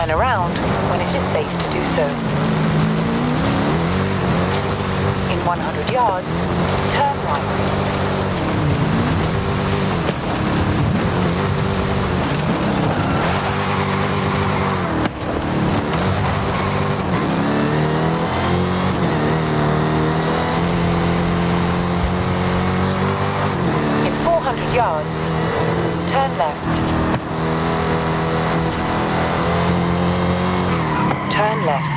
turn around when it is safe to do so. In 100 yards, turn right. In 400 yards, turn left. Turn left.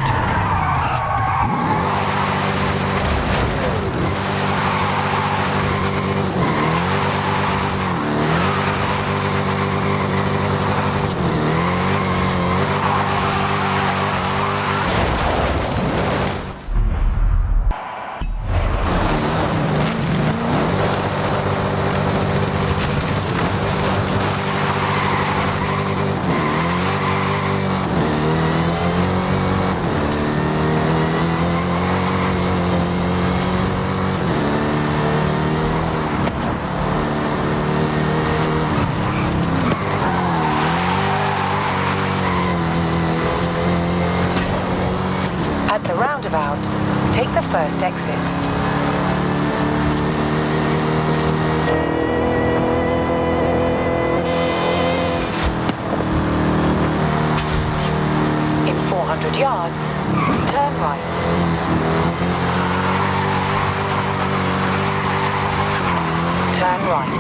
At the roundabout, take the first exit. In 400 yards, turn right. Turn right.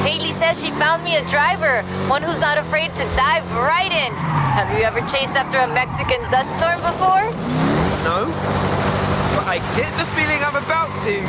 Haley says she found me a driver, one who's not afraid to dive right in. Have you ever chased after a Mexican dust storm before? No, but I get the feeling I'm about to.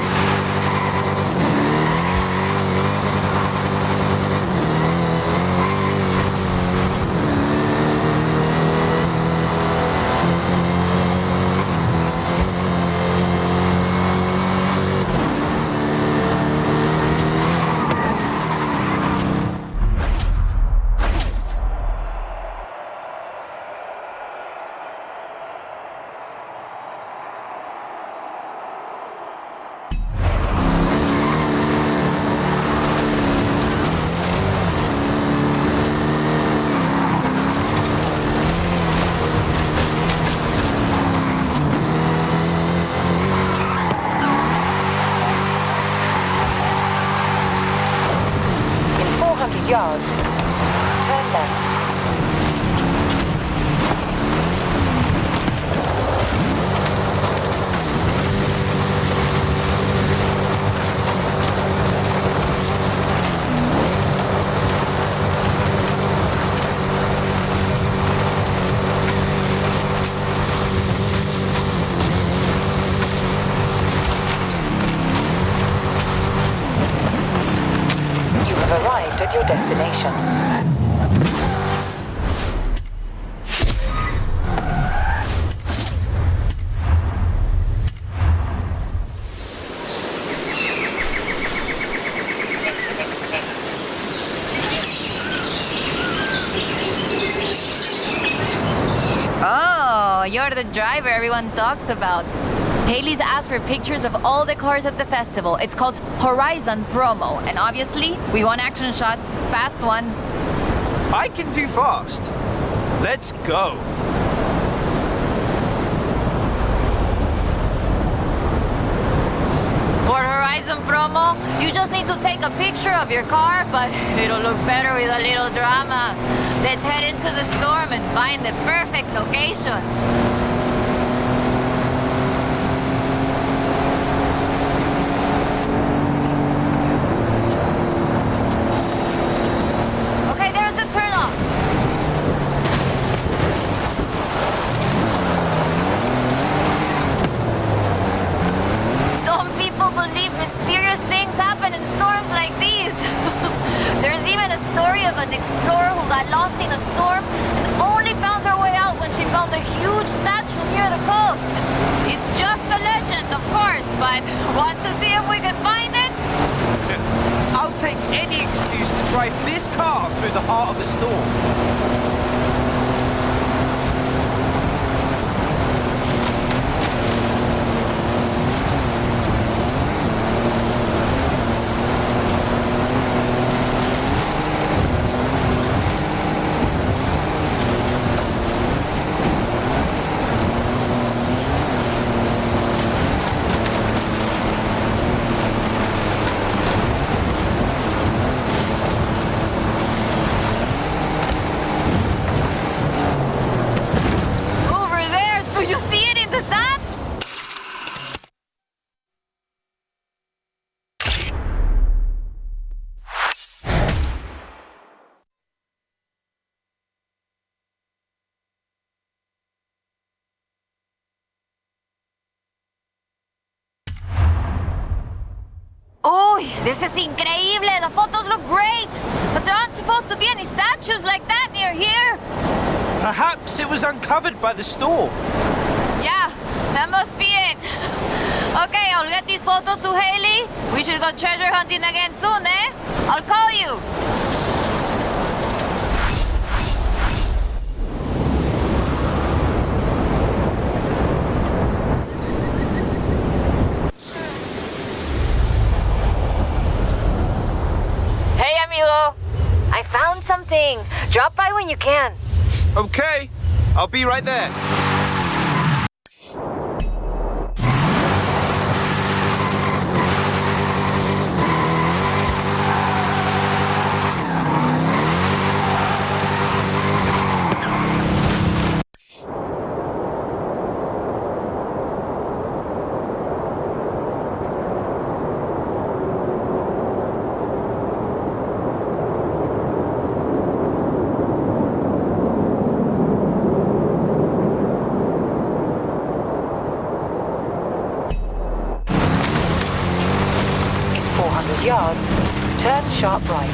Yards, turn left. You have arrived at your destination. Oh, you're the driver everyone talks about. Haley's asked for pictures of all the cars at the festival. It's called Horizon Promo, and obviously, we want action shots, fast ones. I can do fast. Let's go. know, you just need to take a picture of your car, but it'll look better with a little drama. Let's head into the storm and find the perfect location. Okay, there's the turnoff. Some people believe mysterious things happen in storms like these. There's even a story of an explorer who got lost in a storm and only found her way out when she found a huge statue near the coast. It's just a legend, of course, but want to see if we can find it? I'll take any excuse to drive this car through the heart of a storm. Oh, this is increíble. The photos look great. But there aren't supposed to be any statues like that near here. Perhaps it was uncovered by the storm. Yeah, that must be it. Okay, I'll get these photos to Haley. We should go treasure hunting again soon, eh? I'll call you. I found something. Drop by when you can. Okay, I'll be right there. Yards, turn sharp right.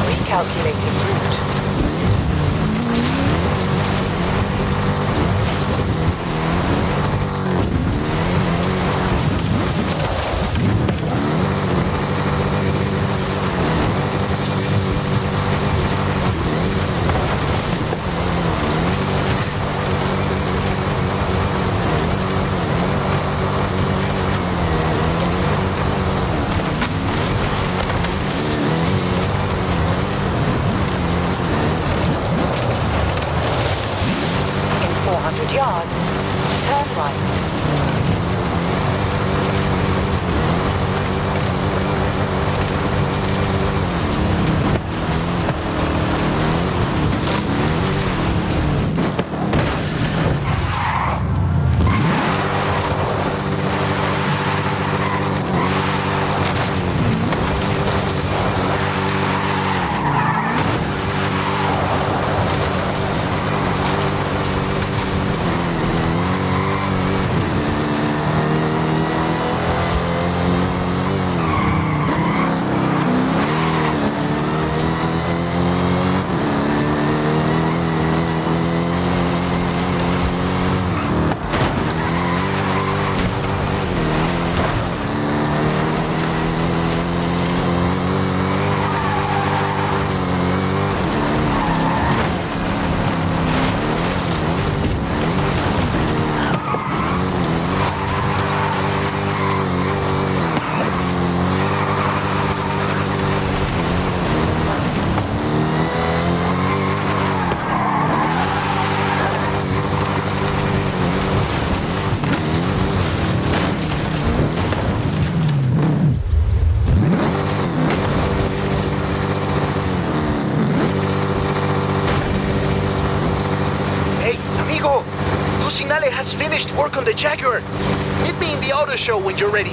Recalculating route. Yards, turn right. Cucinale has finished work on the Jaguar. Meet me in the auto show when you're ready.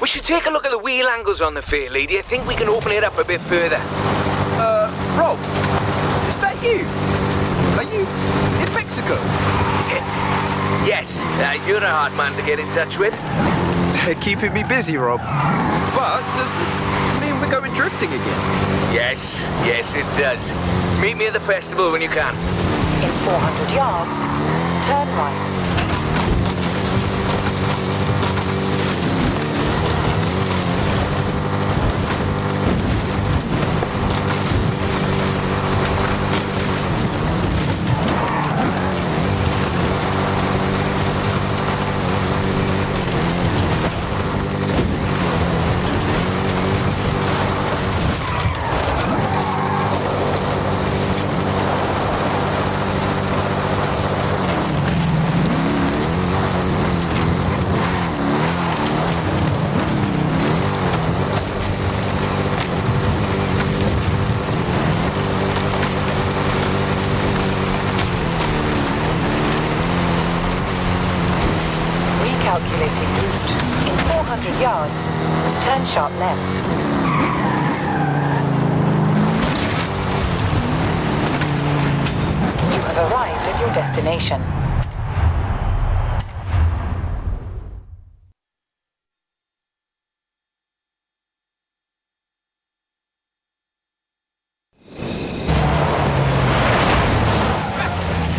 We should take a look at the wheel angles on the fairlead. Do you think we can open it up a bit further? Rob, is that you? Are you in Mexico? Yes, you're a hard man to get in touch with. They're keeping me busy, Rob. But does this mean we're going drifting again? Yes, it does. Meet me at the festival when you can. In 400 yards, turn right. Calculating route. In 400 yards, turn sharp left. You have arrived at your destination.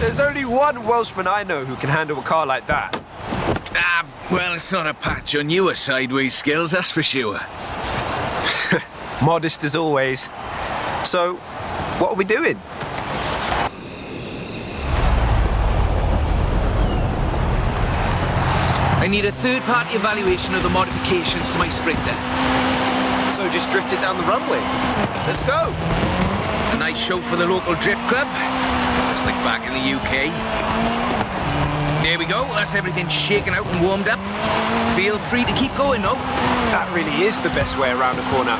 There's only one Welshman I know who can handle a car like that. Well, it's not a patch on your sideways skills, that's for sure. Modest as always. So, what are we doing? I need a third-party evaluation of the modifications to my Sprinter. So just drift it down the runway. Let's go. A nice show for the local drift club, just like back in the UK. There we go, that's everything shaken out and warmed up. Feel free to keep going, though. That really is the best way around a corner.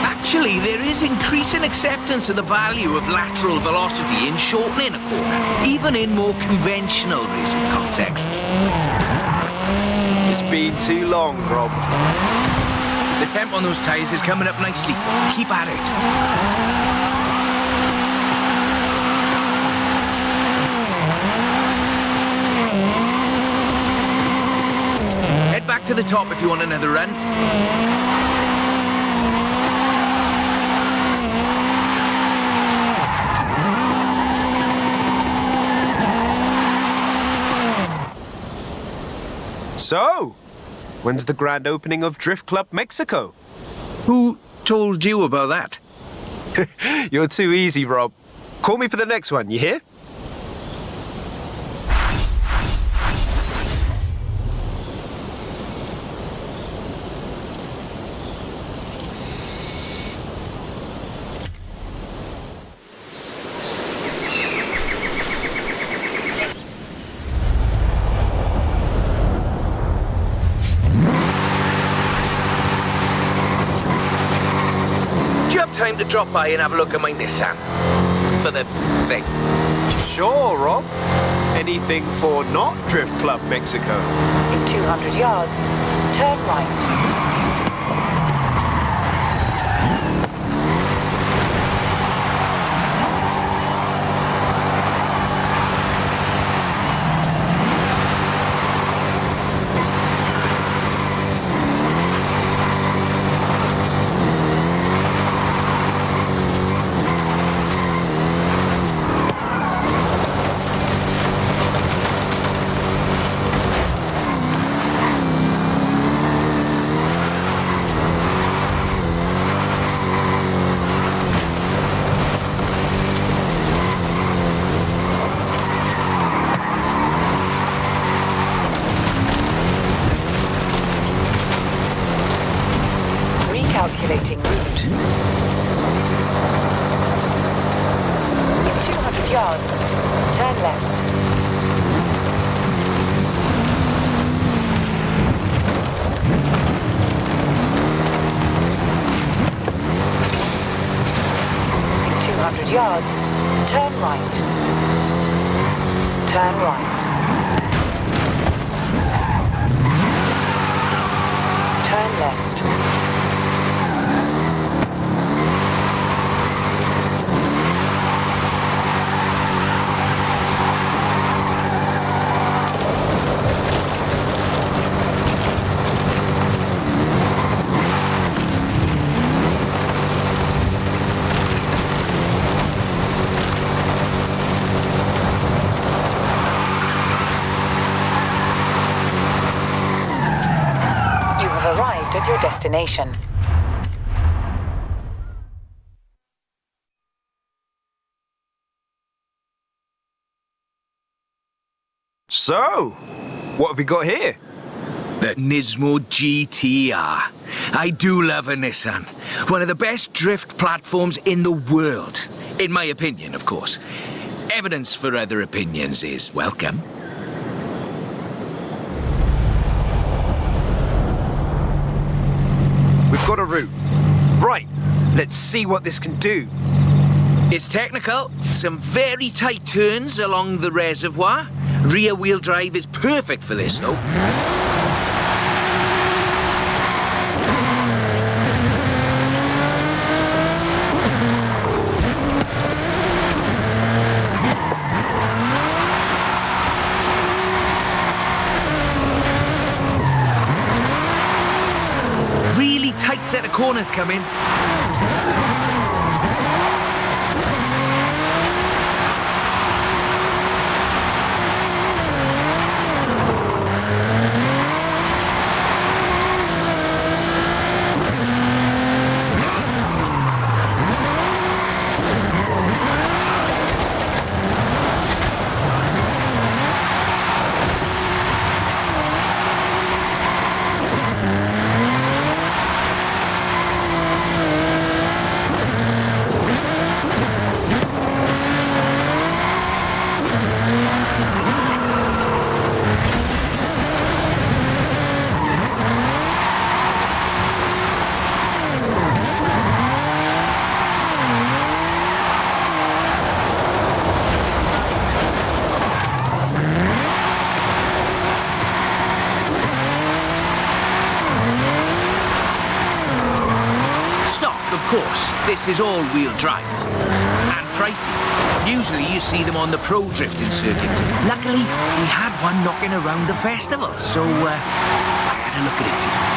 Actually, there is increasing acceptance of the value of lateral velocity in shortening a corner, even in more conventional racing contexts. It's been too long, Rob. The temp on those tyres is coming up nicely. Keep at it. Head back to the top if you want another run. So, when's the grand opening of Drift Club Mexico? Who told you about that? You're too easy, Rob. Call me for the next one, you hear? Time to drop by and have a look at my Nissan. For the thing. Sure, Rob. Anything for not Drift Club Mexico. In 200 yards, turn right. Calculating route. yards, turn right. Turn right. Turn left. Arrived at your destination. So, what have we got here? The Nismo GTR. I do love a Nissan. One of the best drift platforms in the world. In my opinion, of course. Evidence for other opinions is welcome. We've got a route. Right, let's see what this can do. It's technical, some very tight turns along the reservoir. Rear-wheel drive is perfect for this, though. Really tight set of corners coming. Of course, this is all-wheel drive. And pricey. Usually you see them on the pro drifting circuit. Luckily, we had one knocking around the festival, so I had a look at it for you.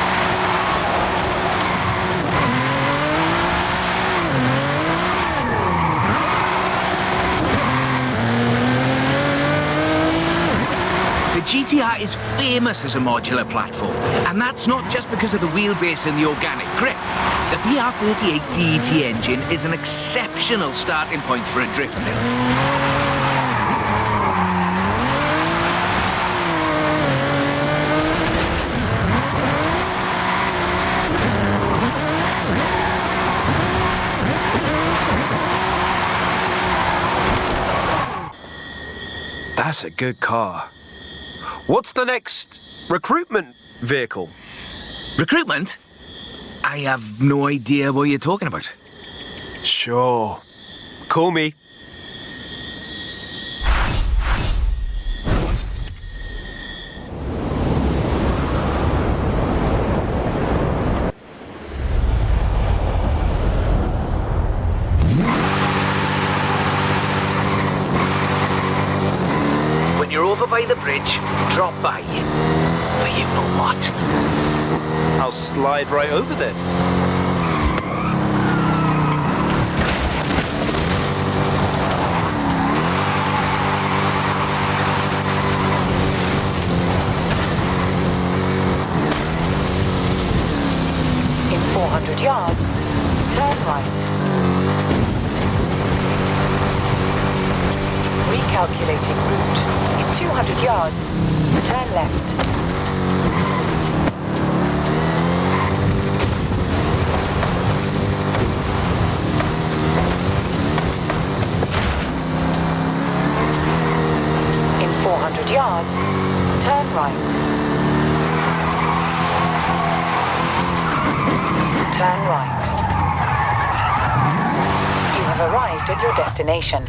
The GTR is famous as a modular platform, and that's not just because of the wheelbase and the organic grip. The PR38 TET engine is an exceptional starting point for a drift build. That's a good car. What's the next recruitment vehicle? Recruitment? I have no idea what you're talking about. Sure. Call me. When you're over by the bridge, drop by. But you know what? I'll slide right over then. In 400 yards, turn right. Recalculating route. In 200 yards, turn left. In 400 yards, turn right. Turn right. You have arrived at your destination.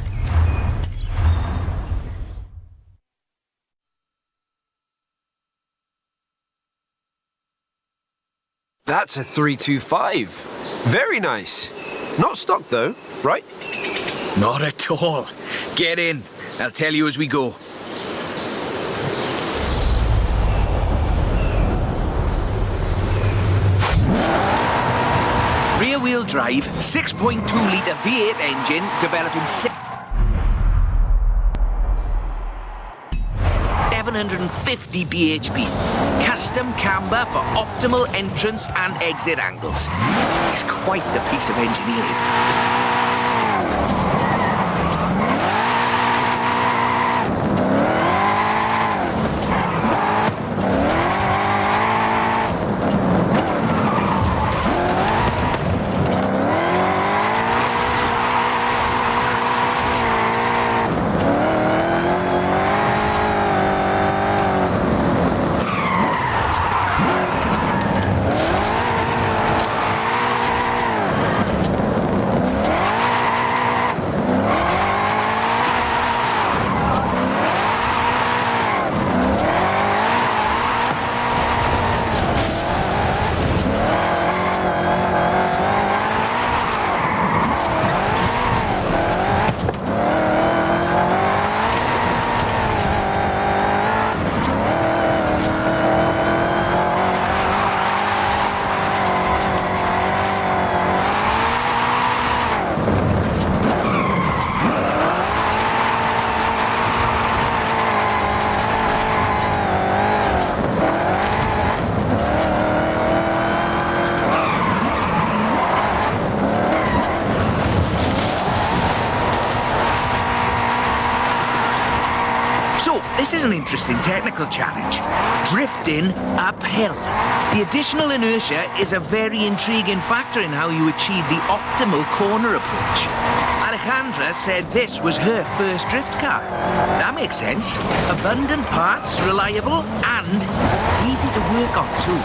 That's a 325. Very nice. Not stock though, right? Not at all. Get in. I'll tell you as we go. Rear-wheel drive, 6.2-litre V8 engine, developing 750 bhp. Custom camber for optimal entrance and exit angles. It's quite the piece of engineering. This is an interesting technical challenge. Drifting uphill. The additional inertia is a very intriguing factor in how you achieve the optimal corner approach. Alejandra said this was her first drift car. That makes sense. Abundant parts, reliable, and easy to work on too.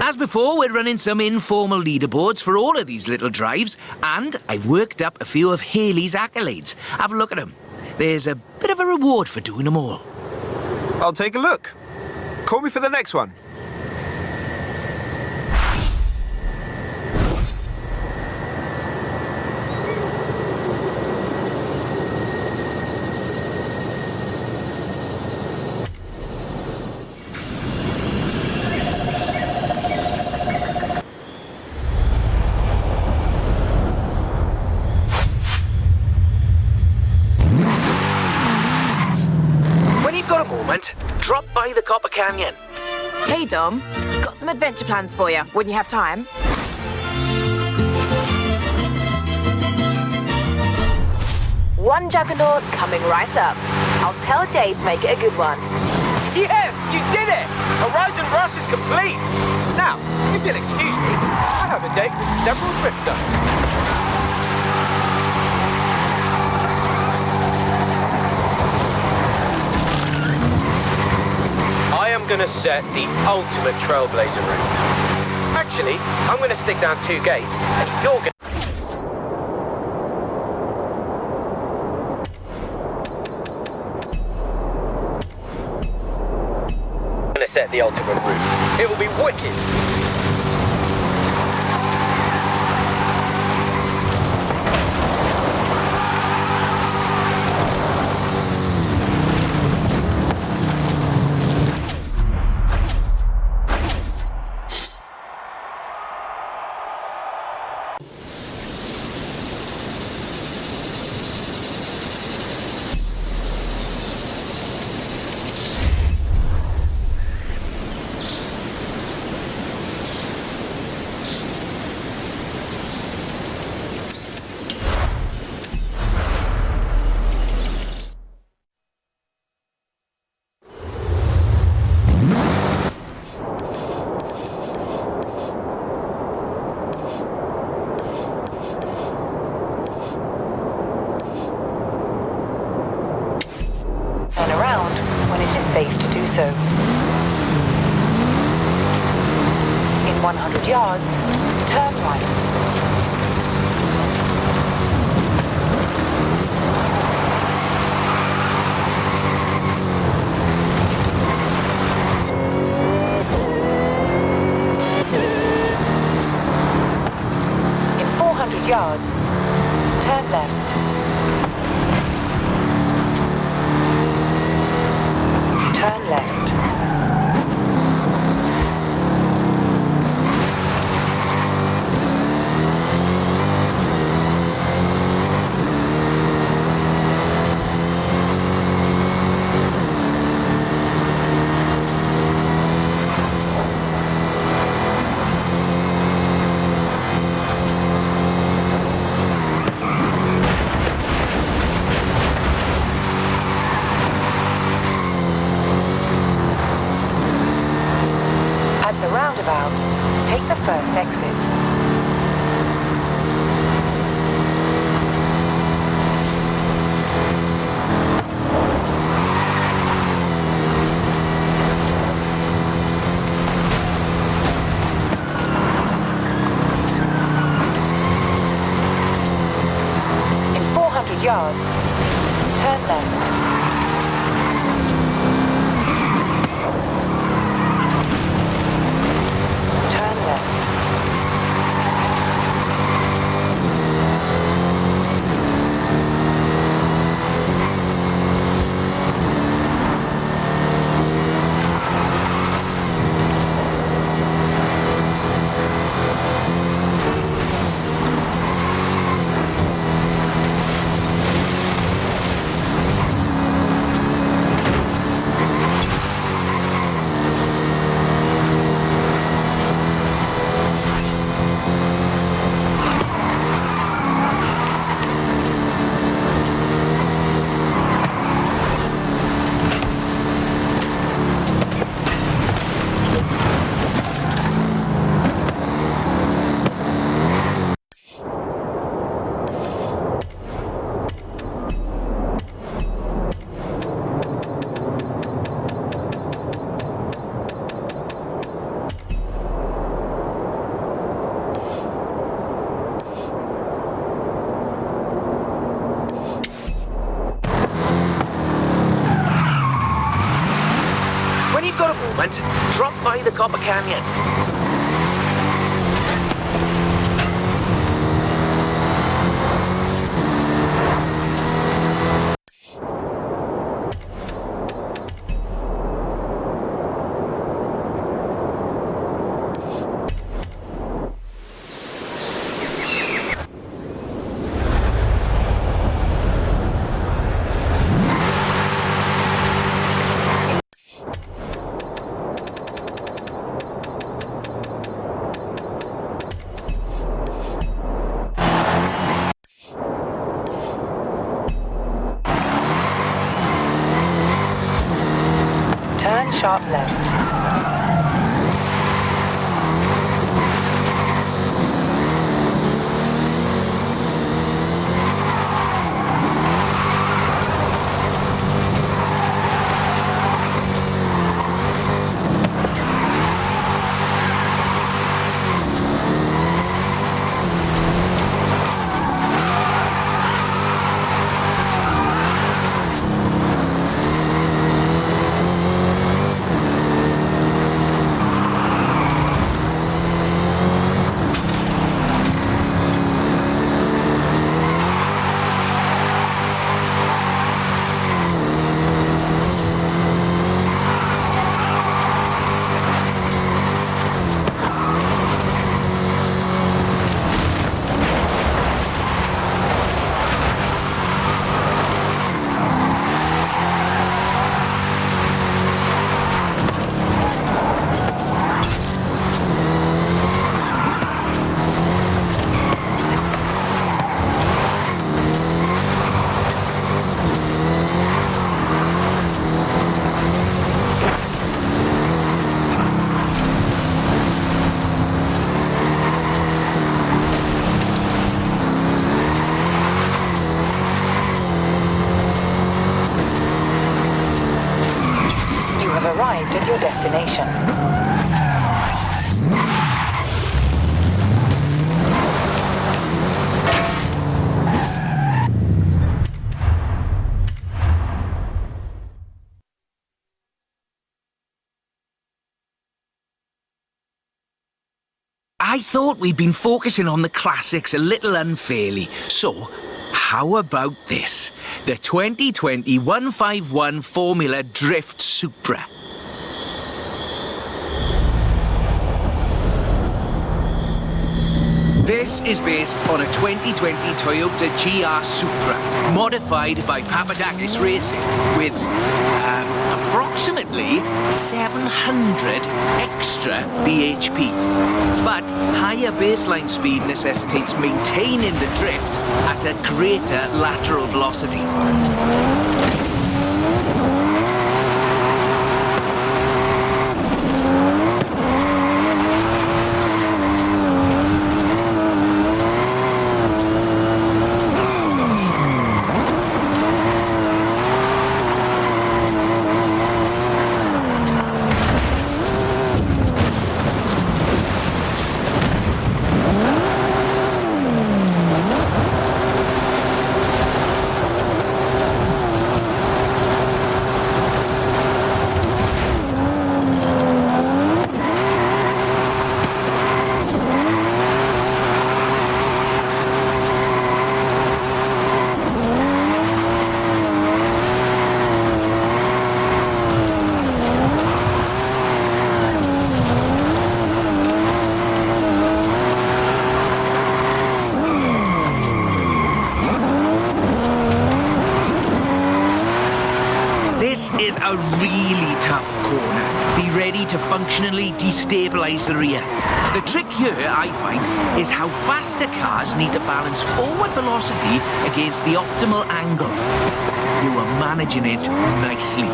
As before, we're running some informal leaderboards for all of these little drives, and I've worked up a few of Haley's accolades. Have a look at them. There's a bit of a reward for doing them all. I'll take a look. Call me for the next one. Drop by the Copper Canyon. Hey, Dom. Got some adventure plans for you, when you have time. One juggernaut coming right up. I'll tell Jay to make it a good one. Yes, you did it! Horizon Rush is complete! Now, if you'll excuse me, I have a date with several drift zones. I'm gonna set the ultimate trailblazer route. Actually, I'm gonna stick down 2 gates, and you're gonna set the ultimate route. It will be wicked. so. In 100 yards, turn right. In 400 yards, turn left. Turn left. At the roundabout, take the first exit. In 400 yards, turn left. Turn left. When you've got a moment, drop by the Copper Canyon. destination. I thought we'd been focusing on the classics a little unfairly, so how about this? The 2020 151 Formula Drift Supra. This is based on a 2020 Toyota GR Supra, modified by Papadakis Racing, with approximately 700 extra bhp. But higher baseline speed necessitates maintaining the drift at a greater lateral velocity. This is a really tough corner. Be ready to functionally destabilise the rear. The trick here, I find, is how faster cars need to balance forward velocity against the optimal angle. You are managing it nicely.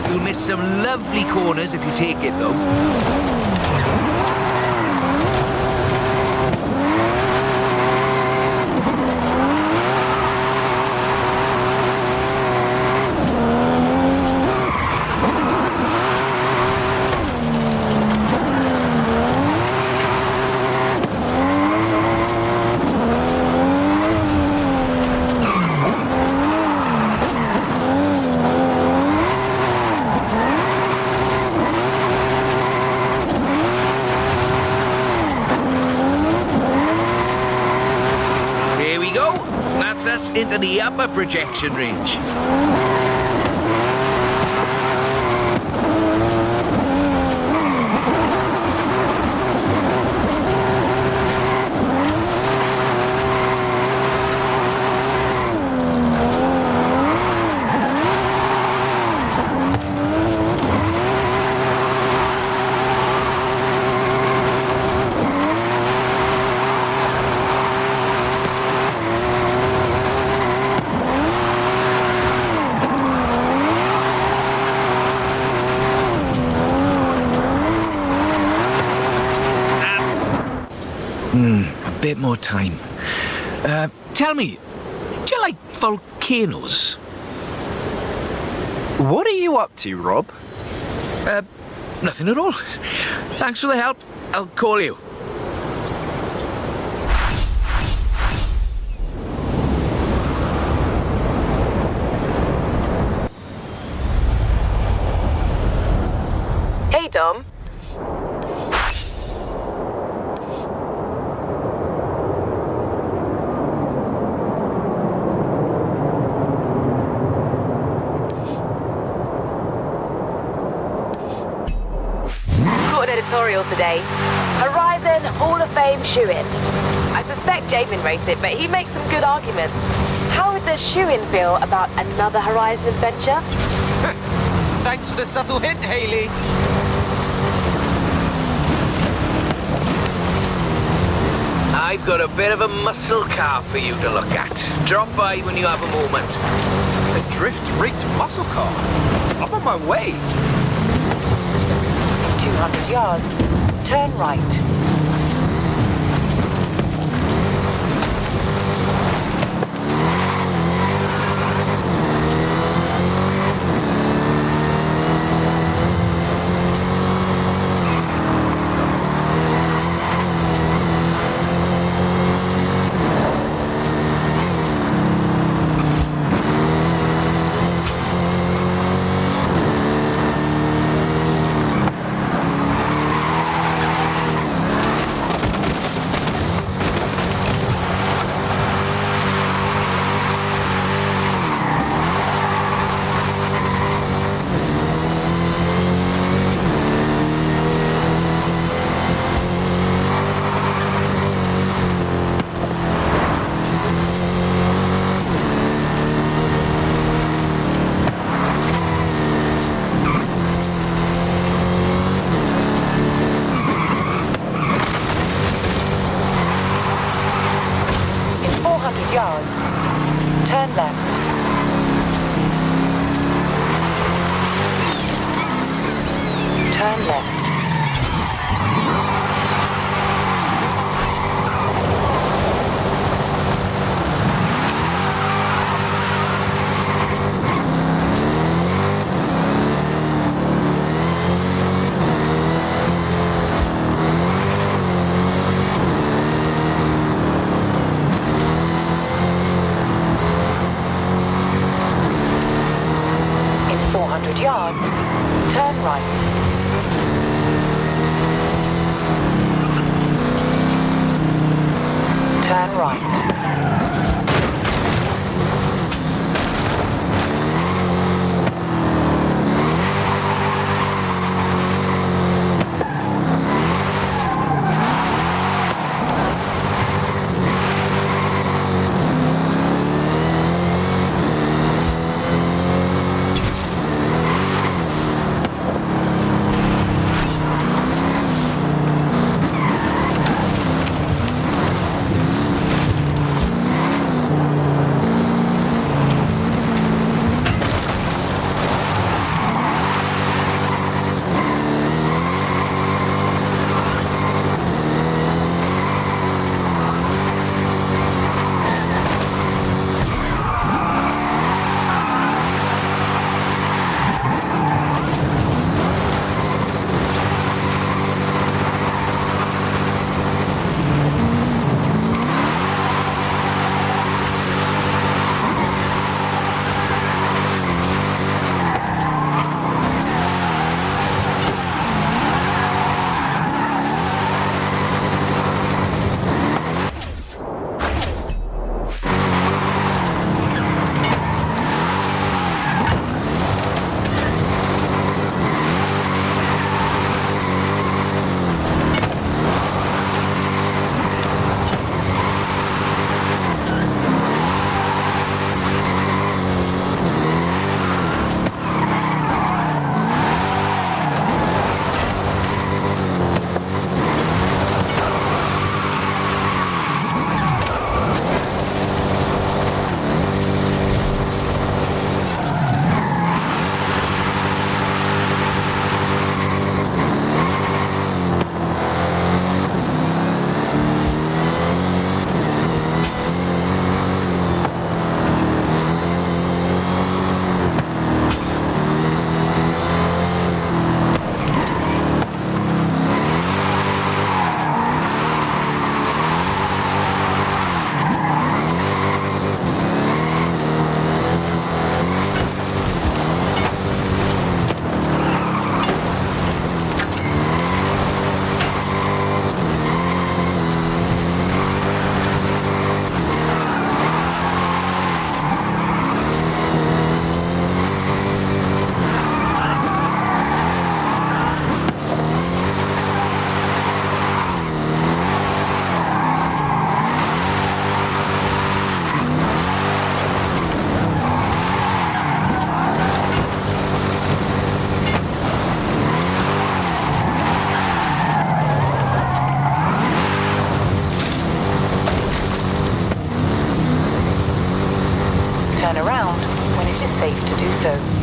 You'll miss some lovely corners if you take it, though. Us into the upper projection range. A bit more time. Tell me, do you like volcanoes? What are you up to, Rob? Nothing at all. Thanks for the help. I'll call you. Hey, Dom. Editorial today. Horizon Hall of Fame shoe-in. I suspect Jamin wrote it, but he makes some good arguments. How would the shoe-in feel about another Horizon adventure? Thanks for the subtle hint, Hayley. I've got a bit of a muscle car for you to look at. Drop by when you have a moment. A drift-rigged muscle car. I'm on my way. 200 yards, turn right. Yards. Turn left. Turn left. Yards, turn right. Turn right. turn around when it is safe to do so.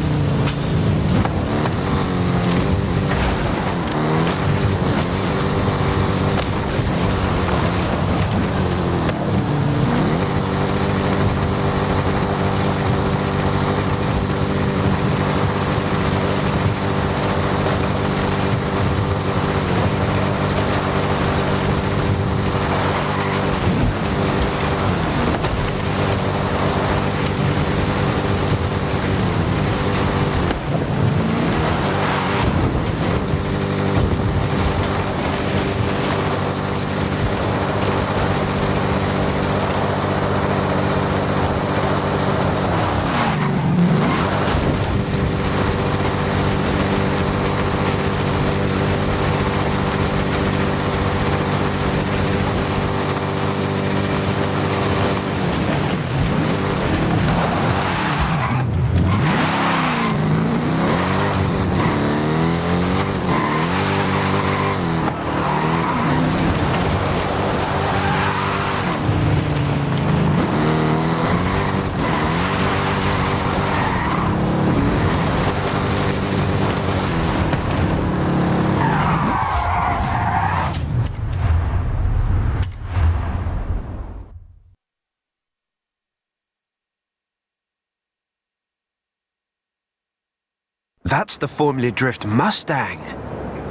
That's the Formula Drift Mustang.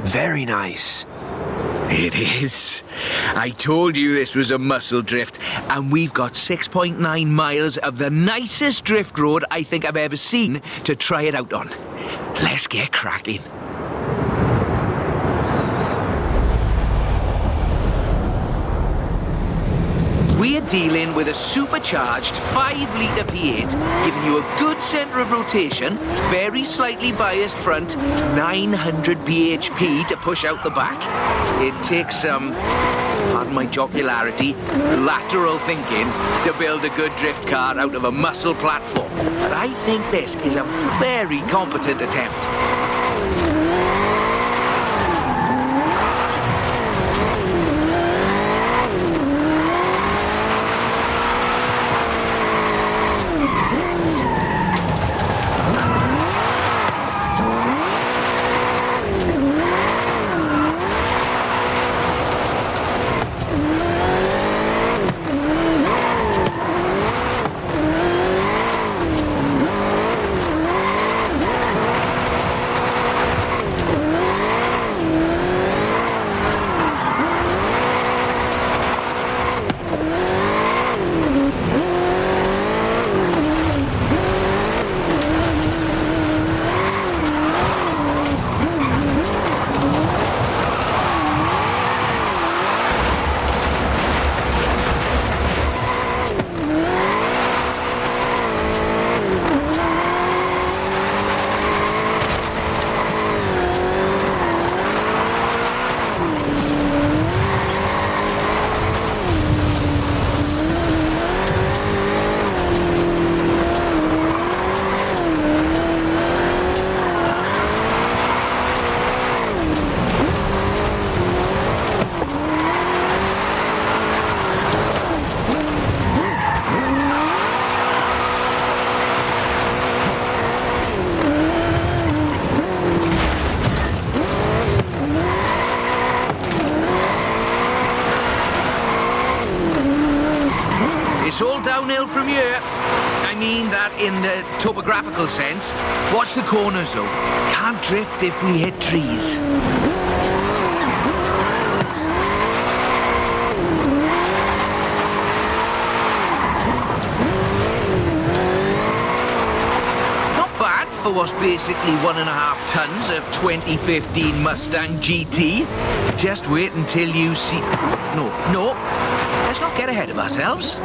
Very nice. It is. I told you this was a muscle drift, and we've got 6.9 miles of the nicest drift road I think I've ever seen to try it out on. Let's get cracking. We're dealing with a supercharged 5-litre V8, giving you a good centre of rotation, very slightly biased front, 900 bhp to push out the back. It takes some, pardon my jocularity, lateral thinking to build a good drift car out of a muscle platform. But I think this is a very competent attempt. It's all downhill from here. I mean that in the topographical sense. Watch the corners though. Can't drift if we hit trees. Not bad for what's basically 1.5 tons of 2015 Mustang GT. Just wait until you see... No. Let's not get ahead of ourselves.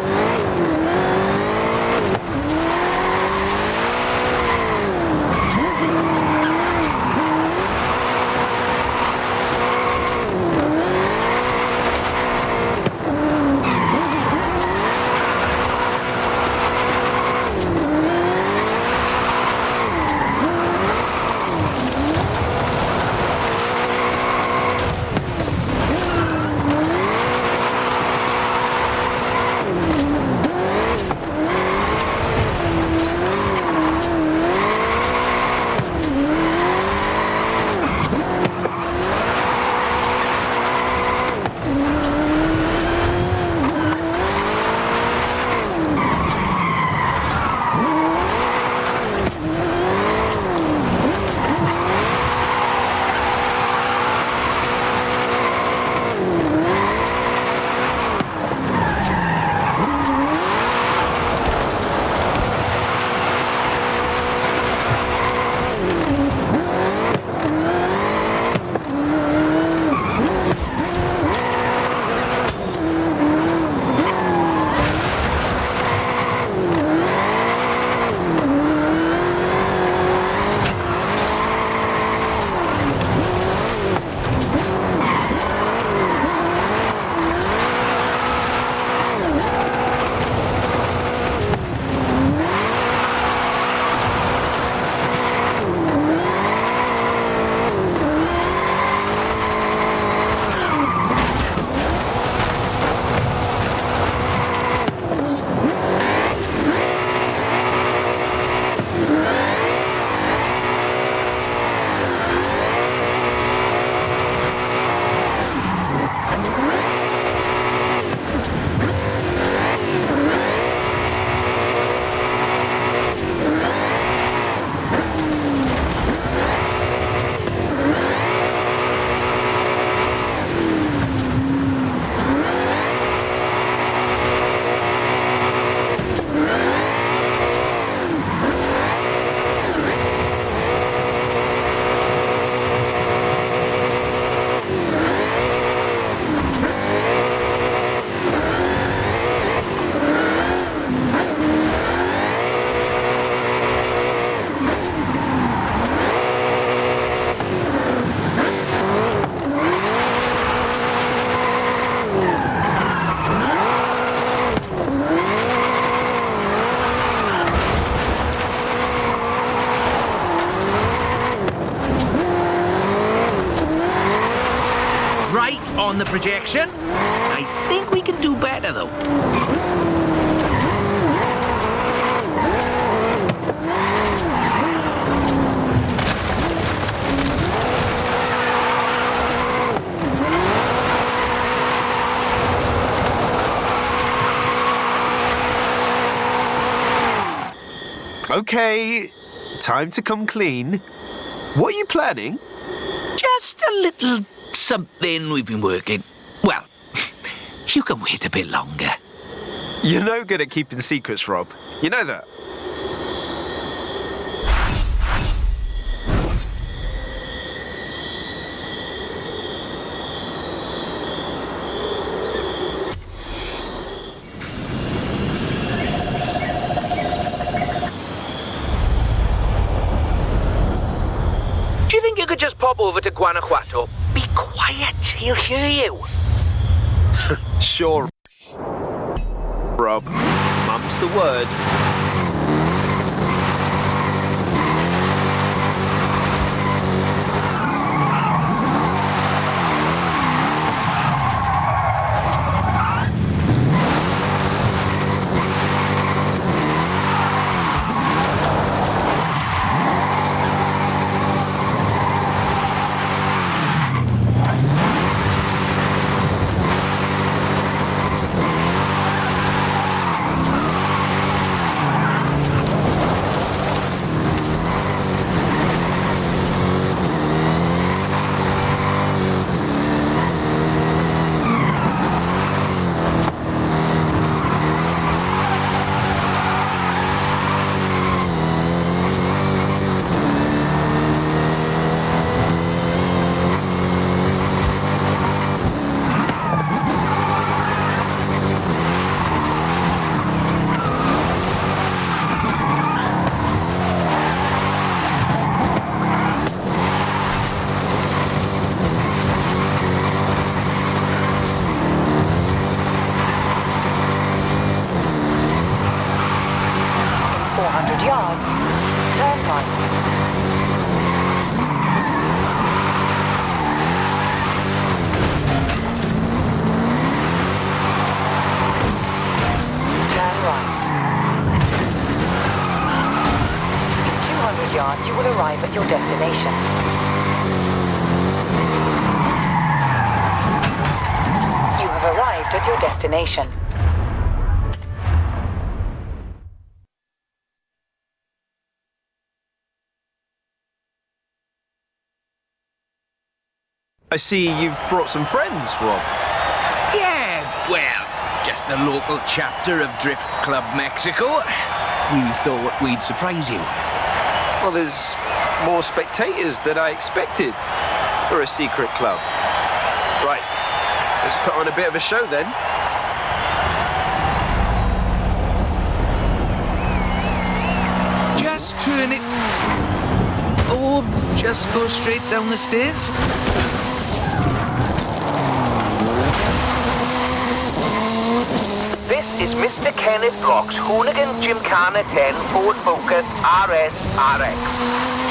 on the projection. I think we can do better, though. Okay, time to come clean. What are you planning? Just a little something we've been working. Well, you can wait a bit longer. You're no good at keeping secrets, Rob. You know that. Do you think you could just pop over to Guanajuato? Be quiet, he'll hear you. Sure, Rob. Mum's the word. yards. Turn right. Turn right. In 200 yards, you will arrive at your destination. You have arrived at your destination. I see you've brought some friends, Rob. Yeah, well, just the local chapter of Drift Club Mexico. We thought we'd surprise you. Well, there's more spectators than I expected for a secret club. Right, let's put on a bit of a show then. Just turn it... or just go straight down the stairs. This is Mr. Kenneth Brock's Hoonigan Gymkhana 10 Ford Focus RS RX.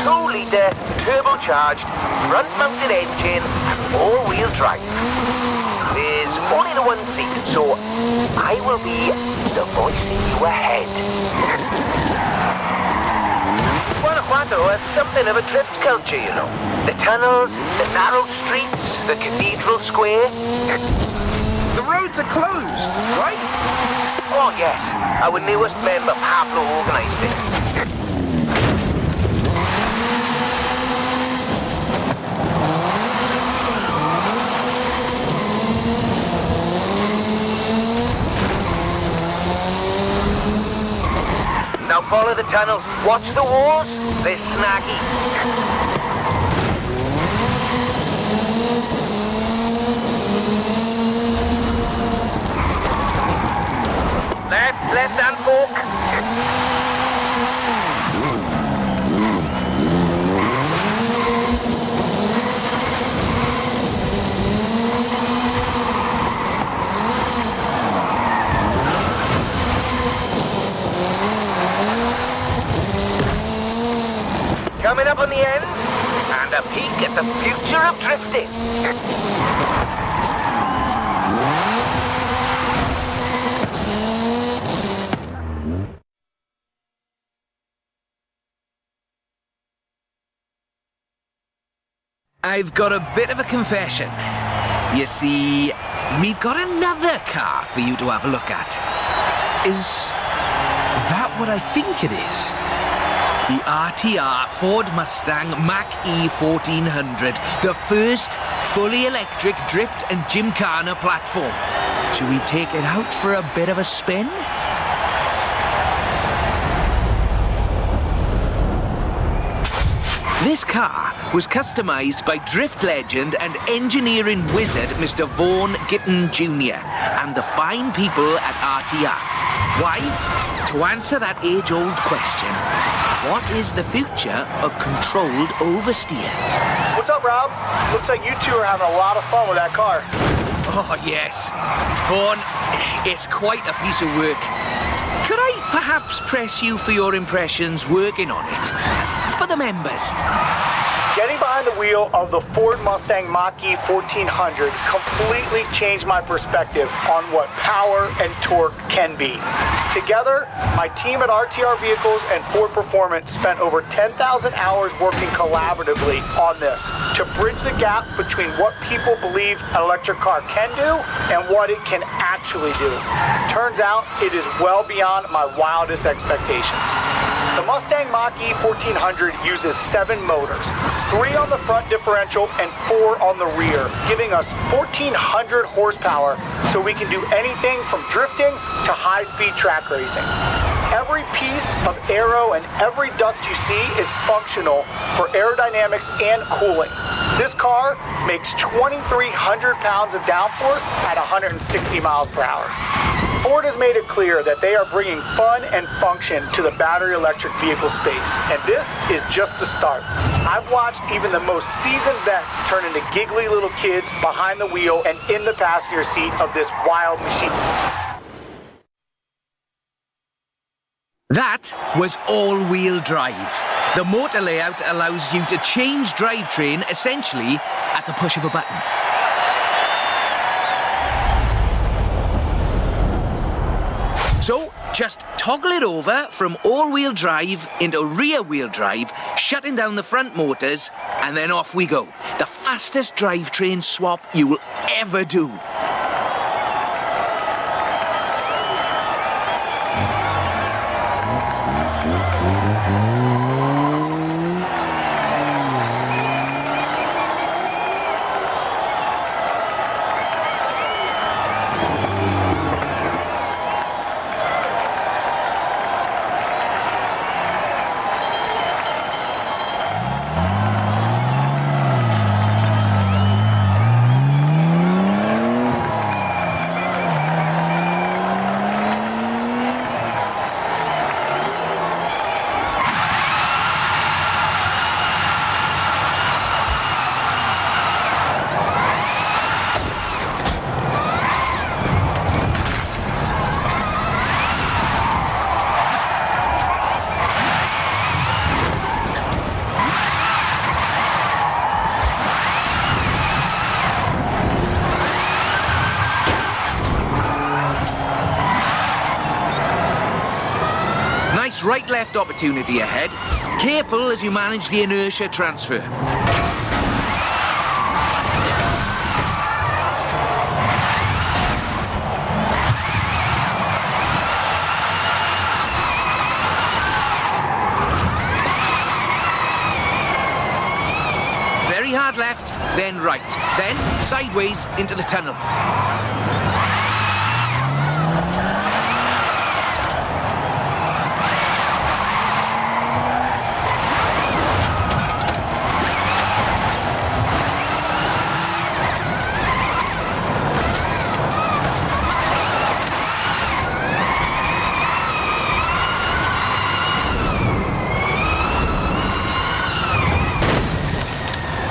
2-litre, turbocharged, front-mounted engine, and all-wheel drive. There's only the one seat, so I will be the voice in you ahead. Guanajuato has something of a drift culture, you know. The tunnels, the narrow streets, the cathedral square. The roads are closed, right? Oh yes, our newest member Pablo organised it. Now follow the tunnels. Watch the walls. They're snaggy. Left hand fork. Coming up on the end, and a peek at the future of drifting. I've got a bit of a confession. You see, we've got another car for you to have a look at. Is that what I think it is? The RTR Ford Mustang Mach-E 1400, the first fully electric drift and gymkhana platform. Should we take it out for a bit of a spin? This car was customized by drift legend and engineering wizard Mr. Vaughan Gitton Jr. and the fine people at RTR. Why? To answer that age-old question, what is the future of controlled oversteer? What's up, Rob? Looks like you two are having a lot of fun with that car. Oh, yes. Vaughan, it's quite a piece of work. Could I perhaps press you for your impressions working on it? For the members. Getting behind the wheel of the Ford Mustang Mach-E 1400 completely changed my perspective on what power and torque can be. Together, my team at RTR Vehicles and Ford Performance spent over 10,000 hours working collaboratively on this to bridge the gap between what people believe an electric car can do and what it can actually do. Turns out, it is well beyond my wildest expectations. The Mustang Mach-E 1400 uses 7 motors, 3 on the front differential and 4 on the rear, giving us 1,400 horsepower so we can do anything from drifting to high-speed track racing. Every piece of aero and every duct you see is functional for aerodynamics and cooling. This car makes 2,300 pounds of downforce at 160 miles per hour. Ford has made it clear that they are bringing fun and function to the battery electric vehicle space, and this is just the start. I've watched even the most seasoned vets turn into giggly little kids behind the wheel and in the passenger seat of this wild machine. That was all-wheel drive. The motor layout allows you to change drivetrain essentially at the push of a button. So, just toggle it over from all-wheel drive into rear-wheel drive, shutting down the front motors, and then off we go. The fastest drivetrain swap you will ever do. Right-left opportunity ahead. Careful as you manage the inertia transfer. Very hard left, then right, then sideways into the tunnel.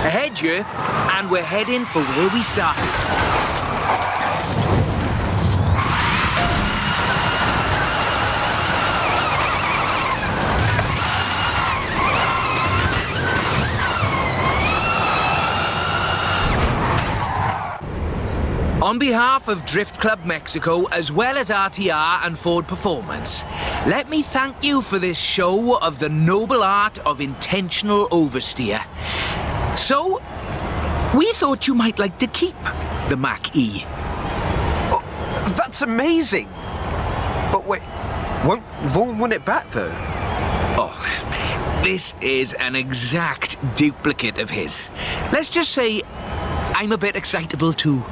Ahead here, and we're heading for where we started. On behalf of Drift Club Mexico, as well as RTR and Ford Performance, let me thank you for this show of the noble art of intentional oversteer. So, we thought you might like to keep the Mach-E. Oh, that's amazing! But wait, won't Vaughn want it back, though? Oh, this is an exact duplicate of his. Let's just say I'm a bit excitable, too.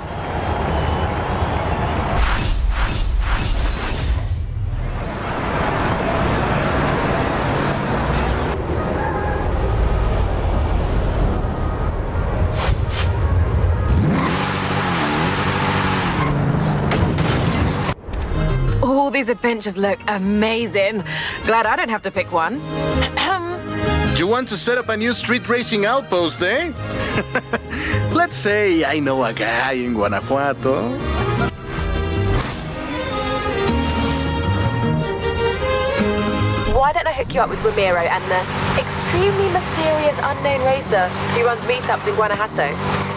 All these adventures look amazing. Glad I don't have to pick one. You want to set up a new street racing outpost, eh? Let's say I know a guy in Guanajuato. Why don't I hook you up with Ramiro and the extremely mysterious unknown racer who runs meetups in Guanajuato?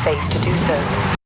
safe to do so.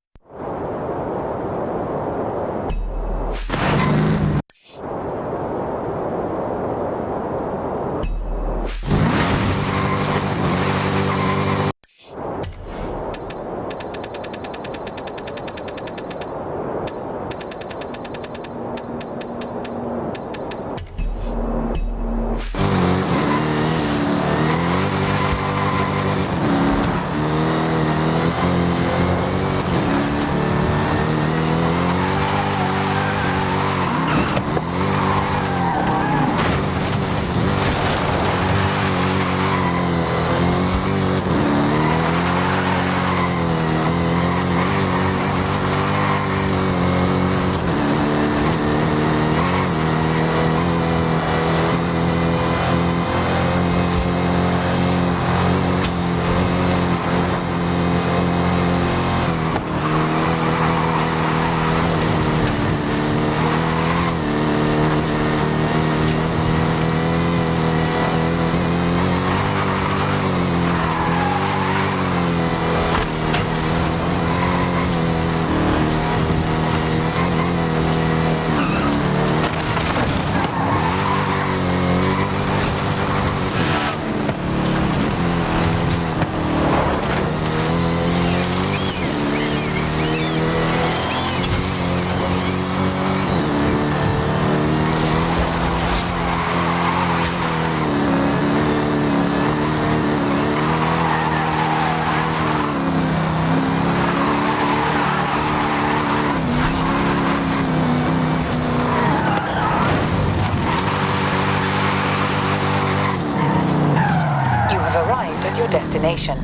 Destination.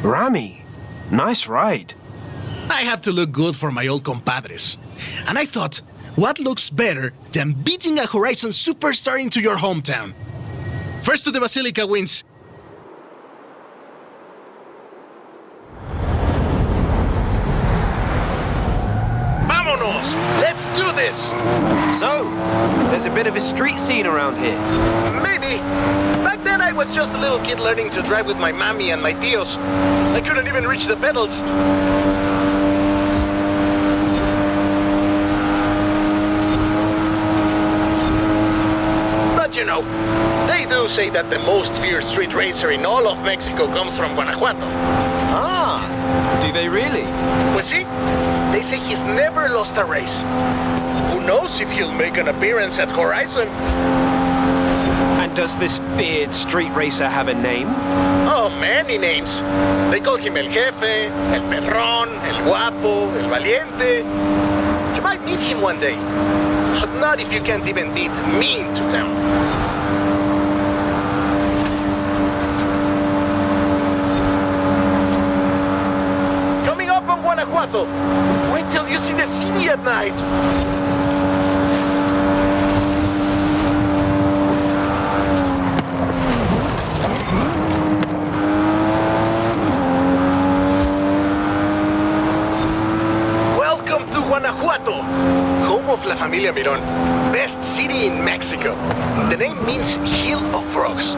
Rami, nice ride. I have to look good for my old compadres. And I thought, what looks better than beating a Horizon superstar into your hometown? First to the Basilica wins. Vámonos! Let's do this! So, there's a bit of a street scene around here. Maybe. Back then I was just a little kid learning to drive with my mommy and my tios. I couldn't even reach the pedals. But you know, they do say that the most fierce street racer in all of Mexico comes from Guanajuato. Ah, do they really? Pues sí, they say he's never lost a race. Who knows if he'll make an appearance at Horizon? And does this feared street racer have a name? Oh, many names. They call him El Jefe, El Perrón, El Guapo, El Valiente. You might meet him one day. But not if you can't even beat me into town. Coming up from Guanajuato. Wait till you see the city at night. Welcome to Guanajuato, home of La Familia Mirón, best city in Mexico. The name means hill of frogs.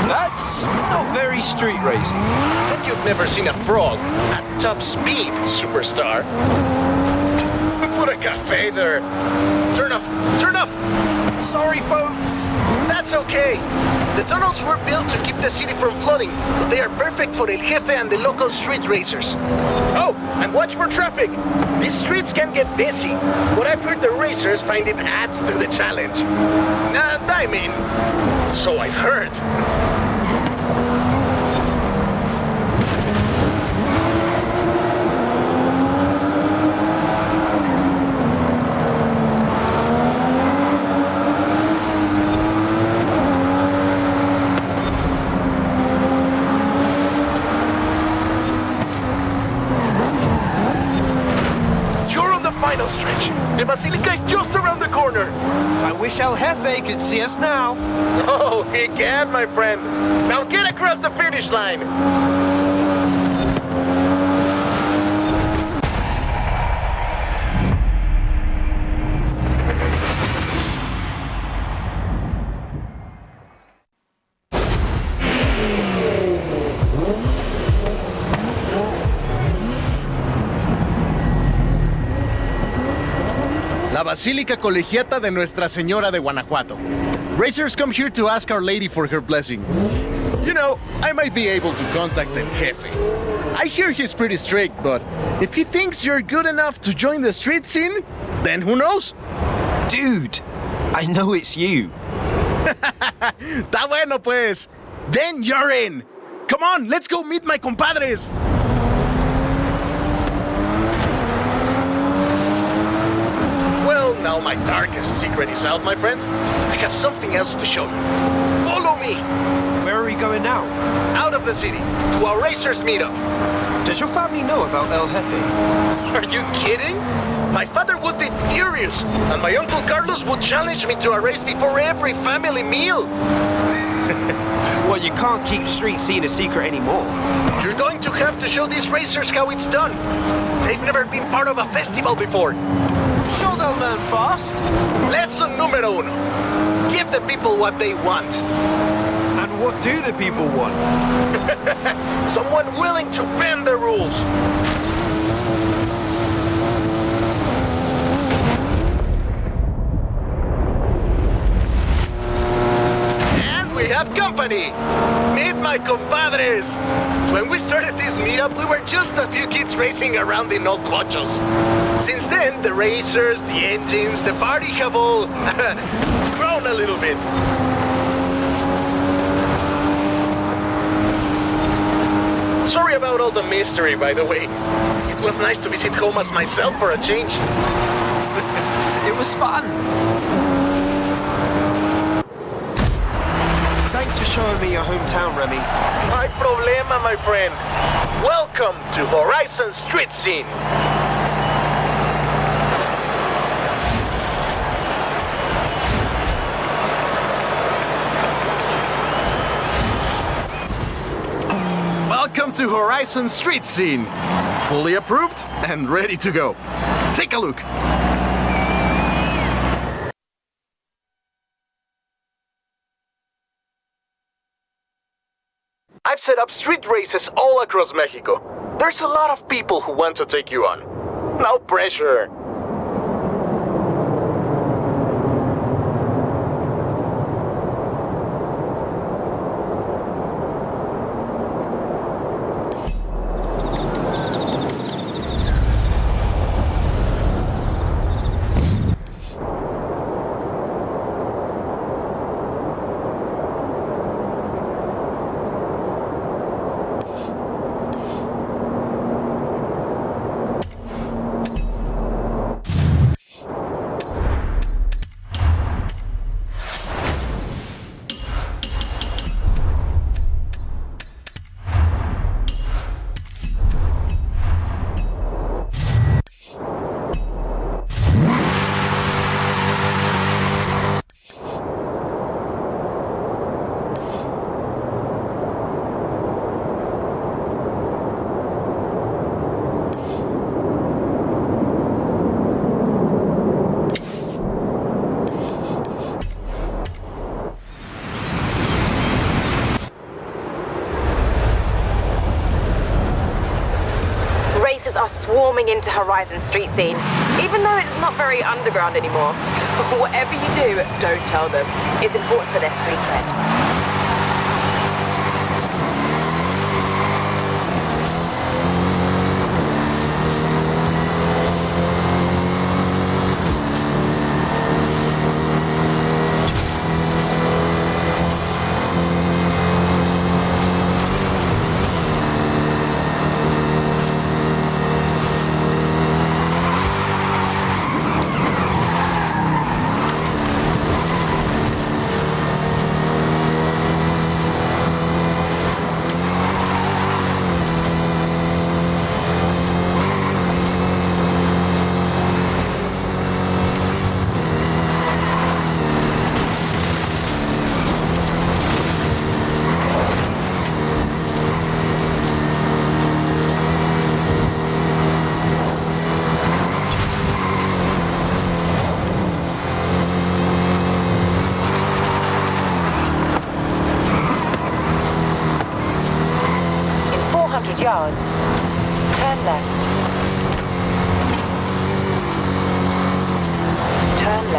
That's not very street racing. And you've never seen a frog at top speed, superstar. Put a cafe there. Turn off, turn off. Sorry, folks. That's okay. The tunnels were built to keep the city from flooding, but they are perfect for El Jefe and the local street racers. Oh, and watch for traffic. These streets can get busy, but I've heard the racers find it adds to the challenge. I mean, so I've heard. Final stretch. The Basilica is just around the corner. I wish El Jefe could see us now. Oh, he can, my friend. Now get across the finish line. La Basílica Colegiata de Nuestra Señora de Guanajuato. Racers come here to ask Our Lady for her blessing. You know, I might be able to contact El Jefe. I hear he's pretty strict, but if he thinks you're good enough to join the street scene, then who knows? Dude, I know it's you. Está bueno, pues. Then you're in. Come on, let's go meet my compadres. Well, now my darkest secret is out, my friend. I have something else to show you. Follow me. Where are we going now? Out of the city, to our racers meetup. Does your family know about El Jefe? Are you kidding? My father would be furious, and my Uncle Carlos would challenge me to a race before every family meal. Well, you can't keep street scene a secret anymore. You're going to have to show these racers how it's done. They've never been part of a festival before. Sure they'll learn fast. Lesson número uno. Give the people what they want. And what do the people want? Someone willing to bend the rules. And we have company. Meet my compadres. When we started this meetup, we were just a few kids racing around in old cochos. Since then, the racers, the engines, the party have all grown a little bit. Sorry about all the mystery, by the way. It was nice to visit home as myself for a change. It was fun. Thanks for showing me your hometown, Remy. My problema, my friend. Welcome to Horizon Street Scene. Welcome to Horizon Street Scene. Fully approved and ready to go. Take a look. I've set up street races all across Mexico. There's a lot of people who want to take you on. No pressure. Are swarming into Horizon Street Scene, even though it's not very underground anymore. Whatever you do, don't tell them. It's important for their street cred.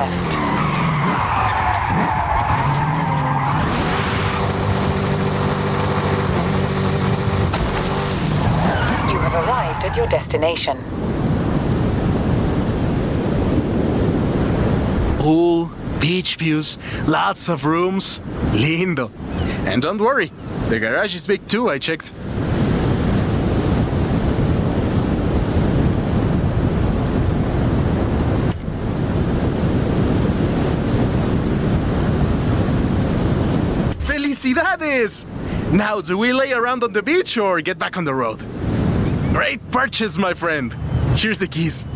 left. You have arrived at your destination. Pool, beach views, lots of rooms. Lindo. And don't worry, the garage is big too, I checked. Felicidades! Now, do we lay around on the beach or get back on the road? Great purchase, my friend. Here's the keys.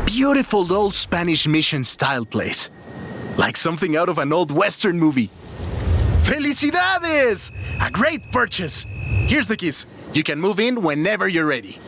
Beautiful old Spanish mission-style place. Like something out of an old Western movie. Felicidades! A great purchase! Here's the keys. You can move in whenever you're ready.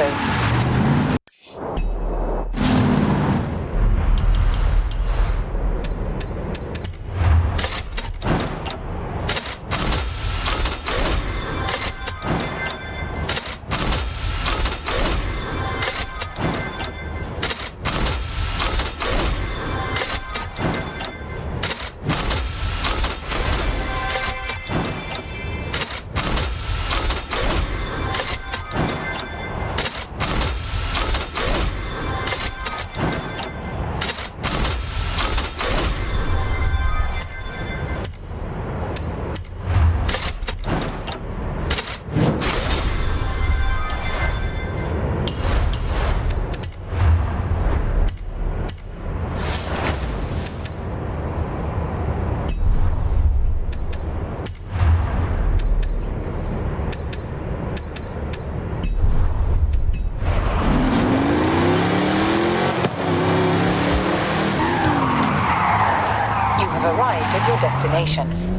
You have arrived at your destination.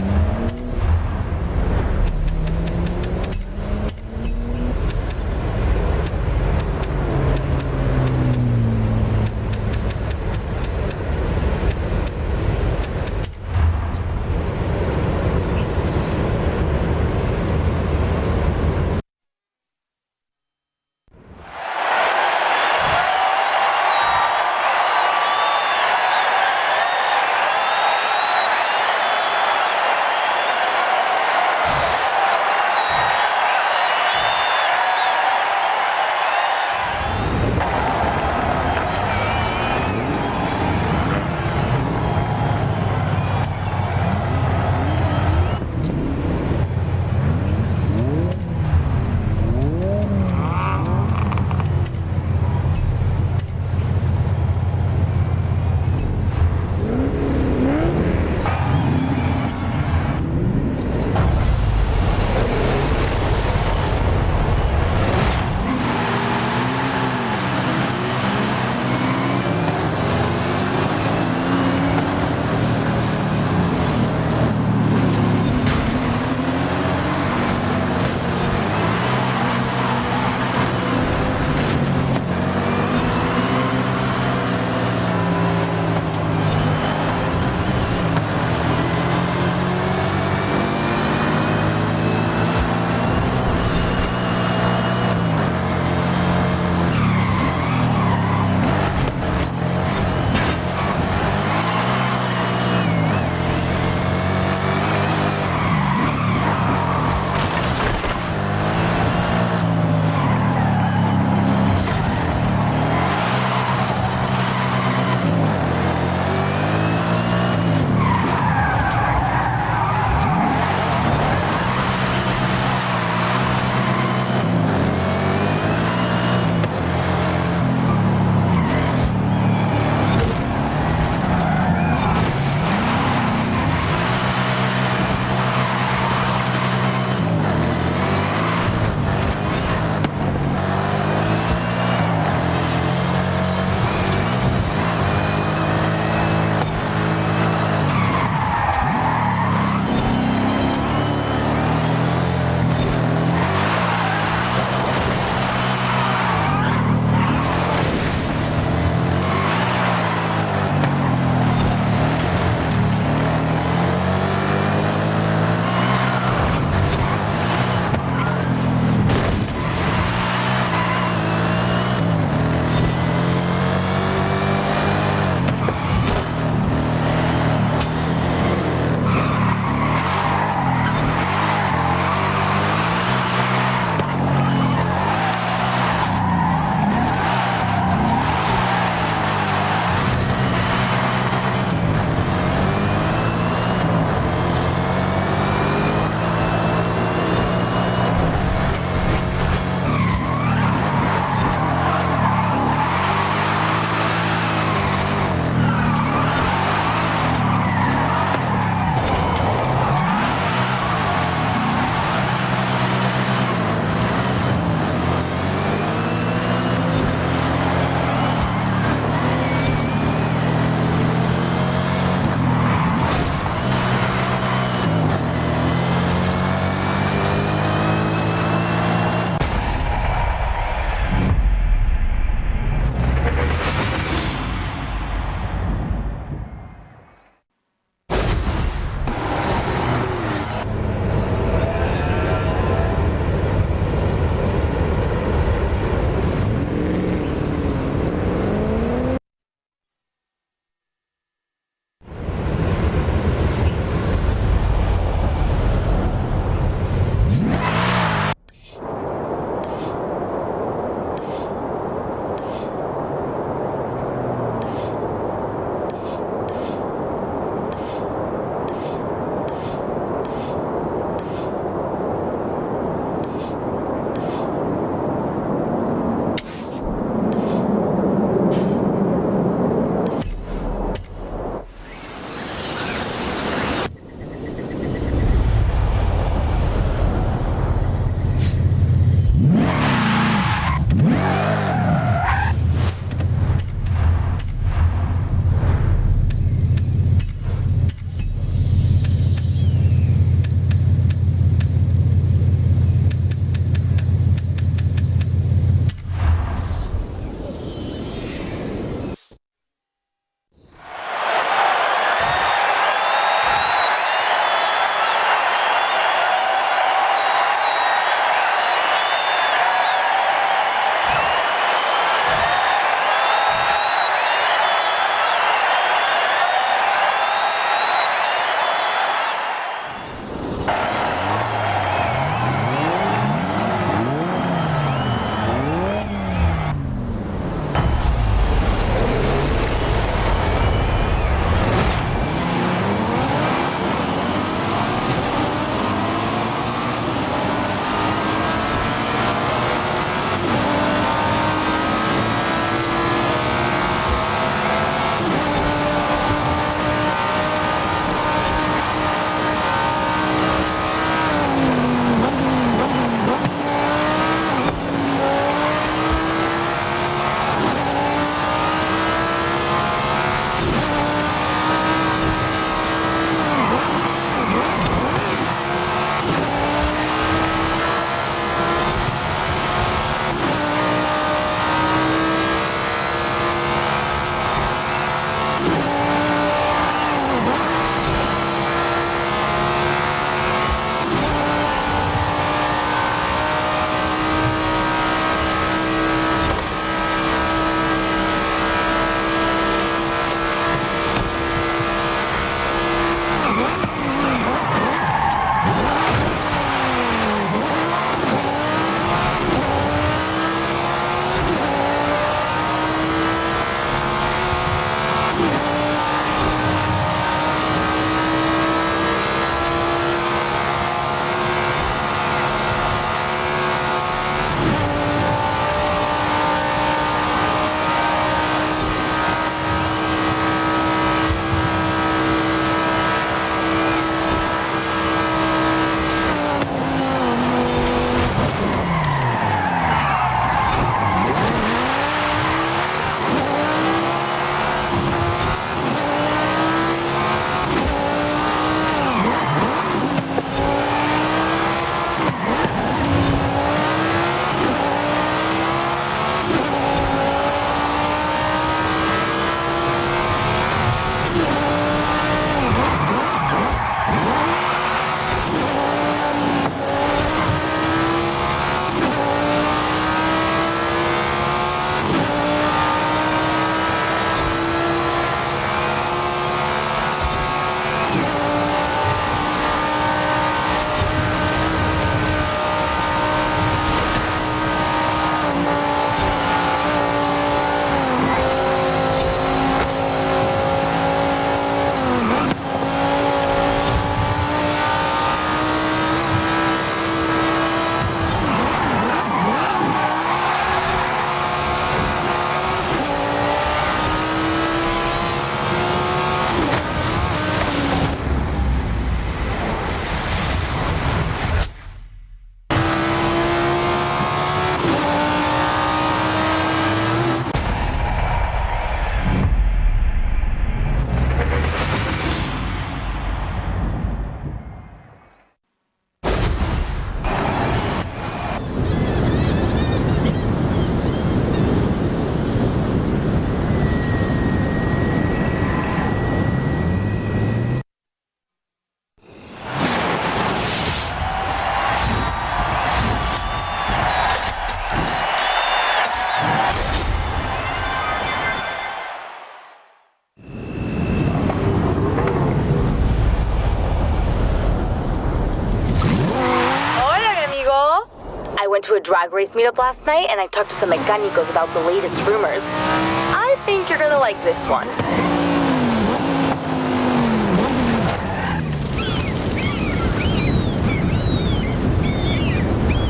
a drag race meetup last night, and I talked to some mecánicos about the latest rumors. I think you're gonna like this one.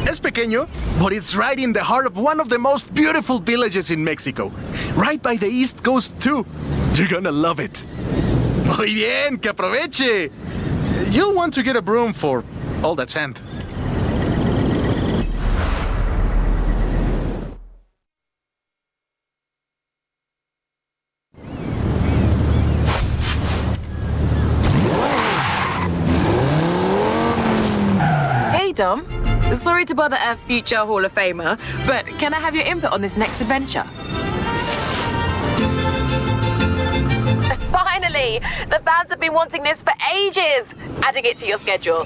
Es pequeño, but it's right in the heart of one of the most beautiful villages in Mexico. Right by the East Coast, too. You're gonna love it. Muy bien, que aproveche. You'll want to get a broom for all that sand. Hey, Dom. Sorry to bother a future Hall of Famer, but can I have your input on this next adventure? Finally! The fans have been wanting this for ages! Adding it to your schedule.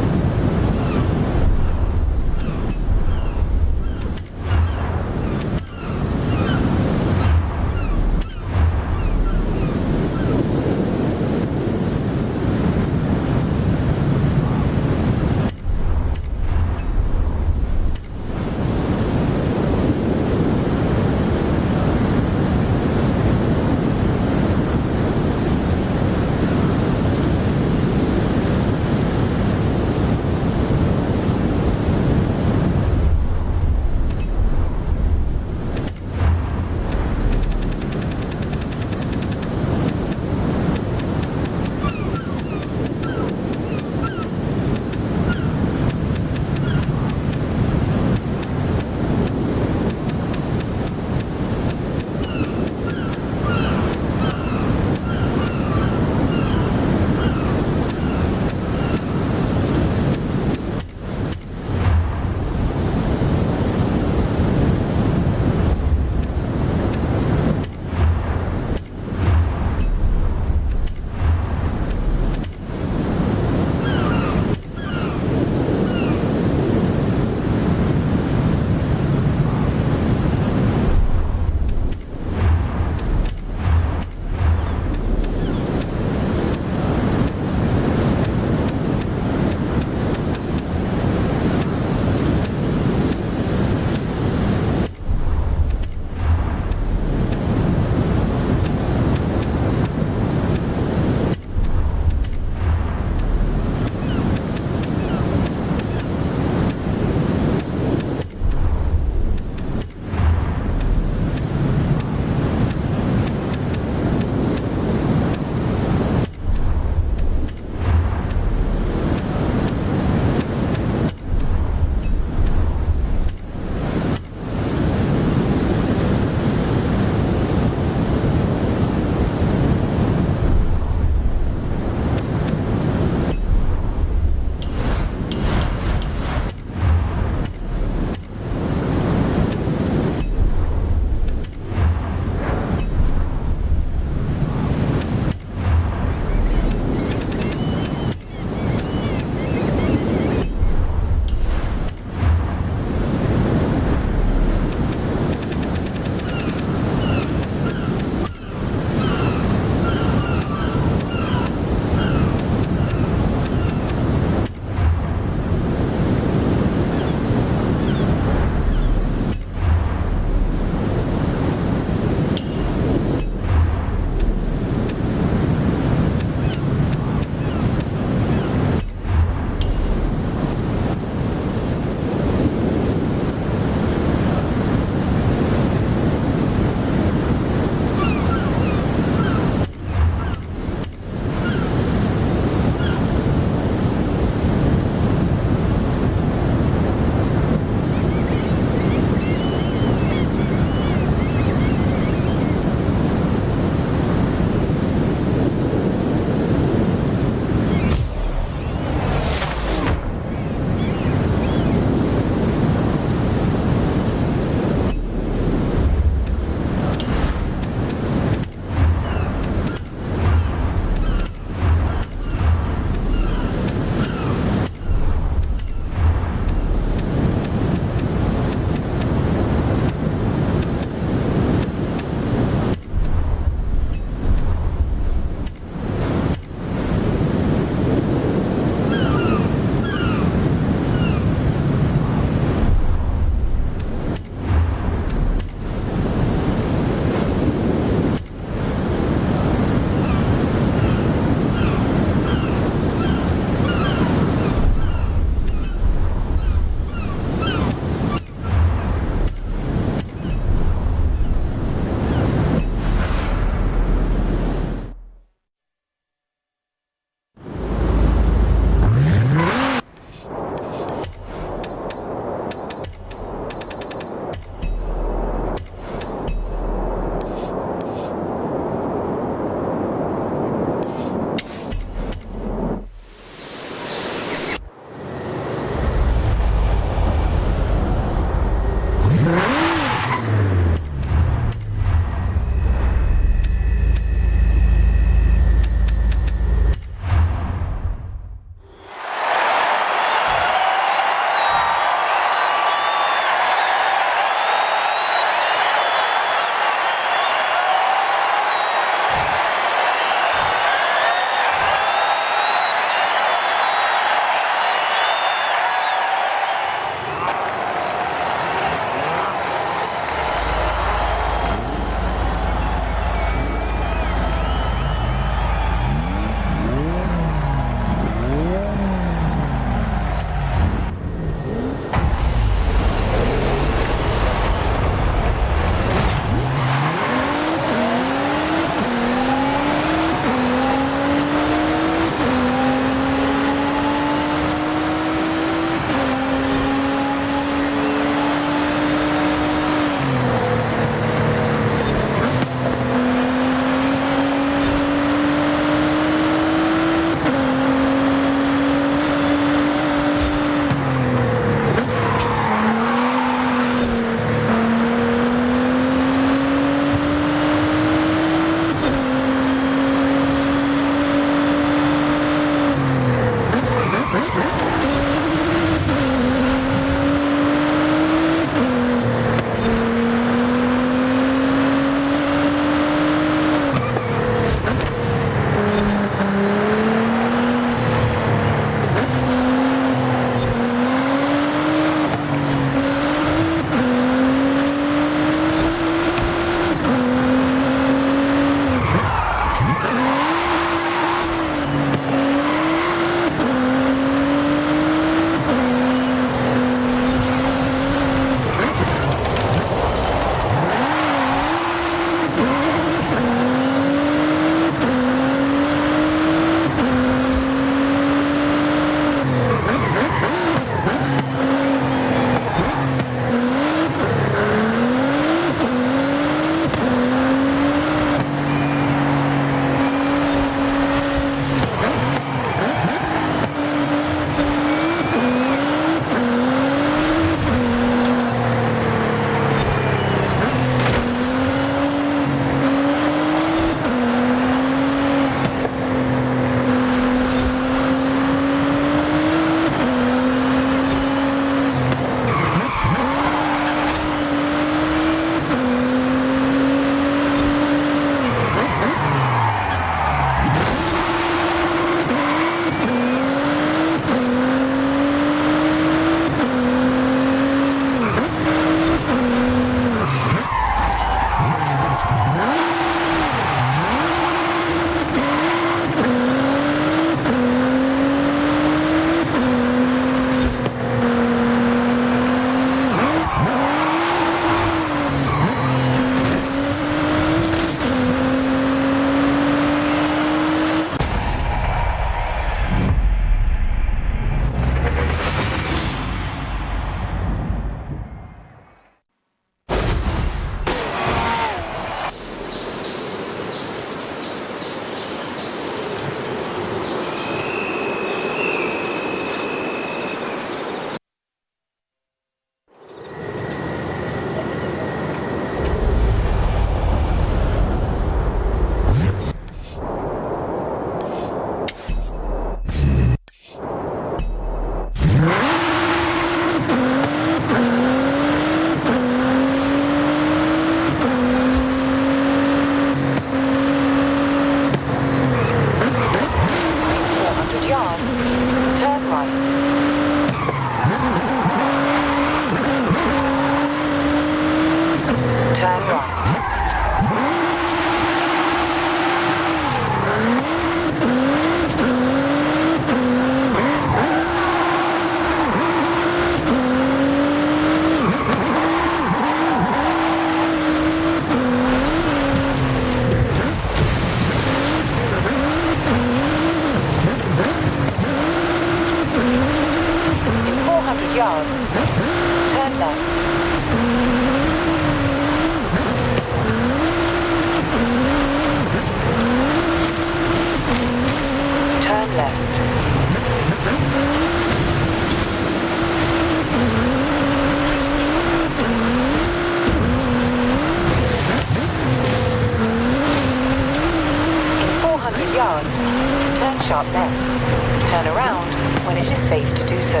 sharp left. Turn around when it is safe to do so.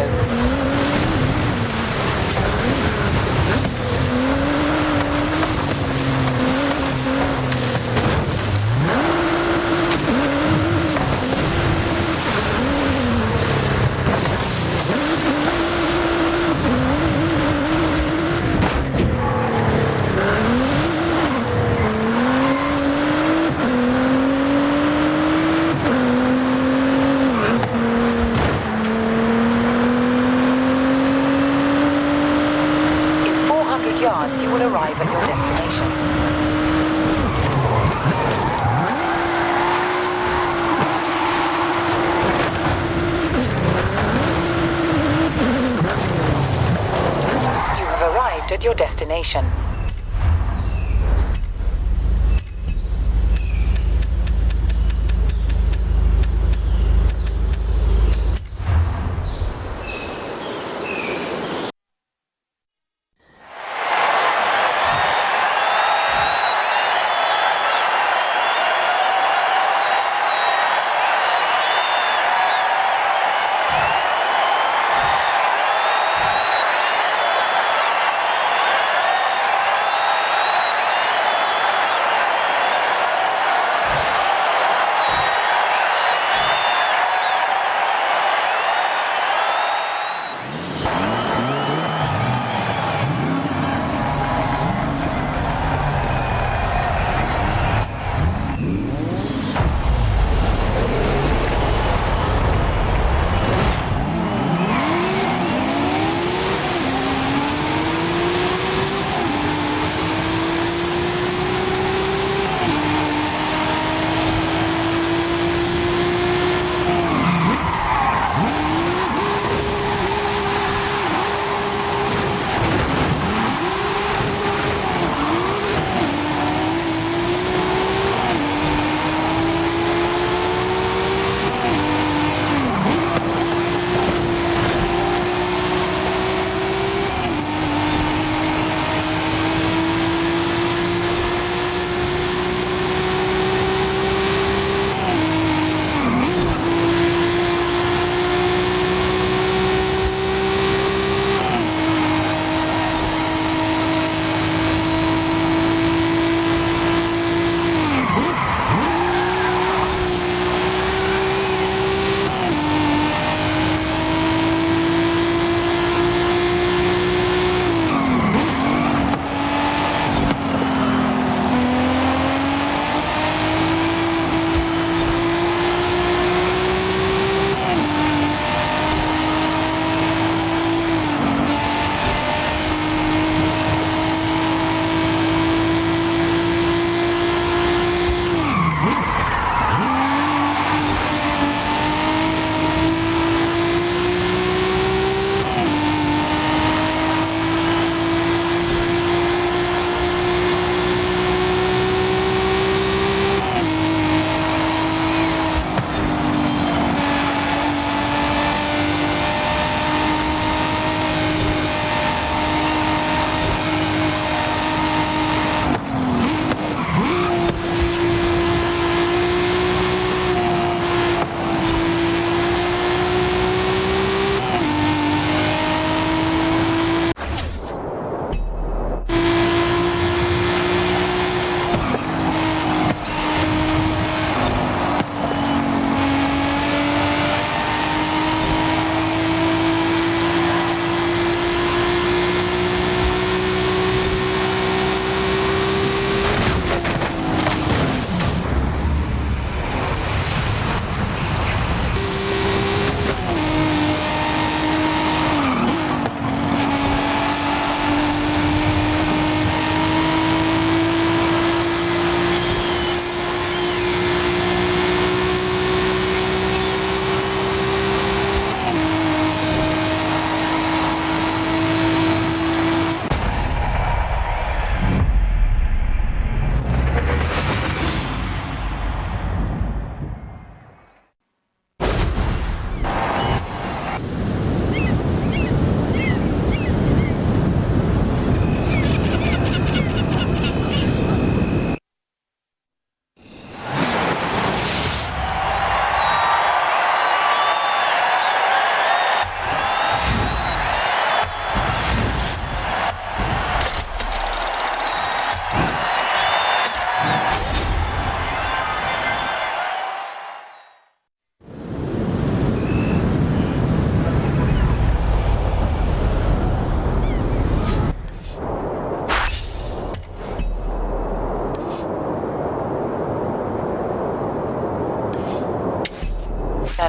Yards, you will arrive at your destination. You have arrived at your destination.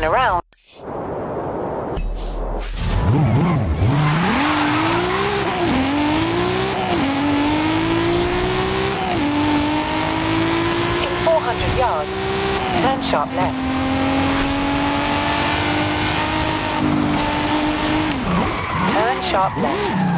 turn around. In 400 yards, turn sharp left. Turn sharp left.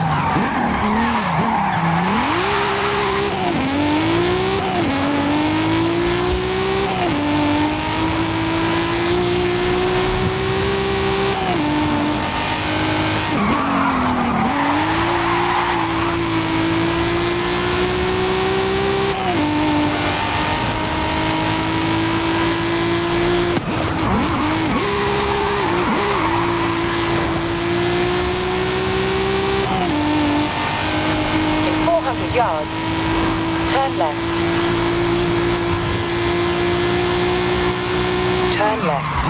Yards, turn left. Turn left.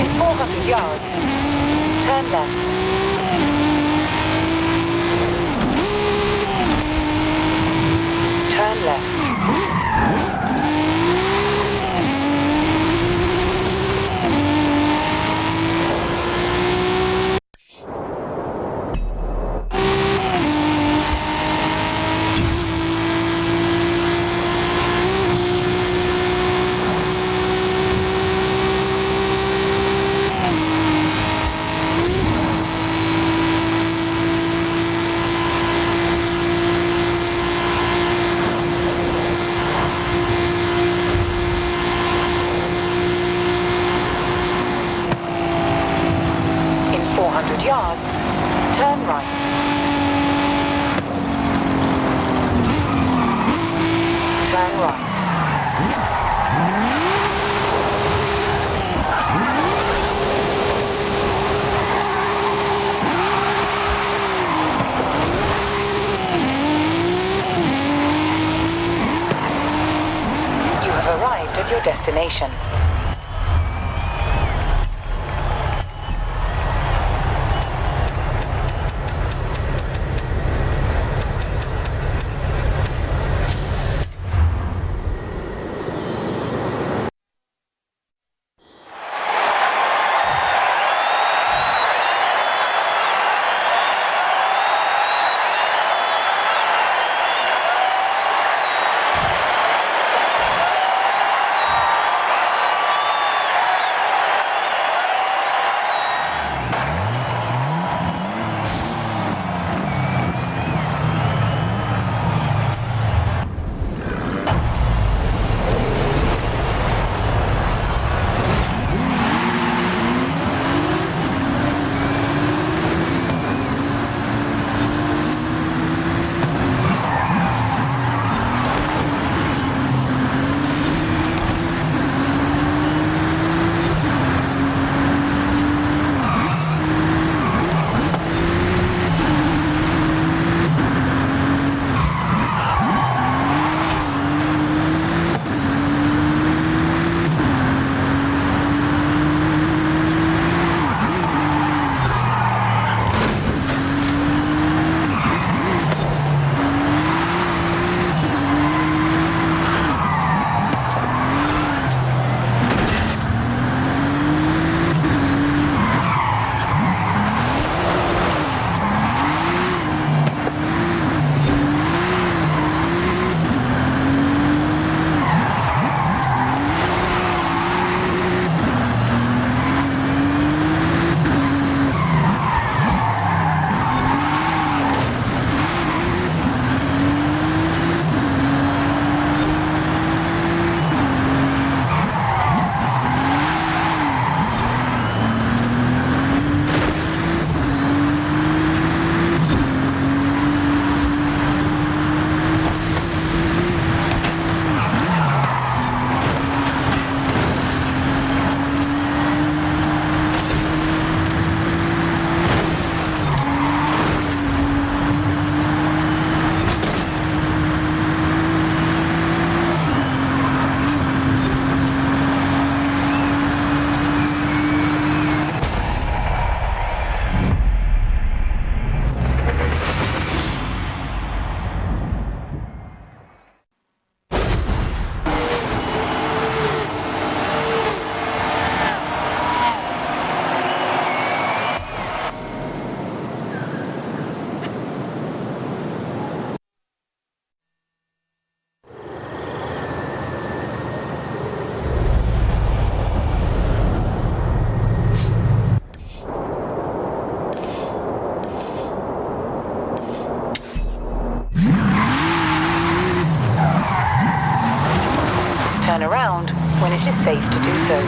In 400 yards, turn left. Turn left. Yards, turn right. Turn right. You have arrived at your destination. when it is safe to do so.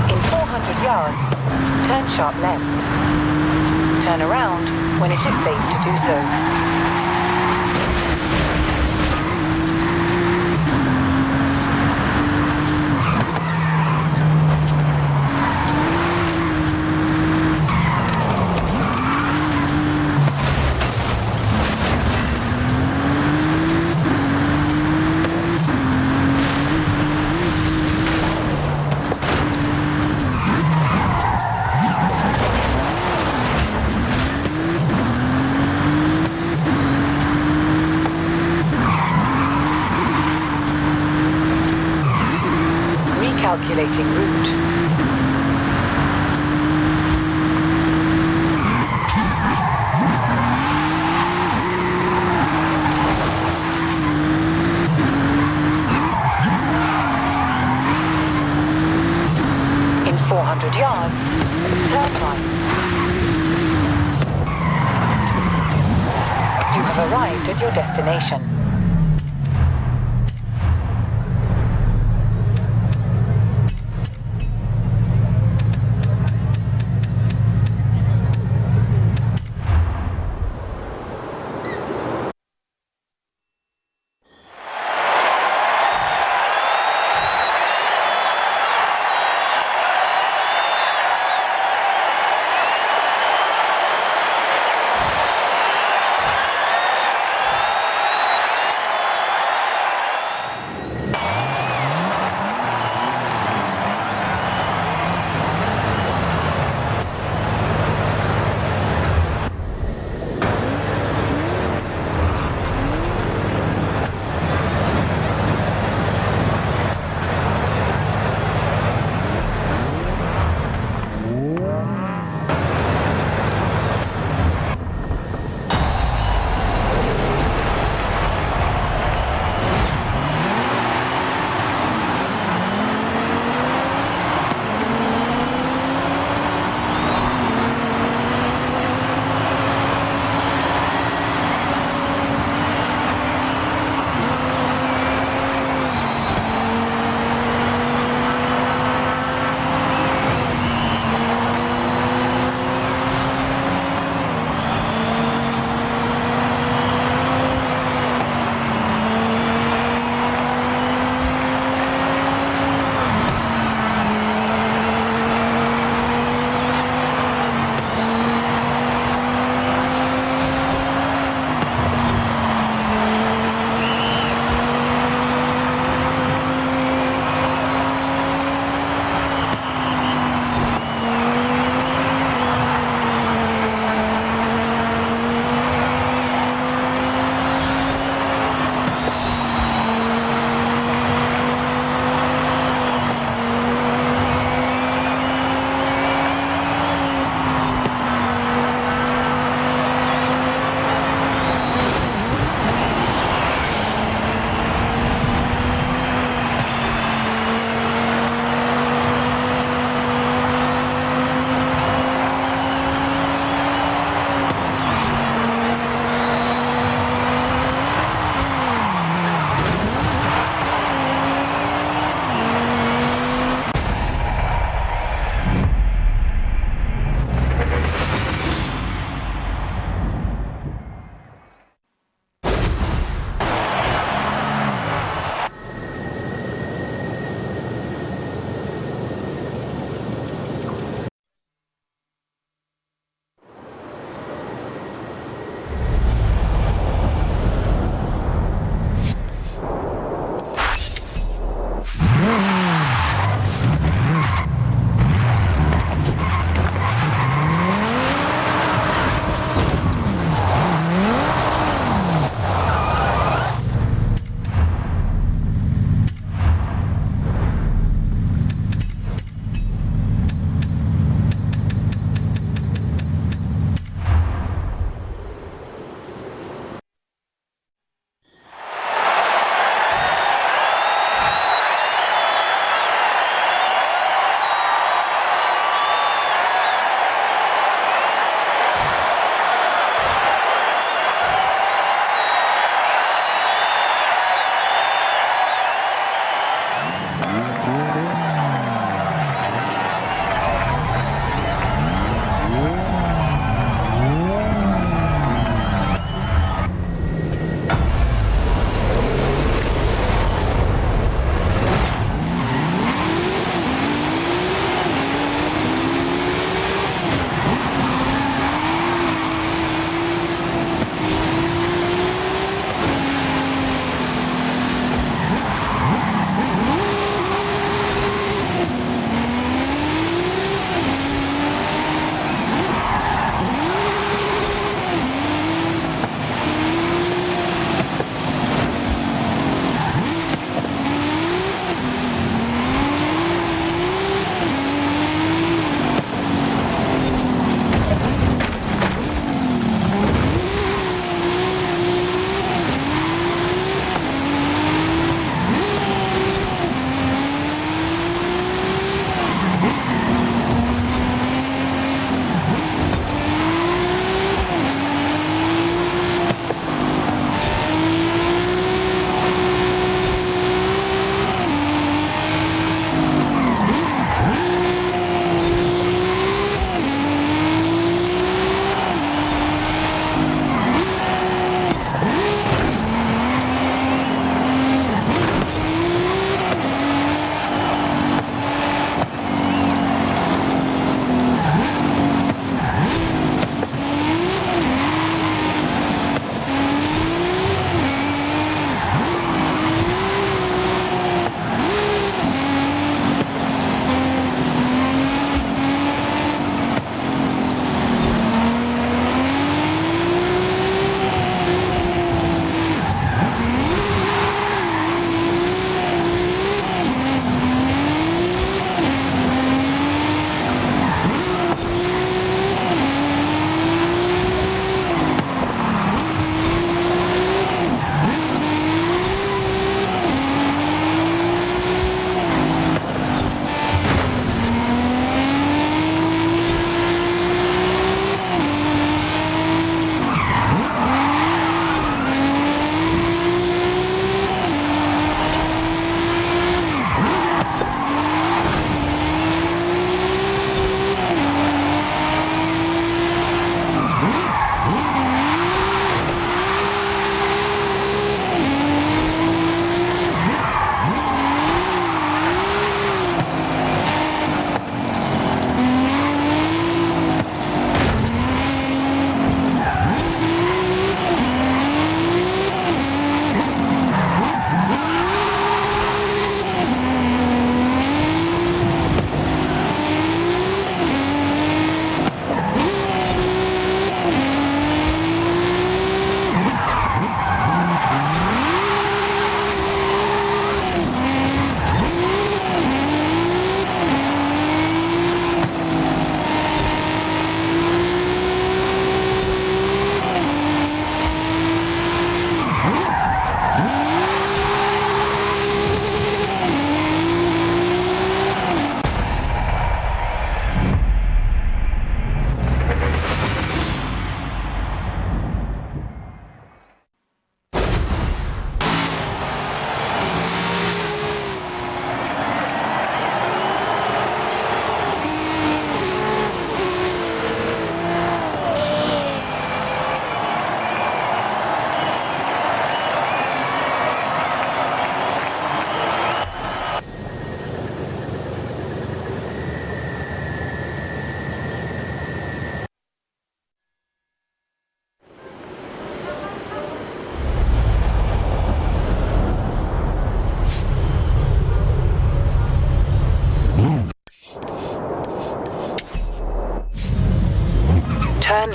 In 400 yards, turn sharp left. Turn around when it is safe to do so. Recalculating route. In 400 yards, turn right. You have arrived at your destination.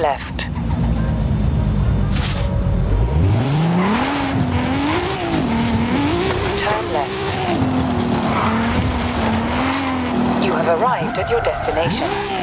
left. Turn left. You have arrived at your destination.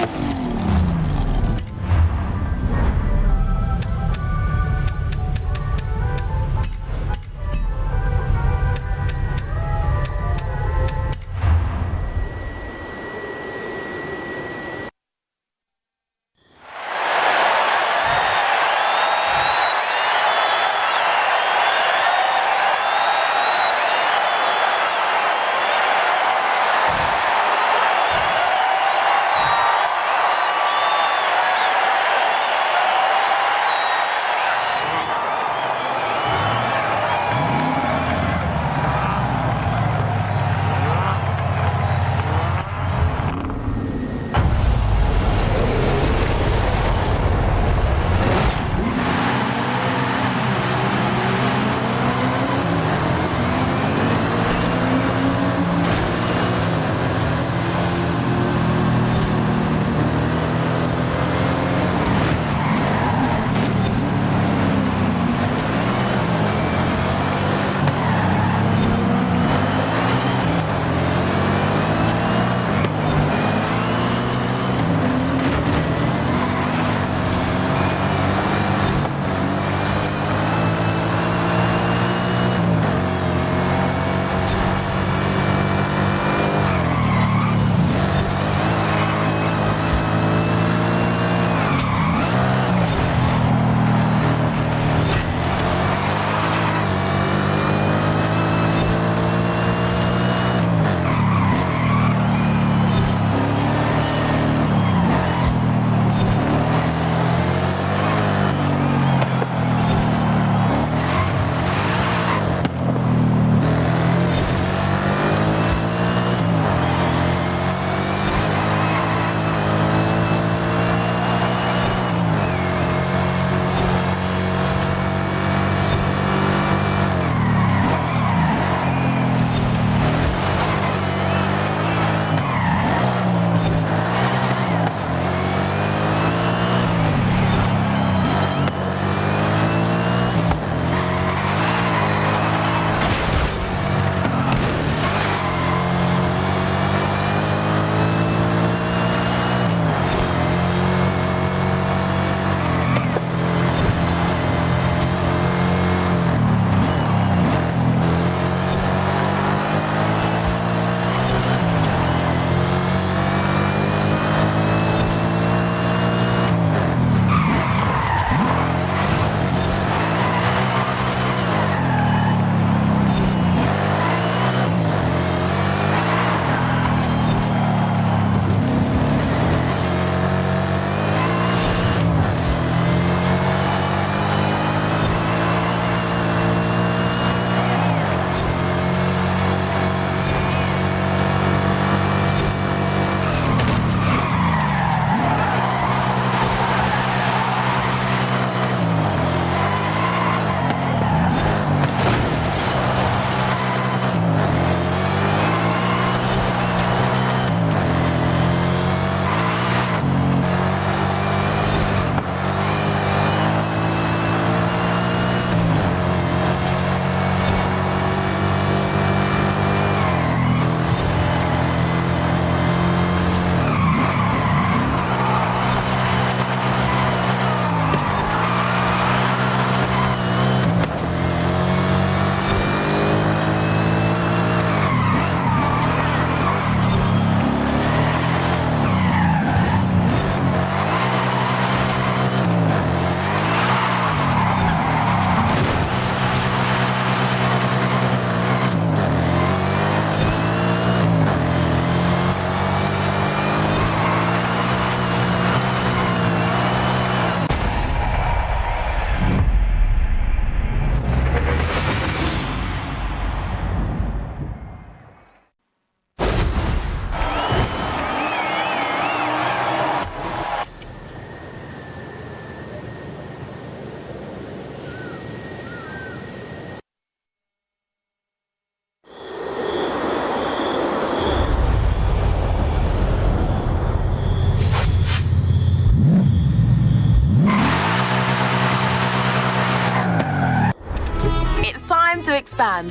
expand.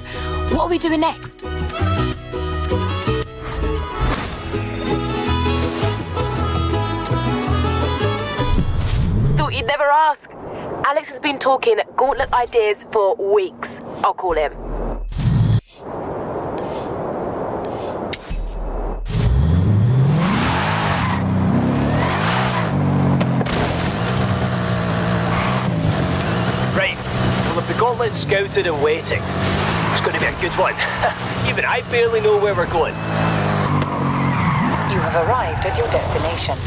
What are we doing next? Thought you'd never ask. Alex has been talking gauntlet ideas for weeks. I'll call him. Right. Well, if the gauntlet's scouted and waiting, it's going to be a good one. Even I barely know where we're going. You have arrived at your destination.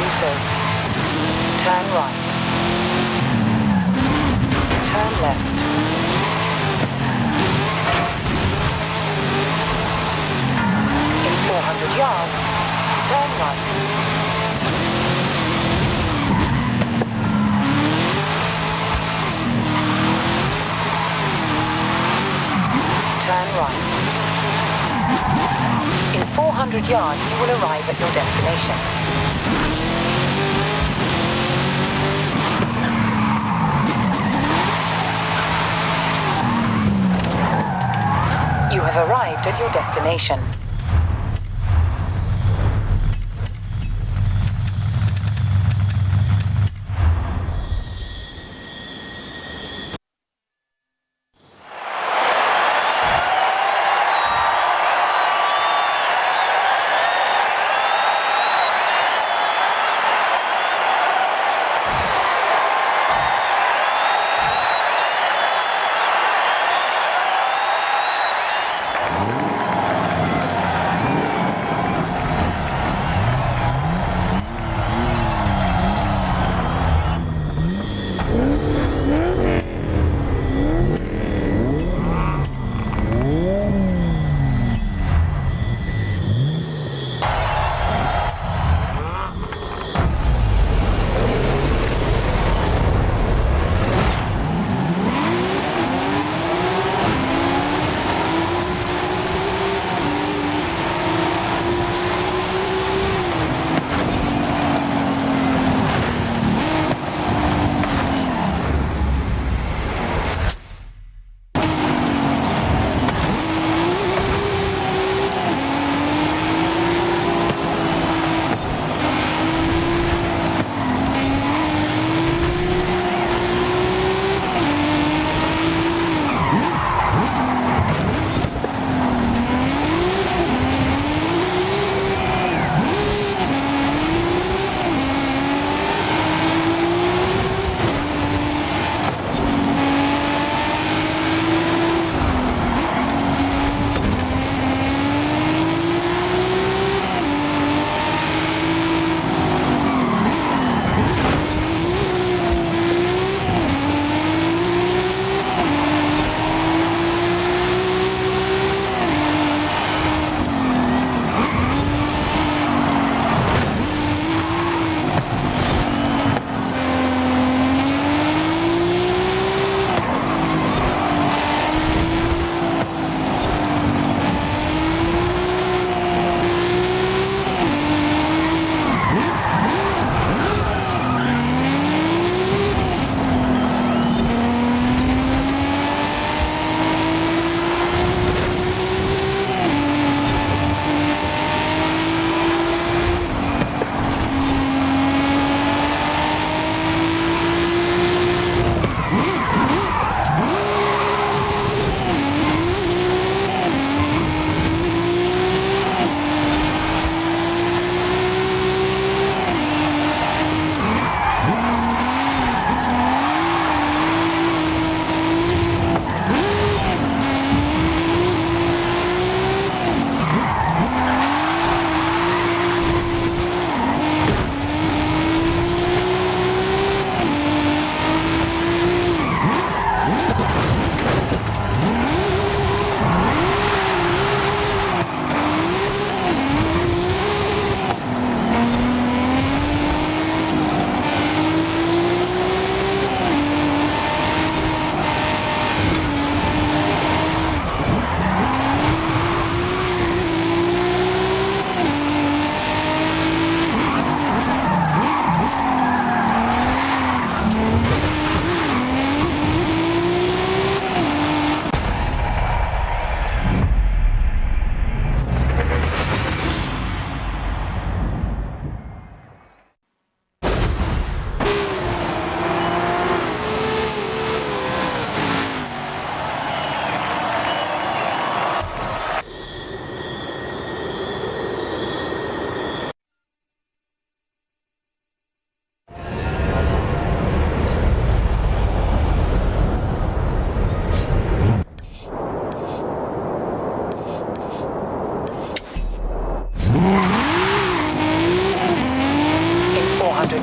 so. Turn right. Turn left. In 400 yards, turn right. Turn right. In 400 yards, you will arrive at your destination. You have arrived at your destination.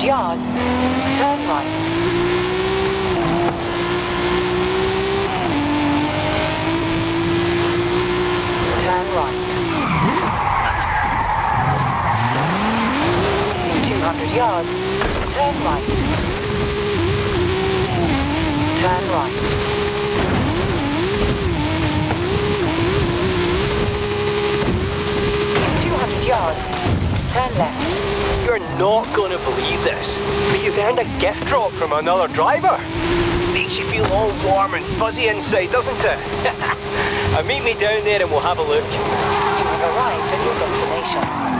yards, turn right. Turn right. In 200 yards, turn right. Turn right. In 200 yards, turn left. You're not going to believe this, but you've earned a gift drop from another driver. Makes you feel all warm and fuzzy inside, doesn't it? Meet me down there and we'll have a look. You have arrived at your destination.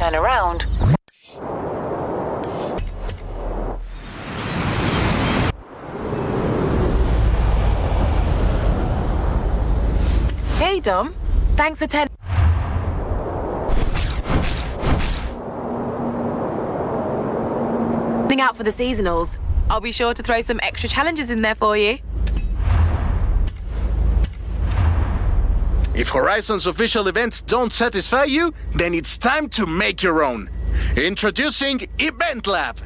Turn around. Hey, Dom. Thanks for turning out for the seasonals. I'll be sure to throw some extra challenges in there for you. If Horizon's official events don't satisfy you, then it's time to make your own. Introducing Event Lab.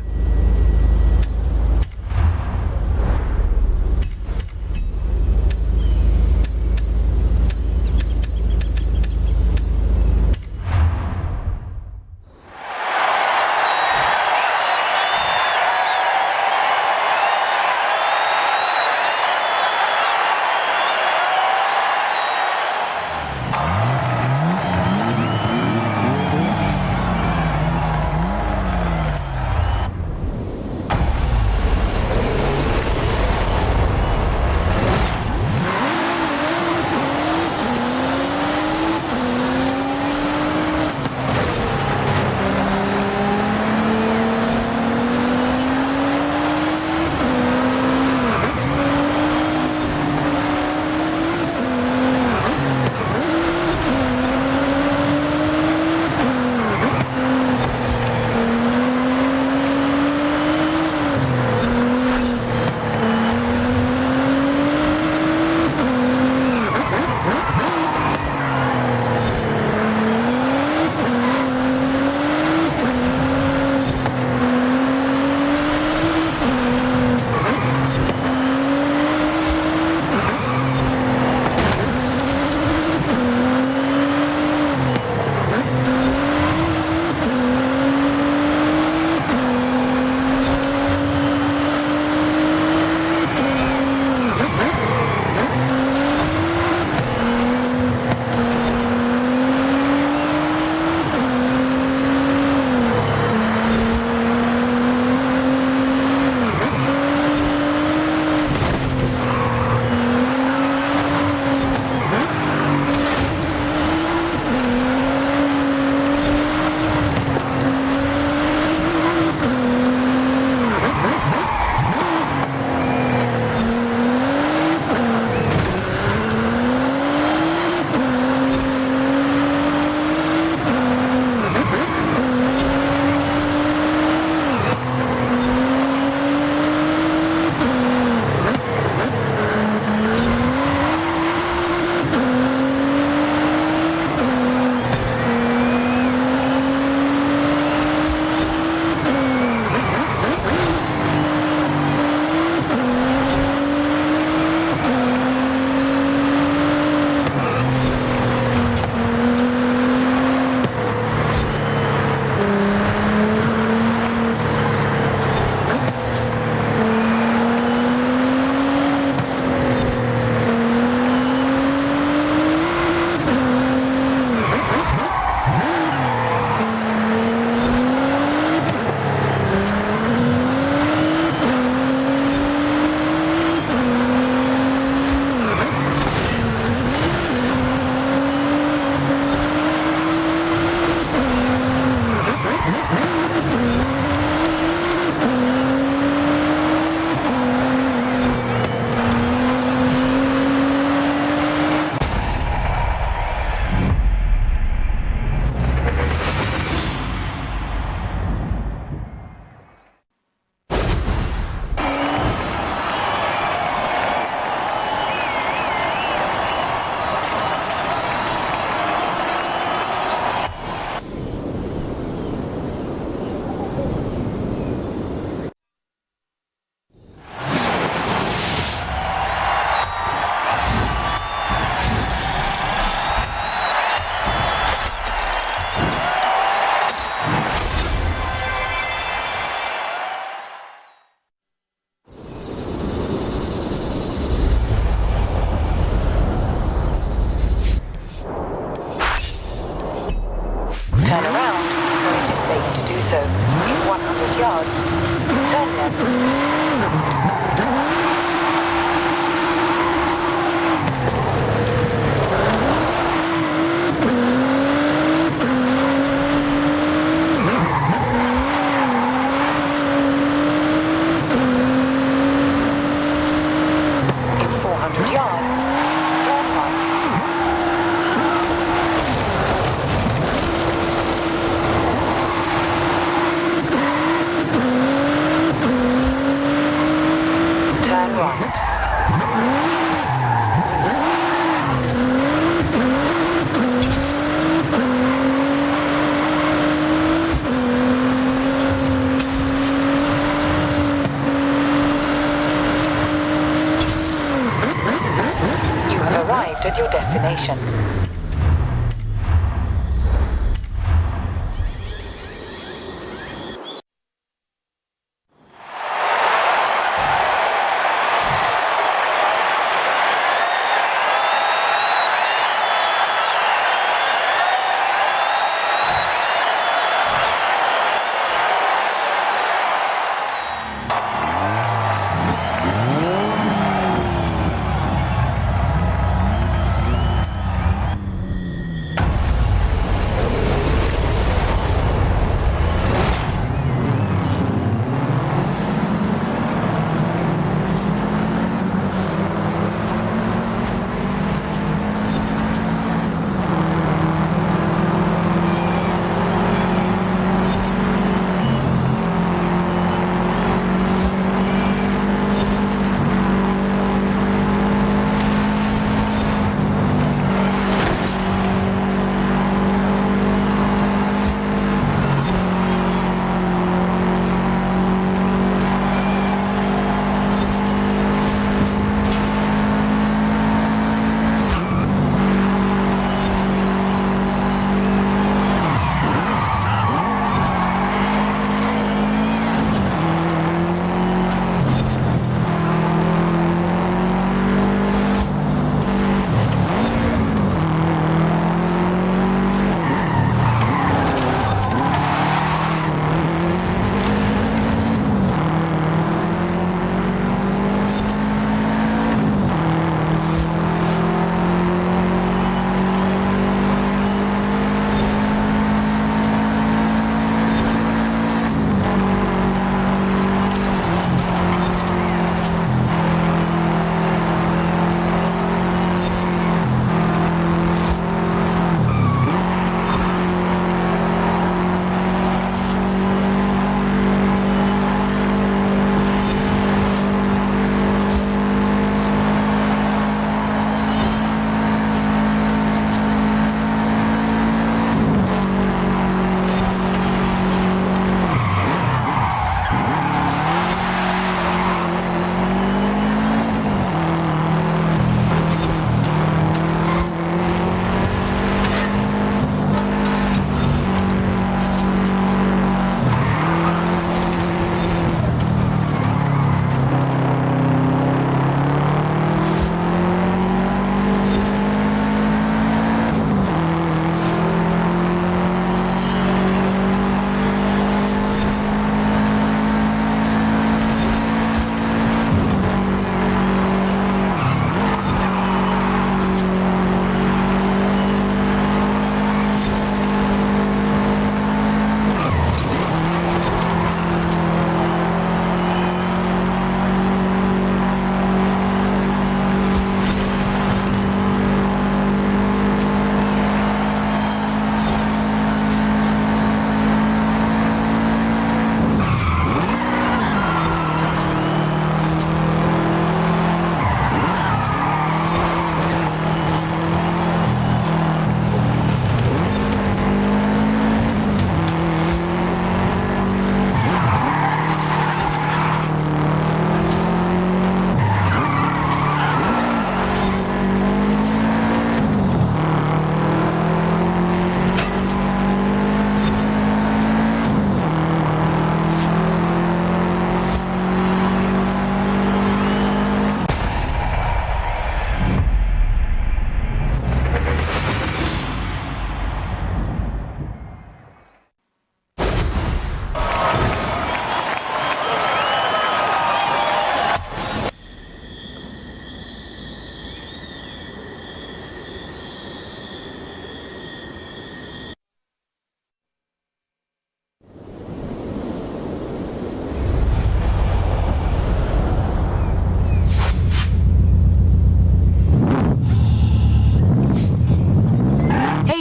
arrived at your destination.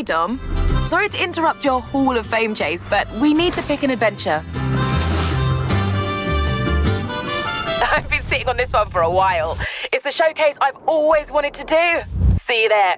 Hey, Dom. Sorry to interrupt your Hall of Fame chase, but we need to pick an adventure. I've been sitting on this one for a while. It's the showcase I've always wanted to do. See you there.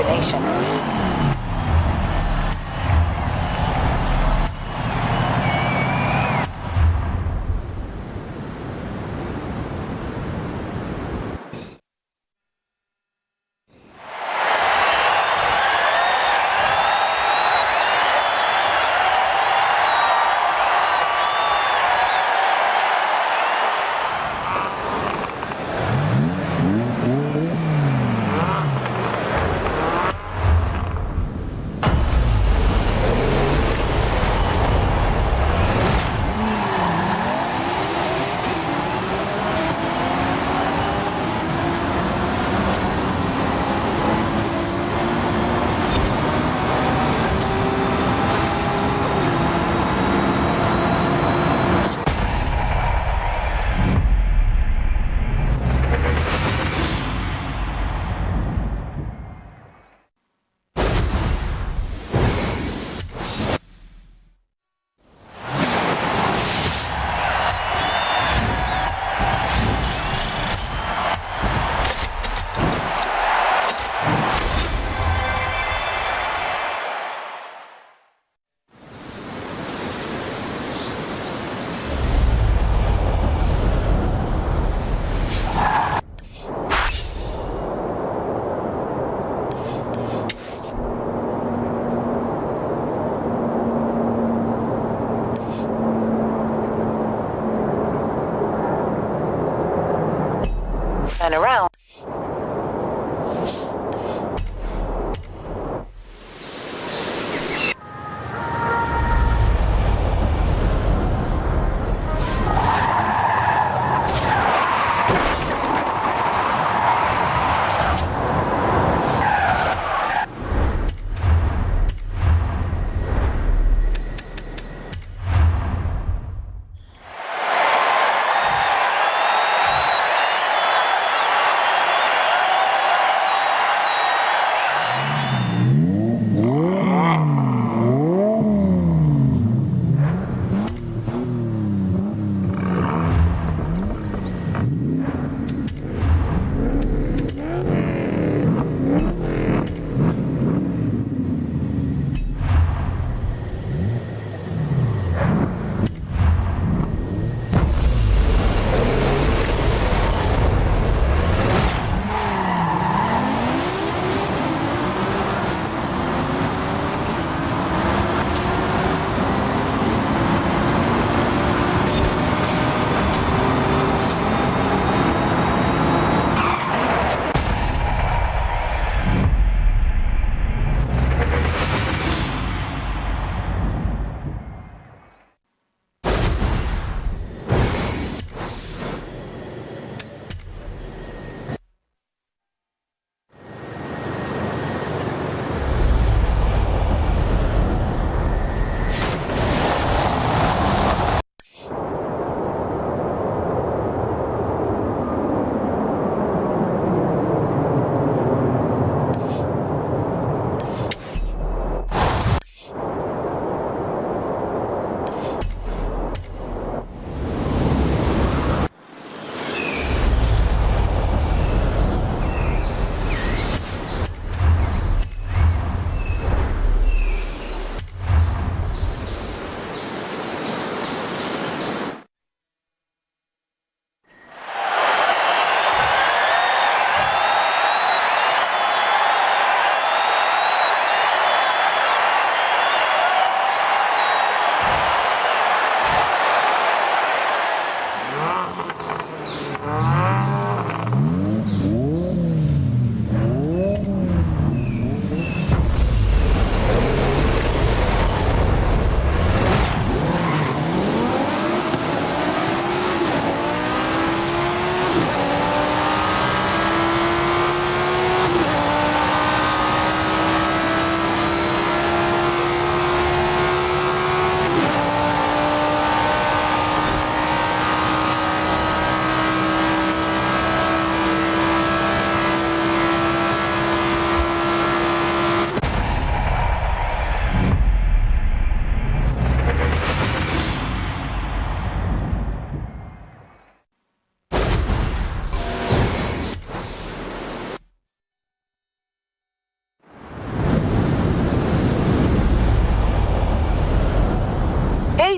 destination. Turn around.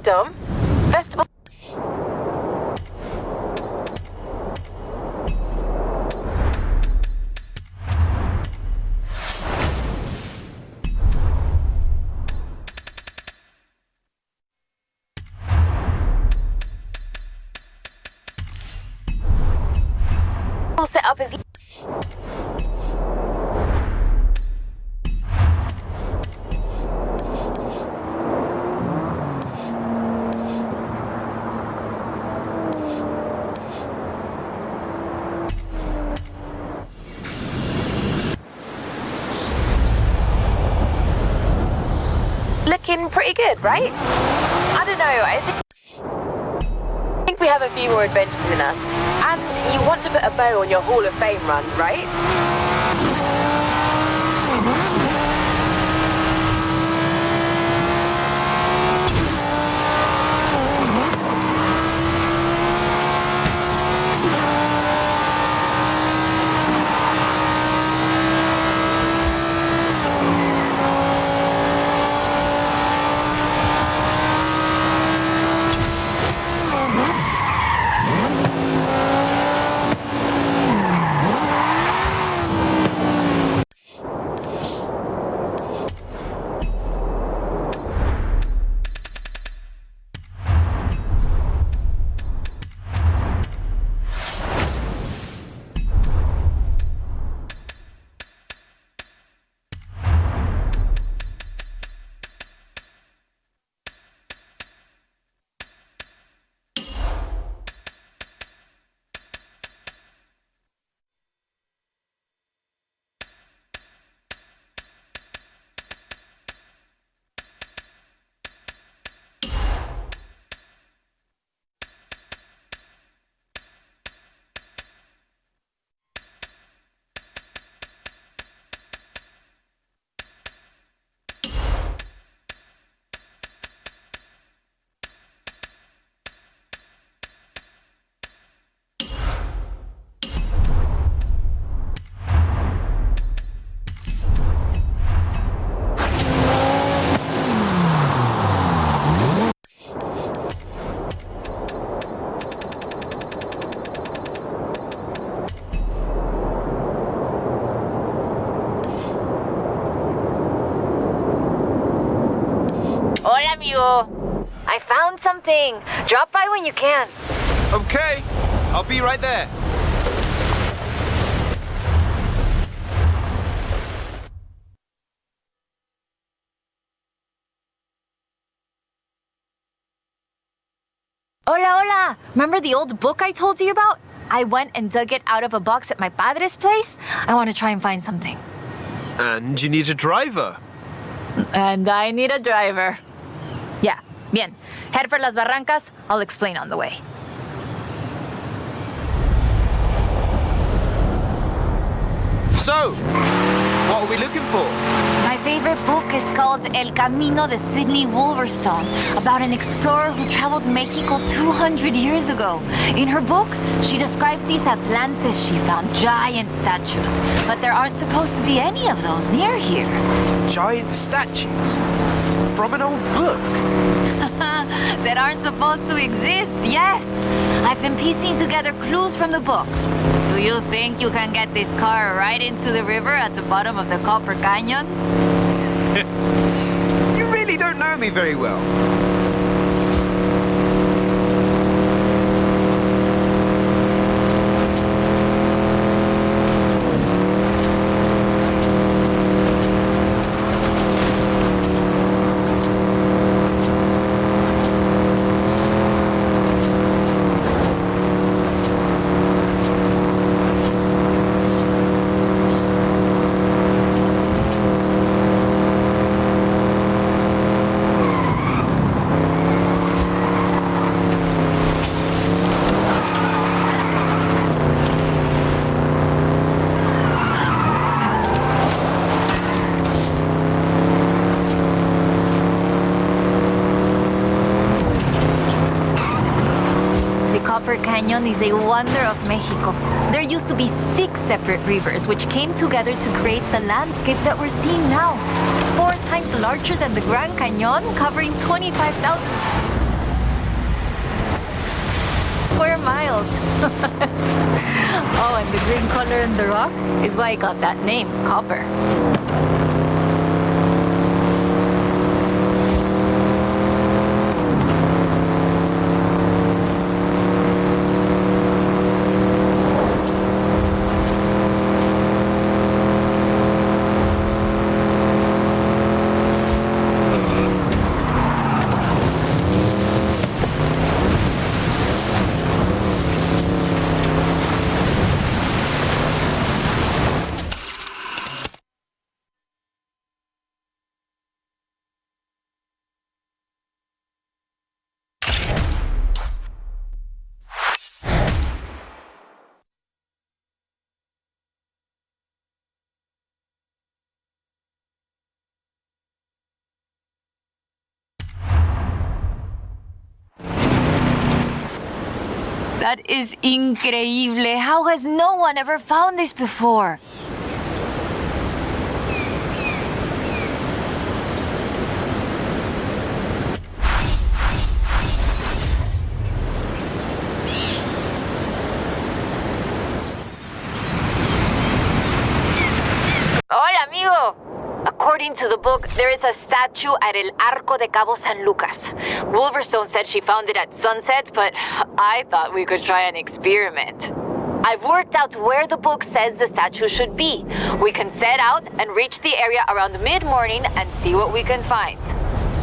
Dom. Festival. Set up his. Looking pretty good, right? I don't know, I think we have a few more adventures in us. And you want to put a bow on your Hall of Fame run, right? I found something. Drop by when you can. Okay, I'll be right there. Hola, hola! Remember the old book I told you about? I went and dug it out of a box at my padre's place. I want to try and find something. And you need a driver. And I need a driver. Yeah, bien. Head for Las Barrancas. I'll explain on the way. So, what are we looking for? My favorite book is called El Camino de Sidney Wolverstone, about an explorer who traveled Mexico 200 years ago. In her book, she describes these Atlantis she found, giant statues. But there aren't supposed to be any of those near here. Giant statues? From an old book? That aren't supposed to exist, yes. I've been piecing together clues from the book. Do you think you can get this car right into the river at the bottom of the Copper Canyon? You really don't know me very well. Copper Canyon is a wonder of Mexico. There used to be 6 separate rivers which came together to create the landscape that we're seeing now. 4 times larger than the Grand Canyon, covering 25,000 square miles. Oh, and the green color in the rock is why I got that name, copper. That is increíble. How has no one ever found this before? Hola, amigo! According to the book, there is a statue at El Arco de Cabo San Lucas. Wolverstone said she found it at sunset, but I thought we could try an experiment. I've worked out where the book says the statue should be. We can set out and reach the area around mid-morning and see what we can find.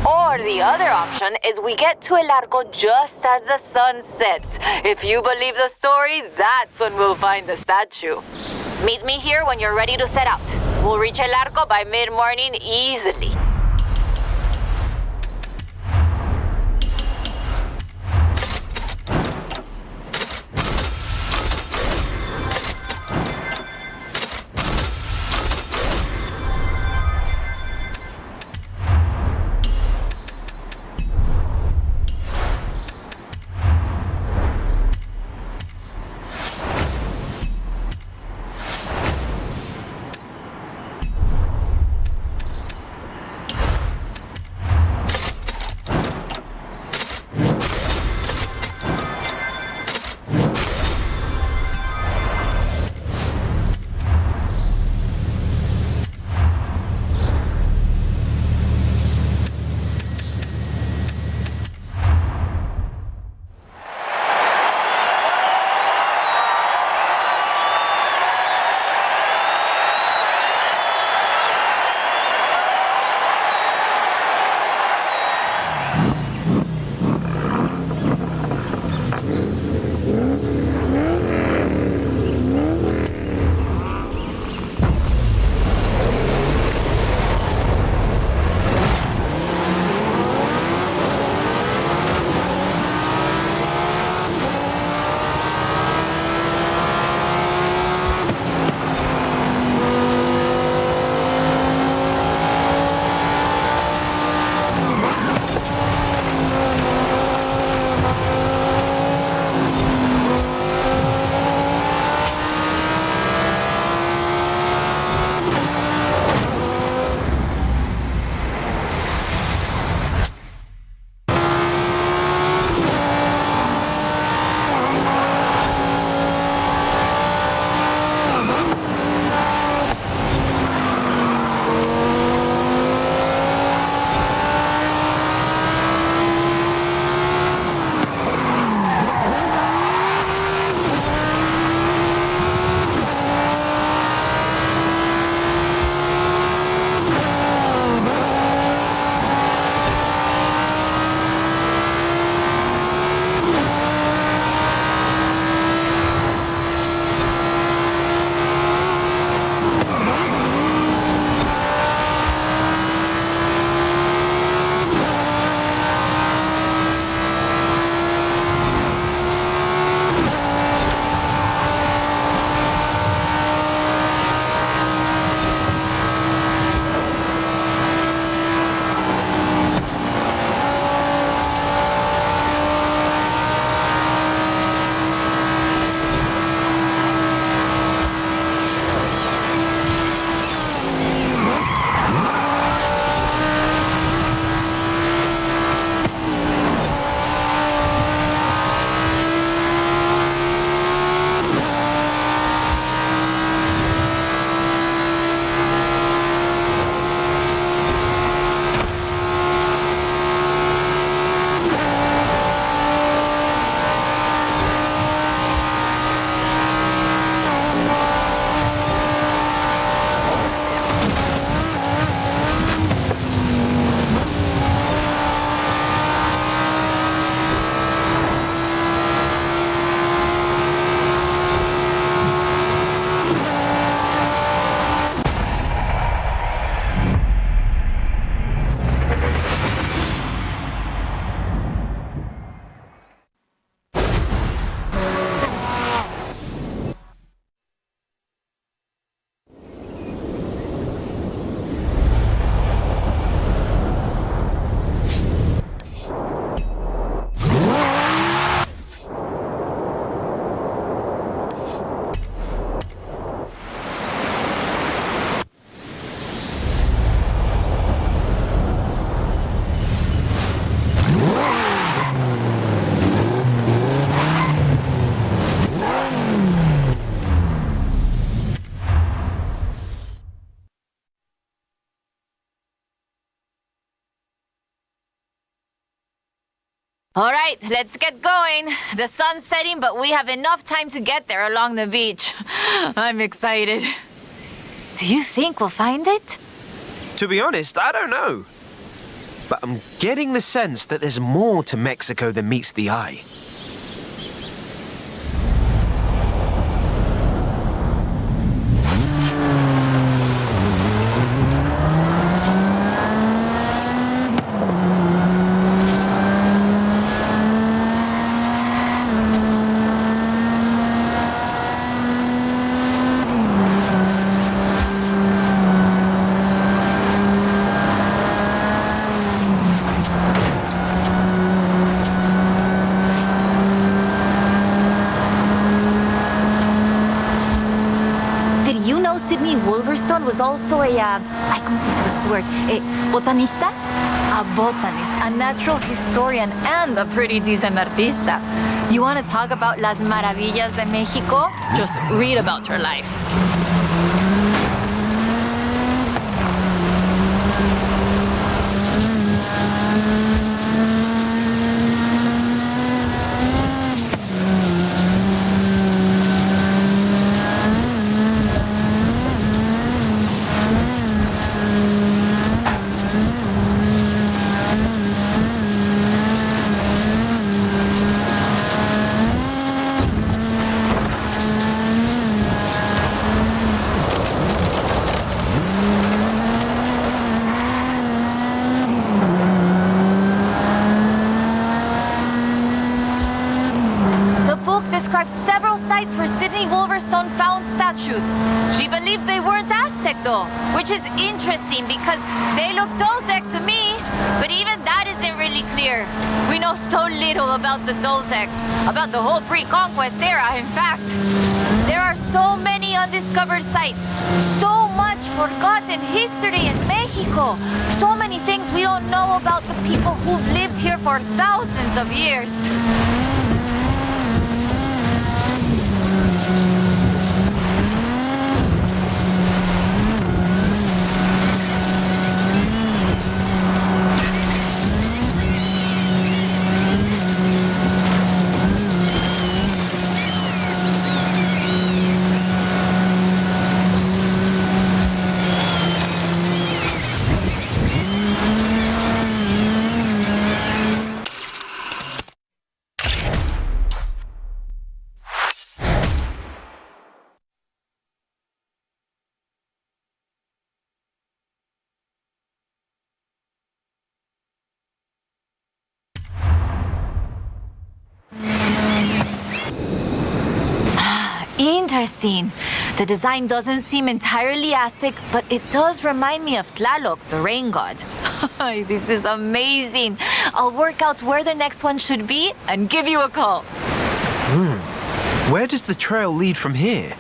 Or the other option is we get to El Arco just as the sun sets. If you believe the story, that's when we'll find the statue. Meet me here when you're ready to set out. We'll reach El Arco by mid-morning easily. All right, let's get going. The sun's setting, but we have enough time to get there along the beach. I'm excited. Do you think we'll find it? To be honest, I don't know. But I'm getting the sense that there's more to Mexico than meets the eye. Was also a, ¿cómo se dice what's the word? A botanista? A botanist, a natural historian, and a pretty decent artista. You want to talk about las maravillas de Mexico? Just read about her life. She believed they weren't Aztec though, which is interesting because they look Toltec to me, but even that isn't really clear. We know so little about the Toltecs, about the whole pre-conquest era, in fact. There are so many undiscovered sites, so much forgotten history in Mexico, so many things we don't know about the people who've lived here for thousands of years. Interesting. The design doesn't seem entirely Aztec, but it does remind me of Tlaloc, the rain god. This is amazing. I'll work out where the next one should be and give you a call. Where does the trail lead from here?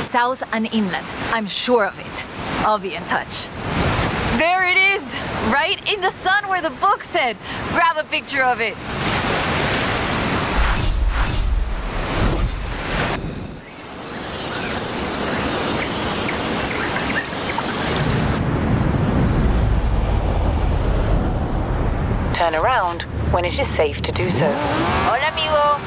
South and inland. I'm sure of it. I'll be in touch. There it is! Right in the sun where the book said. Grab a picture of it. Turn around when it is safe to do so. Hola, amigo.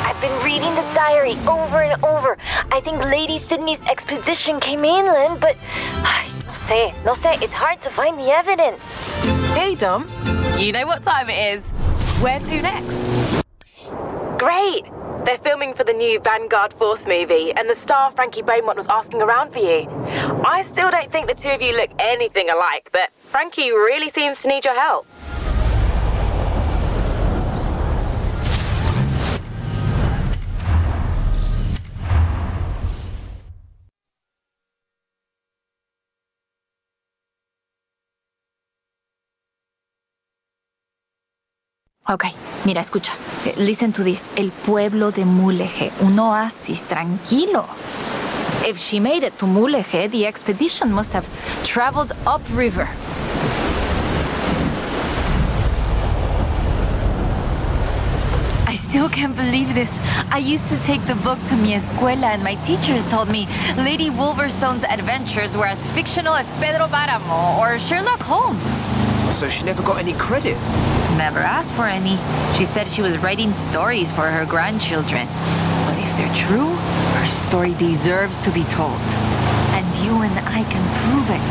I've been reading the diary over and over. I think Lady Sydney's expedition came inland, but no sé, it's hard to find the evidence. Hey, Dom. You know what time it is. Where to next? Great! They're filming for the new Vanguard Force movie, and the star Frankie Beaumont was asking around for you. I still don't think the two of you look anything alike, but Frankie really seems to need your help. Okay, mira, escucha. Listen to this. El pueblo de Mulegé, un oasis tranquilo. If she made it to Mulegé, the expedition must have traveled upriver. I still can't believe this. I used to take the book to mi escuela and my teachers told me Lady Wolverstone's adventures were as fictional as Pedro Páramo or Sherlock Holmes. So she never got any credit? Never asked for any. She said she was writing stories for her grandchildren. But if they're true, her story deserves to be told. And you and I can prove it.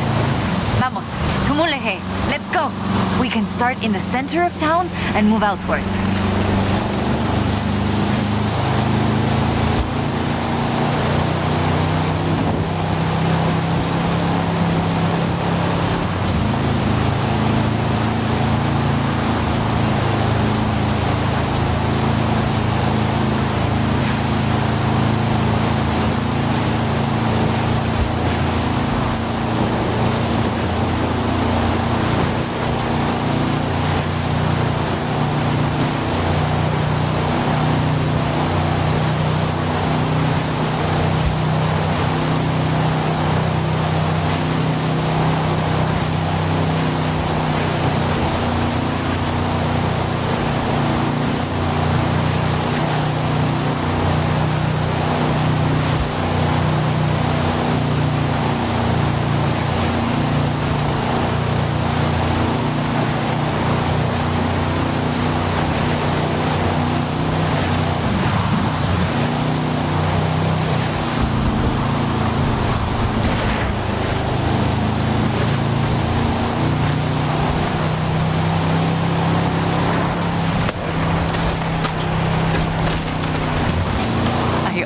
Vamos, Tumulehe, let's go. We can start in the center of town and move outwards.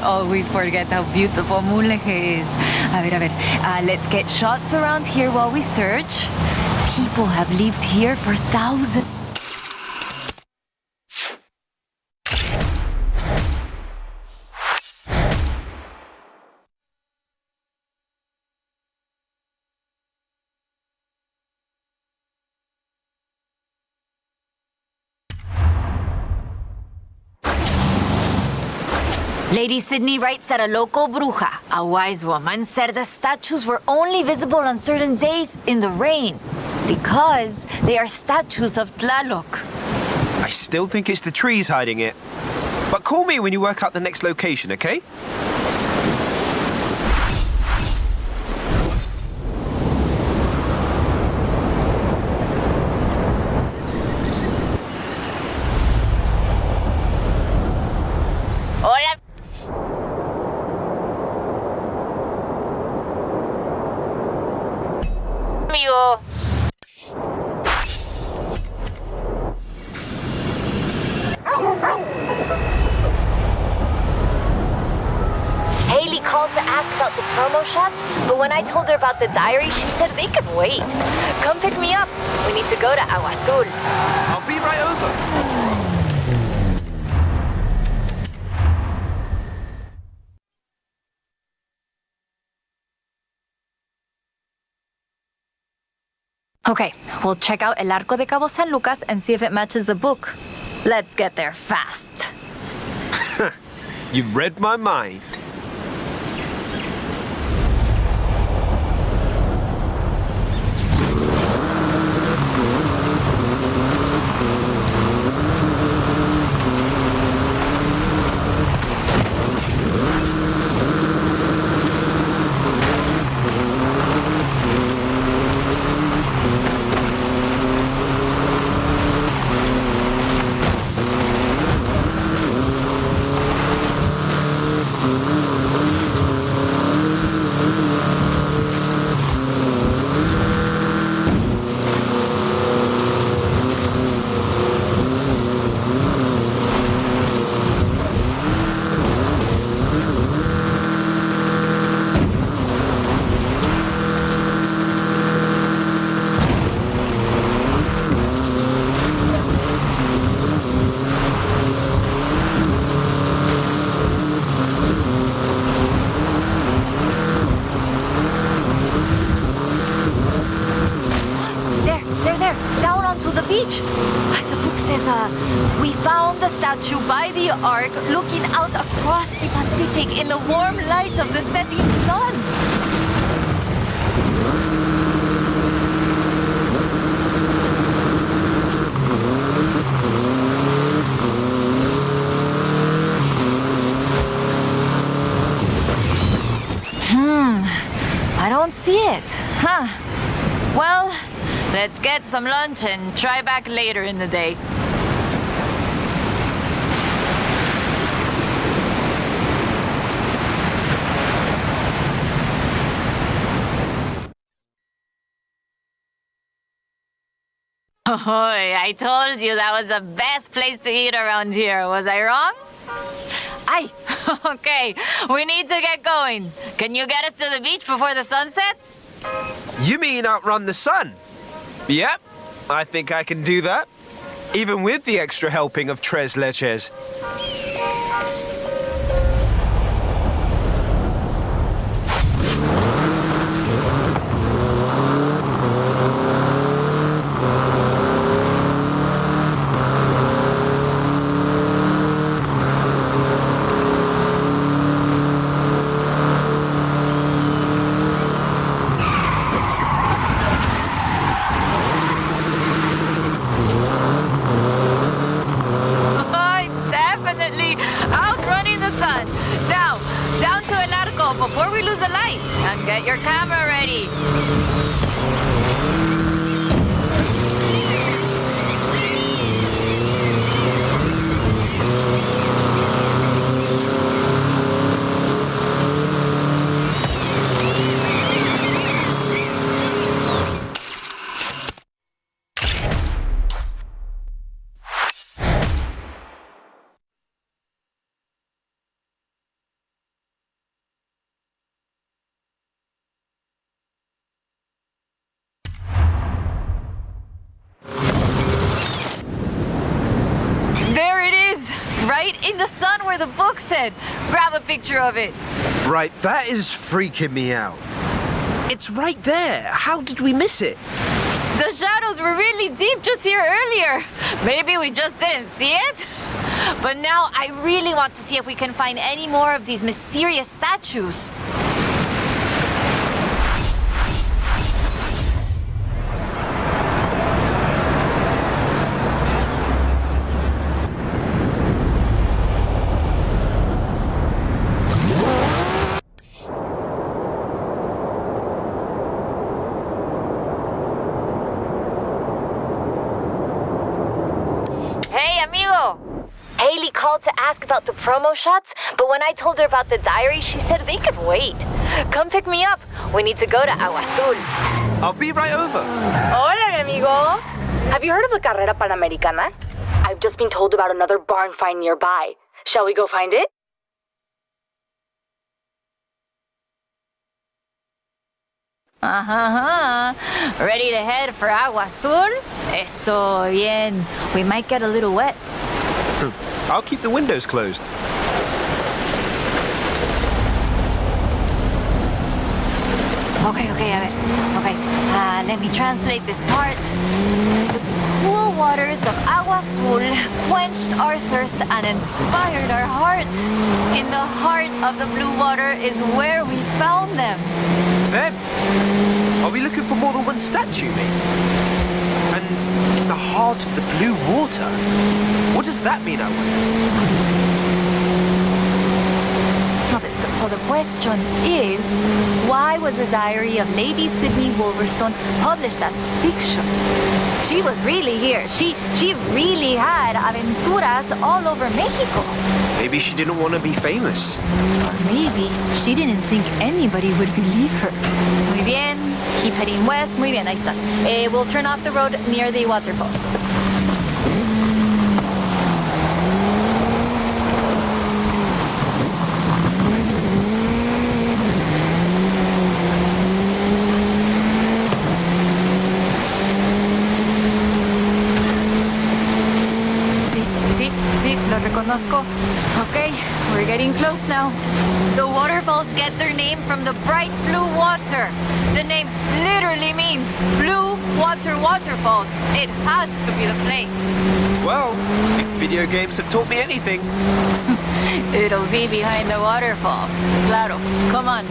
Always forget how beautiful Mulegé is. A ver. Let's get shots around here while we search. People have lived here for thousands. Lady Sydney writes that a local bruja, a wise woman, said the statues were only visible on certain days in the rain because they are statues of Tlaloc. I still think it's the trees hiding it. But call me when you work out the next location, okay? Hola. Amigo. Haley called to ask about the promo shots, but when I told her about the diary, she said they could wait. Come pick me up. We need to go to Agua Azul. I'll be right over. Okay, we'll check out El Arco de Cabo San Lucas and see if it matches the book. Let's get there fast. You read my mind. The book says, we found the statue by the Ark looking out across the Pacific in the warm light of the setting sun. I don't see it. Huh. Well, Let's get some lunch and try back later in the day. Oh, I told you that was the best place to eat around here. Was I wrong? Aye. Okay, we need to get going. Can you get us to the beach before the sun sets? You mean outrun the sun? Yep, I think I can do that. Even with the extra helping of tres leches. Before we lose the light, and get your camera ready. Right in the sun where the book said. Grab a picture of it. Right, that is freaking me out. It's right there. How did we miss it? The shadows were really deep just here earlier. Maybe we just didn't see it? But now I really want to see if we can find any more of these mysterious statues. Haley called to ask about the promo shots, but when I told her about the diary, she said they could wait. Come pick me up. We need to go to Agua Azul. I'll be right over. Hola, amigo. Have you heard of the Carrera Panamericana? I've just been told about another barn find nearby. Shall we go find it? Ready to head for Agua Azul? Eso bien. We might get a little wet. I'll keep the windows closed. Okay, a ver. Okay, let me translate this part. The cool waters of Agua Azul quenched our thirst and inspired our hearts. In the heart of the blue water is where we found them. Them? Are we looking for more than one statue, mate? And in the heart of the blue water? What does that mean, I wonder? So the question is, why was the diary of Lady Sydney Wolverstone published as fiction? She was really here. She really had aventuras all over Mexico. Maybe she didn't want to be famous. Or maybe she didn't think anybody would believe her. Muy bien. Keep heading west. Muy bien, ahí estás. We'll turn off the road near the waterfalls. Okay, we're getting close now. The waterfalls get their name from the bright blue water. The name literally means blue water waterfalls. It has to be the place. Well, if video games have taught me anything. It'll be behind the waterfall. Claro, come on.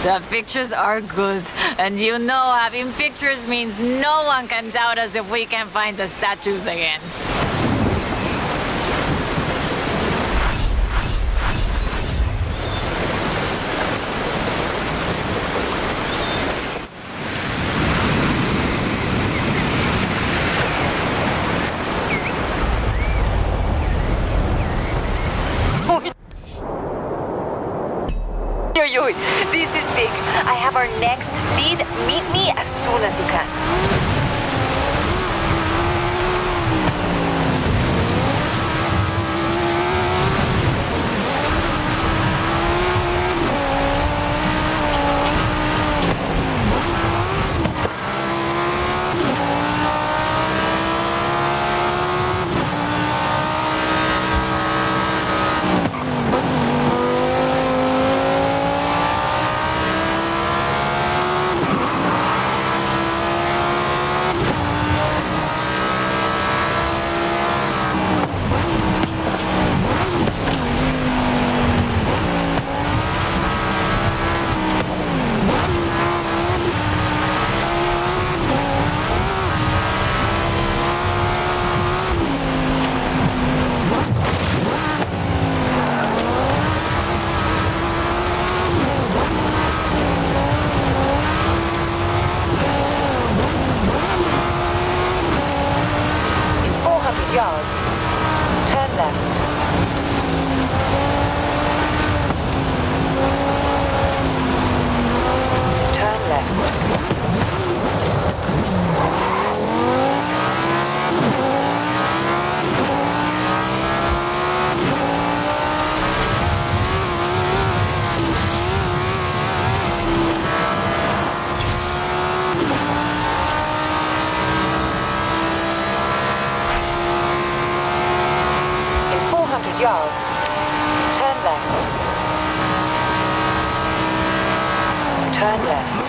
The pictures are good, and you know having pictures means no one can doubt us if we can find the statues again. This is big. I have our next lead. Meet me as soon as you can. yards. Turn left. Turn left.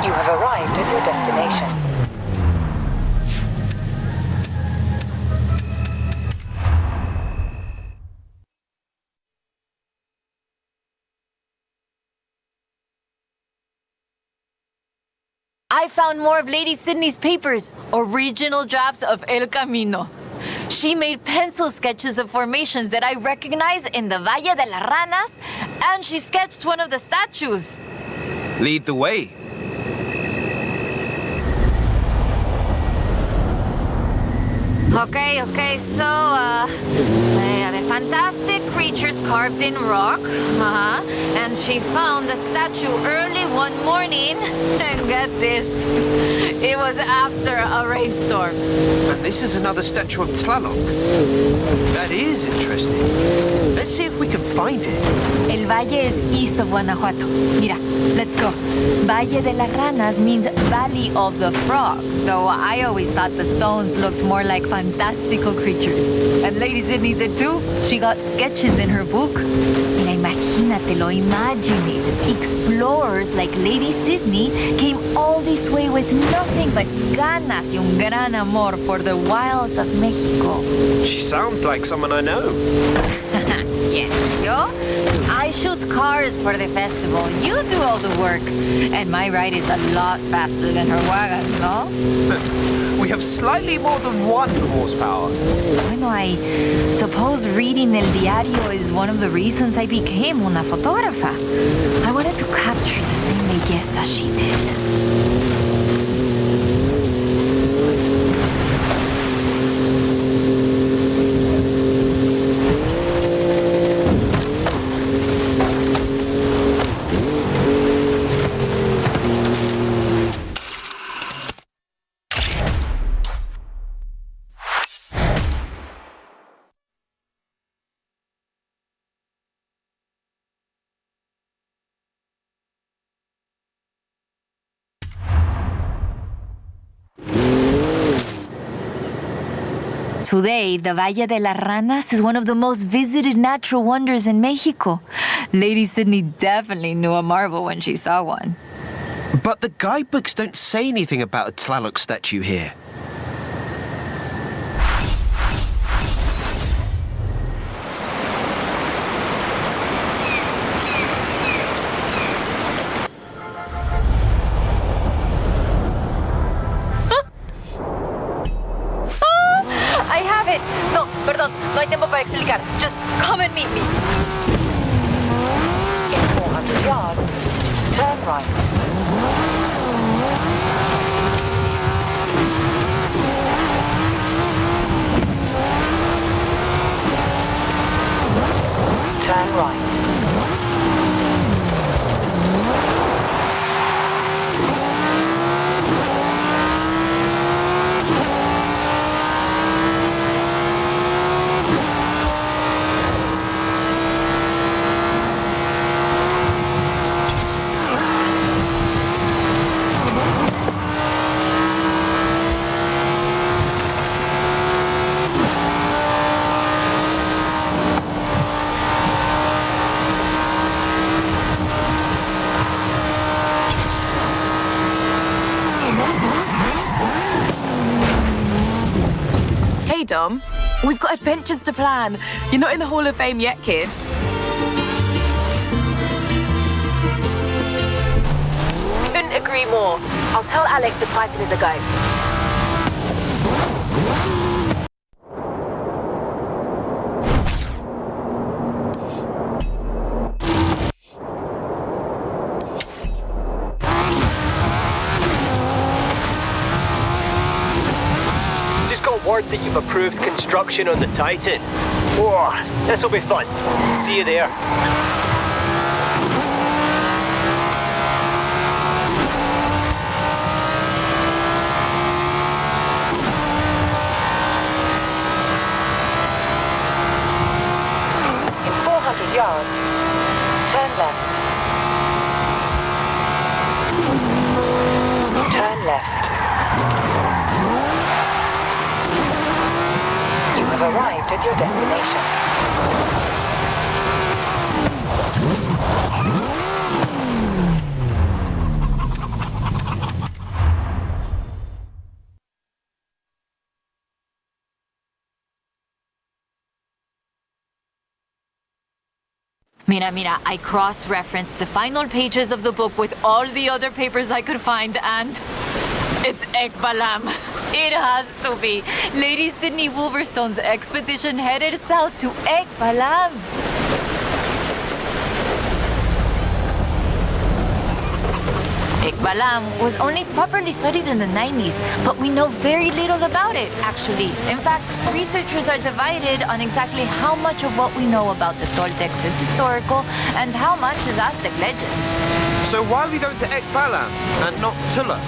You have arrived at your destination. I found more of Lady Sydney's papers, original drafts of El Camino. She made pencil sketches of formations that I recognize in the Valle de las Ranas, and she sketched one of the statues. Lead the way. Okay, so, fantastic creatures carved in rock. And she found the statue early one morning. And get this, it was after a rainstorm. And this is another statue of Tlaloc. That is interesting. Let's see if we can find it. El Valle is east of Guanajuato. Mira, let's go. Valle de las Ranas means Valley of the Frogs, though I always thought the stones looked more like fantastical creatures. And Lady Sydney did too. She got sketches in her book. Mira, imagínatelo, imagine it. Explorers like Lady Sydney came all this way with nothing but ganas y un gran amor for the wilds of Mexico. She sounds like someone I know. Yeah, yo? I shoot cars for the festival. You do all the work. And my ride is a lot faster than her wagons, no? We have slightly more than 1 horsepower. Bueno, I suppose reading El Diario is one of the reasons I became una fotógrafa. I wanted to capture the same belleza she did. Today, the Valle de las Ranas is one of the most visited natural wonders in Mexico. Lady Sydney definitely knew a marvel when she saw one. But the guidebooks don't say anything about a Tlaloc statue here. Turn right. Turn right. Hey, Dom. We've got adventures to plan. You're not in the Hall of Fame yet, kid. Couldn't agree more. I'll tell Alec the Titan is a go. Just got word that you've approved construction on the Titan. Oh, this'll be fun. See you there. In 400 yards, turn left. Turn left. You have arrived at your destination. Mira, I cross-referenced the final pages of the book with all the other papers I could find, and it's Ekbalam. It has to be. Lady Sydney Wolverstone's expedition headed south to Ekbalam. Ekbalam was only properly studied in the 90s, but we know very little about it, actually. In fact, researchers are divided on exactly how much of what we know about the Toltecs is historical and how much is Aztec legend. So why are we going to Ekbalam and not Tula?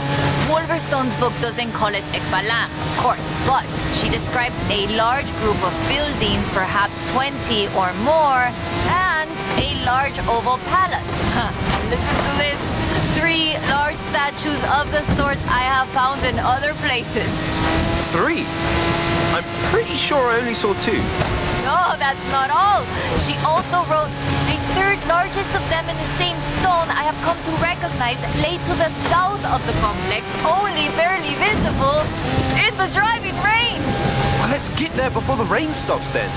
Wolverstone's book doesn't call it Ekbalam, of course, but she describes a large group of buildings, perhaps 20 or more, and a large oval palace. And listen to this. 3 large statues of the sort I have found in other places. 3? I'm pretty sure I only saw 2. No, that's not all. She also wrote, the 3rd largest of them in the same stone I have come to recognize lay to the south of the complex, only barely visible in the driving rain. Well, let's get there before the rain stops then.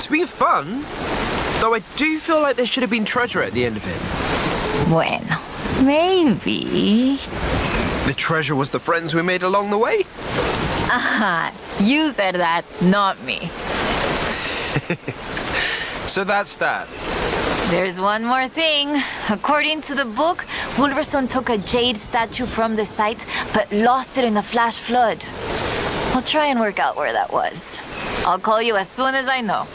It's been fun, though I do feel like there should have been treasure at the end of it. Bueno, maybe. The treasure was the friends we made along the way? Aha, you said that, not me. So that's that. There's one more thing. According to the book, Wolverstone took a jade statue from the site, but lost it in the flash flood. I'll try and work out where that was. I'll call you as soon as I know.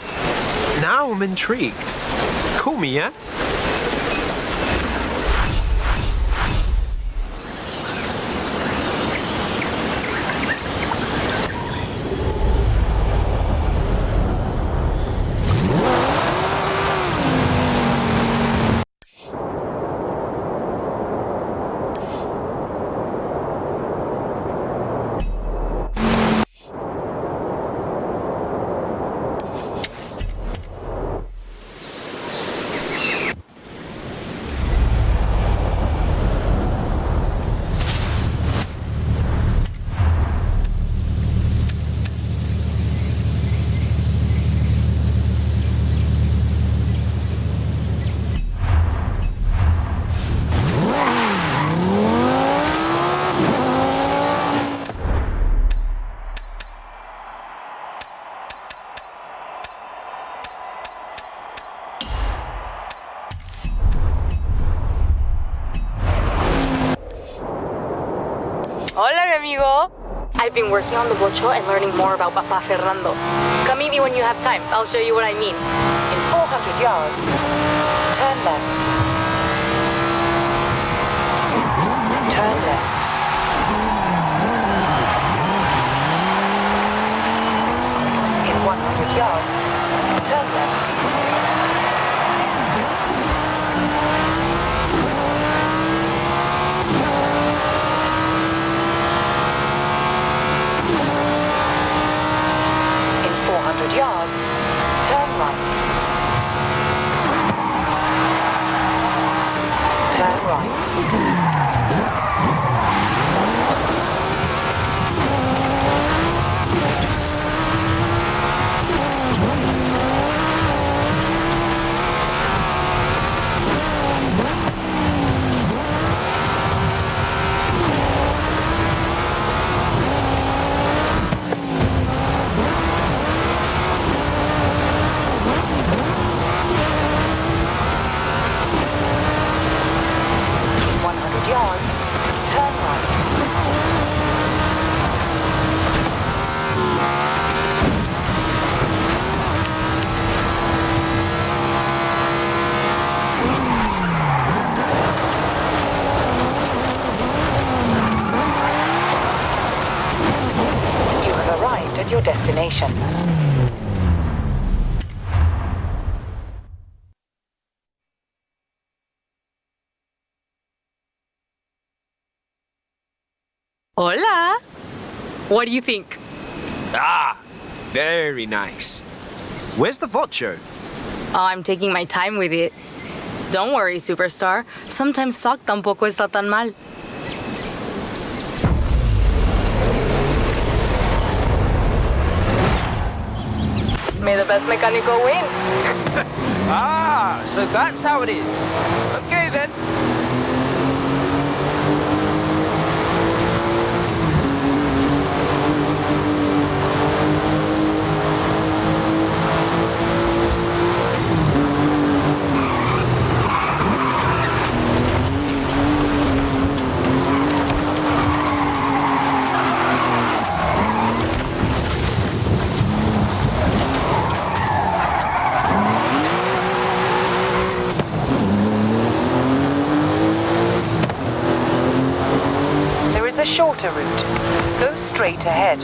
Now I'm intrigued. Call me, yeah? Hola, mi amigo. I've been working on the bocho and learning more about Papa Fernando. Come meet me when you have time. I'll show you what I mean. In 400 yards, turn left. Turn left. In 100 yards, turn left. In 400 yards, turn right. Turn right. Your destination. Hola. What do you think? Ah, very nice. Where's the vocho? Oh, I'm taking my time with it. Don't worry, superstar. Sometimes sock tampoco está tan mal. May the best mechanical win. Ah, so that's how it is. Okay then. A shorter route. Go straight ahead.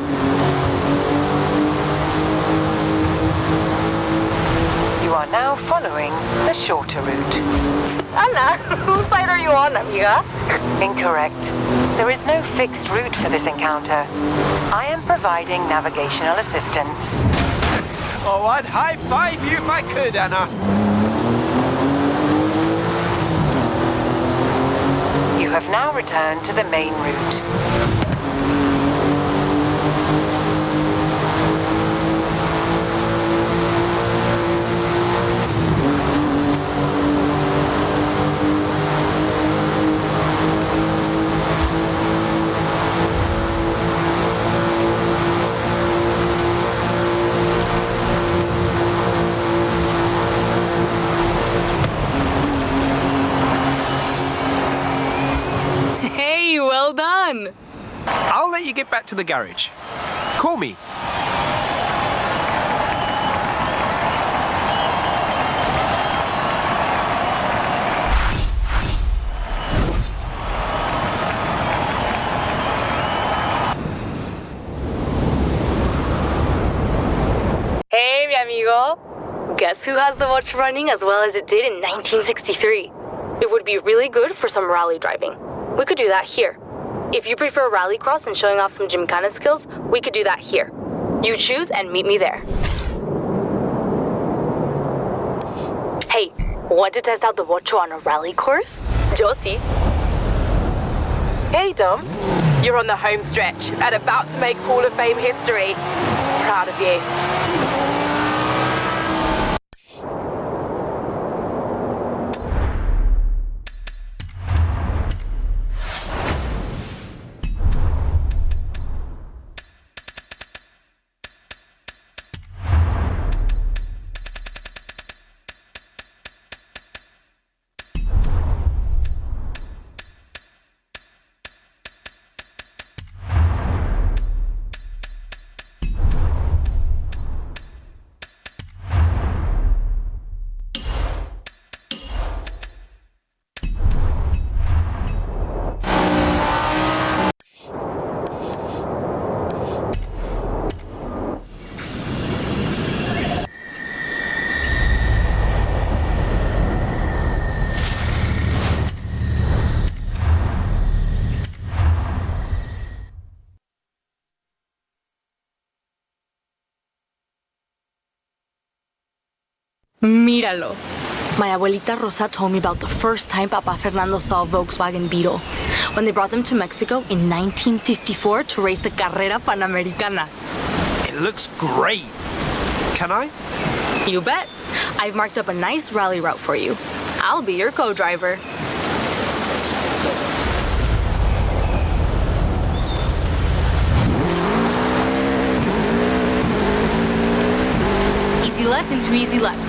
You are now following the shorter route. Anna, whose side are you on, amiga? Incorrect. There is no fixed route for this encounter. I am providing navigational assistance. Oh, I'd high five you if I could, Anna. You have now returned to the main route. to the garage. Call me. Hey, mi amigo. Guess who has the watch running as well as it did in 1963? It would be really good for some rally driving. We could do that here. If you prefer rallycross and showing off some gymkhana skills, we could do that here. You choose and meet me there. Hey, want to test out the Watcho on a rally course? Yo sí. Hey, Dom. You're on the home stretch and about to make Hall of Fame history. Proud of you. Míralo. My abuelita Rosa told me about the first time Papa Fernando saw a Volkswagen Beetle when they brought them to Mexico in 1954 to race the Carrera Panamericana. It looks great. Can I? You bet. I've marked up a nice rally route for you. I'll be your co-driver. Easy left into easy left.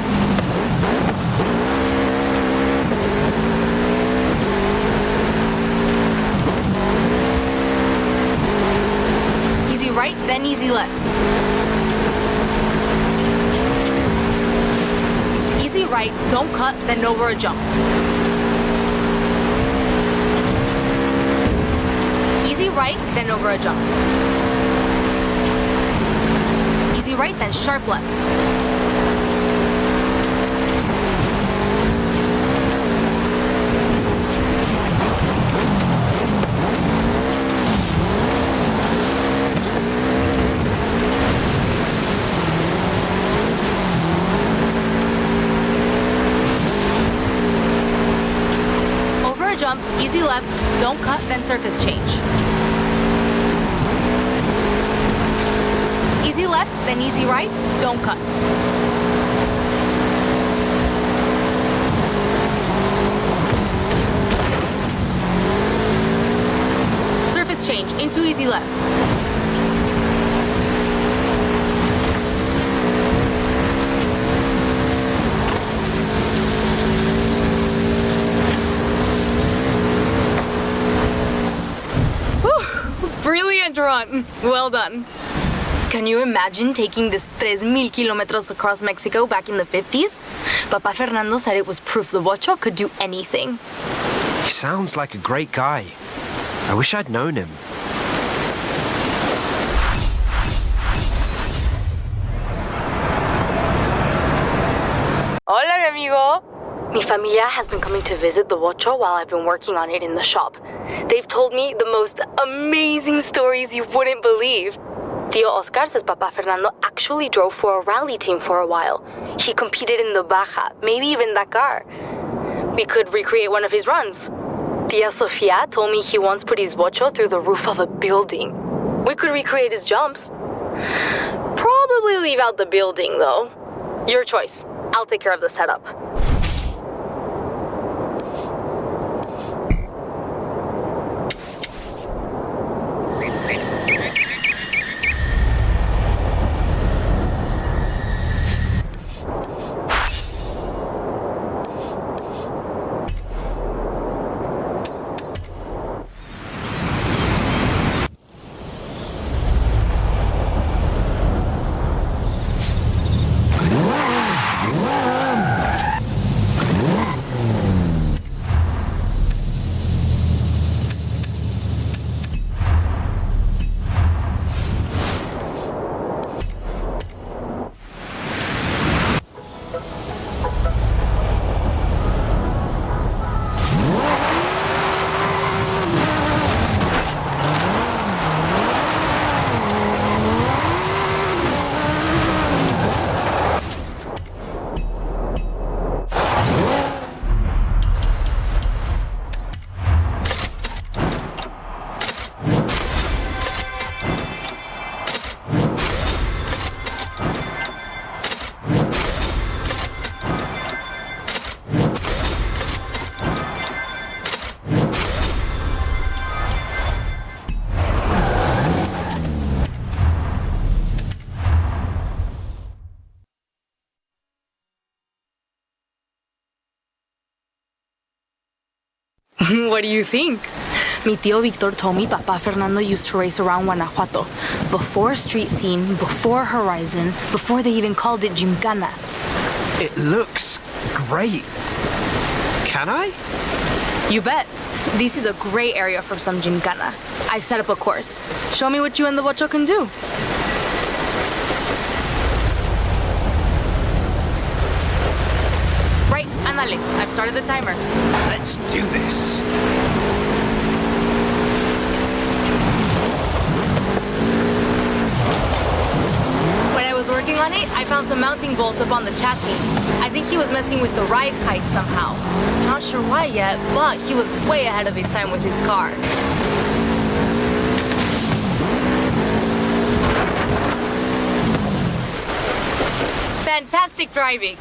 Easy right, then easy left. Easy right, don't cut, then over a jump. Easy right, then over a jump. Easy right, then sharp left. Jump, easy left, don't cut, then surface change. Easy left, then easy right, don't cut. Surface change, into easy left. Brilliant run. Well done. Can you imagine taking this 3,000 kilometers across Mexico back in the 50s? Papa Fernando said it was proof the Watcho could do anything. He sounds like a great guy. I wish I'd known him. Hola, mi amigo. Mi familia has been coming to visit the Watcho while I've been working on it in the shop. They've told me the most amazing stories you wouldn't believe. Tío Oscar says Papa Fernando actually drove for a rally team for a while. He competed in the Baja, maybe even Dakar. We could recreate one of his runs. Tia Sofia told me he once put his Watcho through the roof of a building. We could recreate his jumps. Probably leave out the building, though. Your choice. I'll take care of the setup. What do you think? Mi tío Victor told me Papa Fernando used to race around Guanajuato. Before street scene, before Horizon, before they even called it Gymkhana. It looks great. Can I? You bet. This is a great area for some Gymkhana. I've set up a course. Show me what you and the Bocho can do. Right, ándale. I've started the timer. Let's do this. When I was working on it, I found some mounting bolts up on the chassis. I think he was messing with the ride height somehow. Not sure why yet, but he was way ahead of his time with his car. Fantastic driving.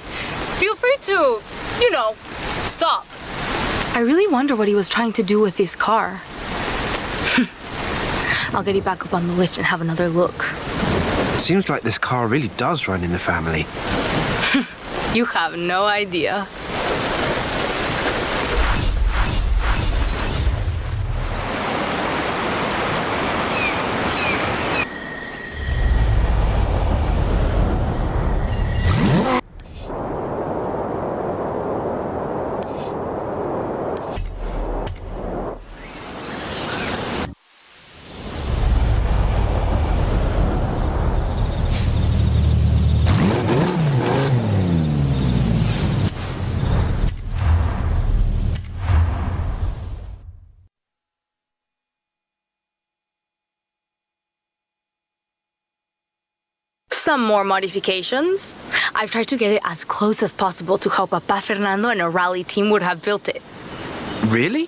Feel free to, stop. I really wonder what he was trying to do with his car. I'll get you back up on the lift and have another look. Seems like this car really does run in the family. You have no idea. Some more modifications. I've tried to get it as close as possible to how Papa Fernando and a rally team would have built it. Really?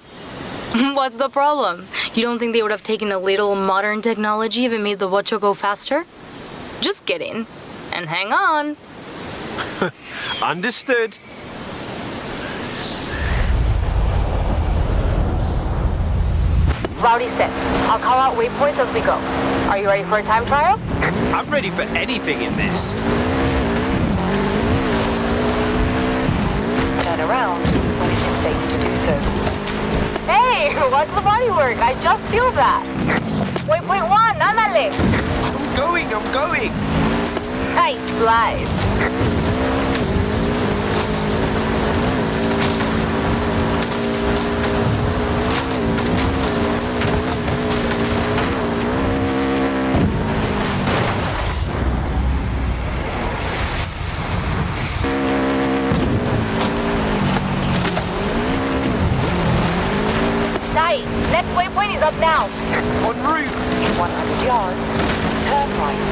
What's the problem? You don't think they would have taken a little modern technology if it made the Bocho go faster? Just get in and hang on. Understood. Rowdy set. I'll call out waypoints as we go. Are you ready for a time trial? I'm ready for anything in this. Turn around when it is safe to do so. Hey, watch the body work. I just feel that. Waypoint 1, ándale. I'm going. Nice slide. Nice. Next waypoint is up now. En route. In 100 yards, turn right.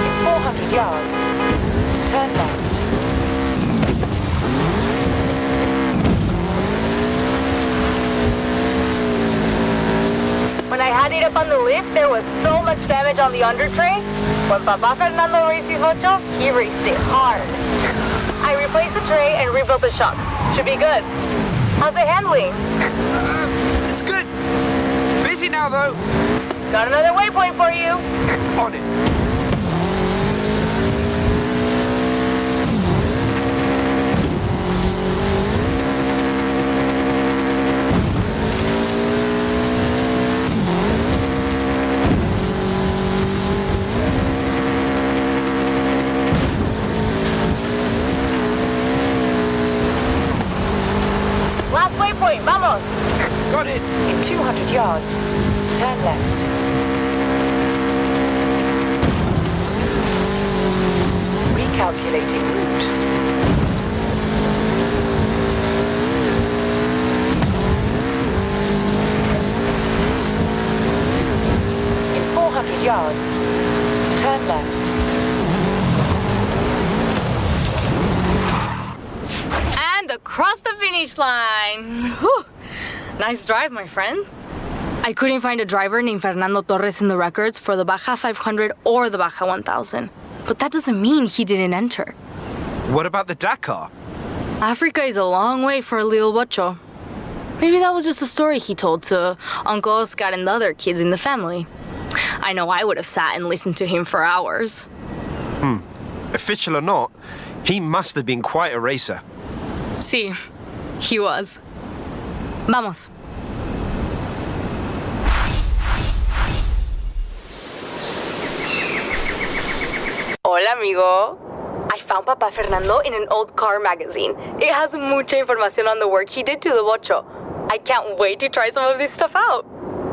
In 400 yards, turn left. When I had it up on the lift, there was so much damage on the under tray. When Papa Fernando raced his Bocho, he raced it hard. I replaced the tray and rebuilt the shocks. Should be good. How's it handling? It's good. Busy now, though. Got another waypoint for you. On it. Last waypoint, vamos. Got it. In 200 yards, turn left. Recalculating route. In 400 yards, turn left. And across the finish line. Whew. Nice drive, my friend. I couldn't find a driver named Fernando Torres in the records for the Baja 500 or the Baja 1000. But that doesn't mean he didn't enter. What about the Dakar? Africa is a long way for a little Bocho. Maybe that was just a story he told to Uncle Oscar and the other kids in the family. I know I would have sat and listened to him for hours. Official or not, He must have been quite a racer. Sí, he was. Vamos. Hola, amigo. I found Papa Fernando in an old car magazine. It has mucha información on the work he did to the bocho. I can't wait to try some of this stuff out.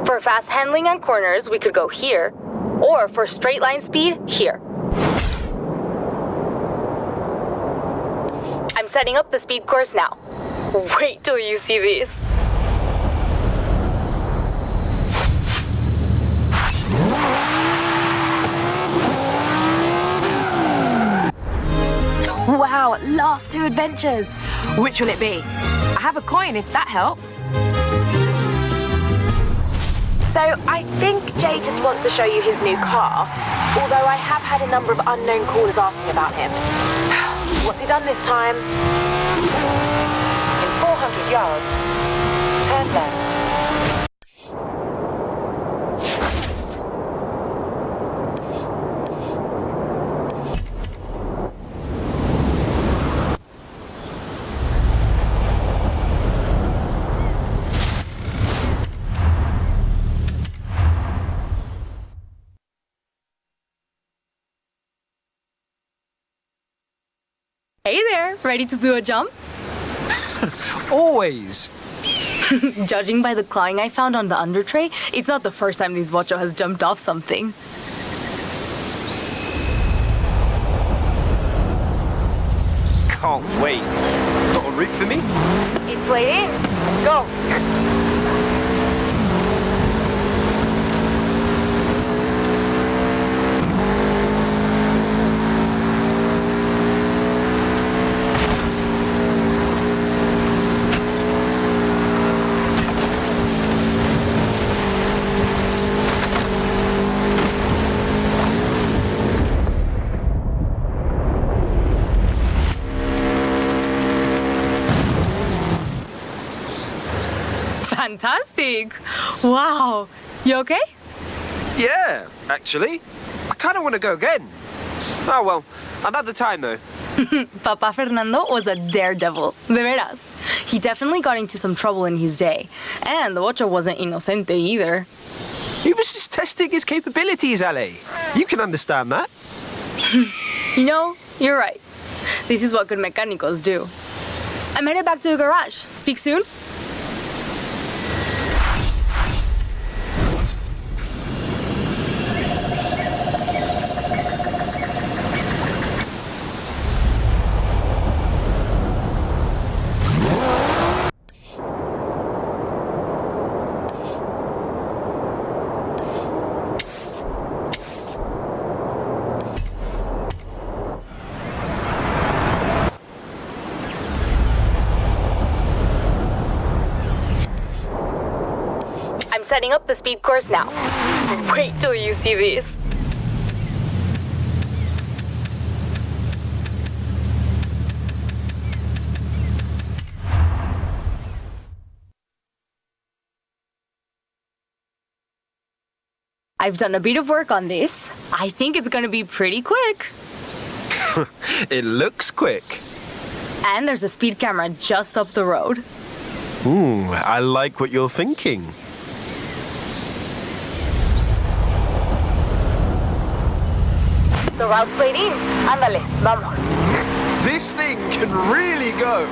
For fast handling on corners, we could go here, or for straight line speed, here. I'm setting up the speed course now. Wait till you see these. Wow, last 2 adventures. Which will it be? I have a coin if that helps. So I think Jay just wants to show you his new car, although I have had a number of unknown callers asking about him. What's he done this time? In 400 yards, turn left. Hey there, ready to do a jump? Always. Judging by the clawing I found on the under tray, it's not the first time this bocho has jumped off something. Can't wait. Got a route for me? It's late in. Let's go. Fantastic! Wow! You okay? Yeah, actually. I kind of want to go again. Oh well, another time though. Papa Fernando was a daredevil, de veras. He definitely got into some trouble in his day. And the bocho wasn't inocente either. He was just testing his capabilities, Ale. You can understand that. You know, you're right. This is what good mechanicos do. I'm headed back to the garage. Speak soon. Setting up the speed course now. Wait till you see these. I've done a bit of work on this. I think it's gonna be pretty quick. It looks quick. And there's a speed camera just up the road. Ooh, I like what you're thinking. The route's laid in. Ándale, vamos. This thing can really go.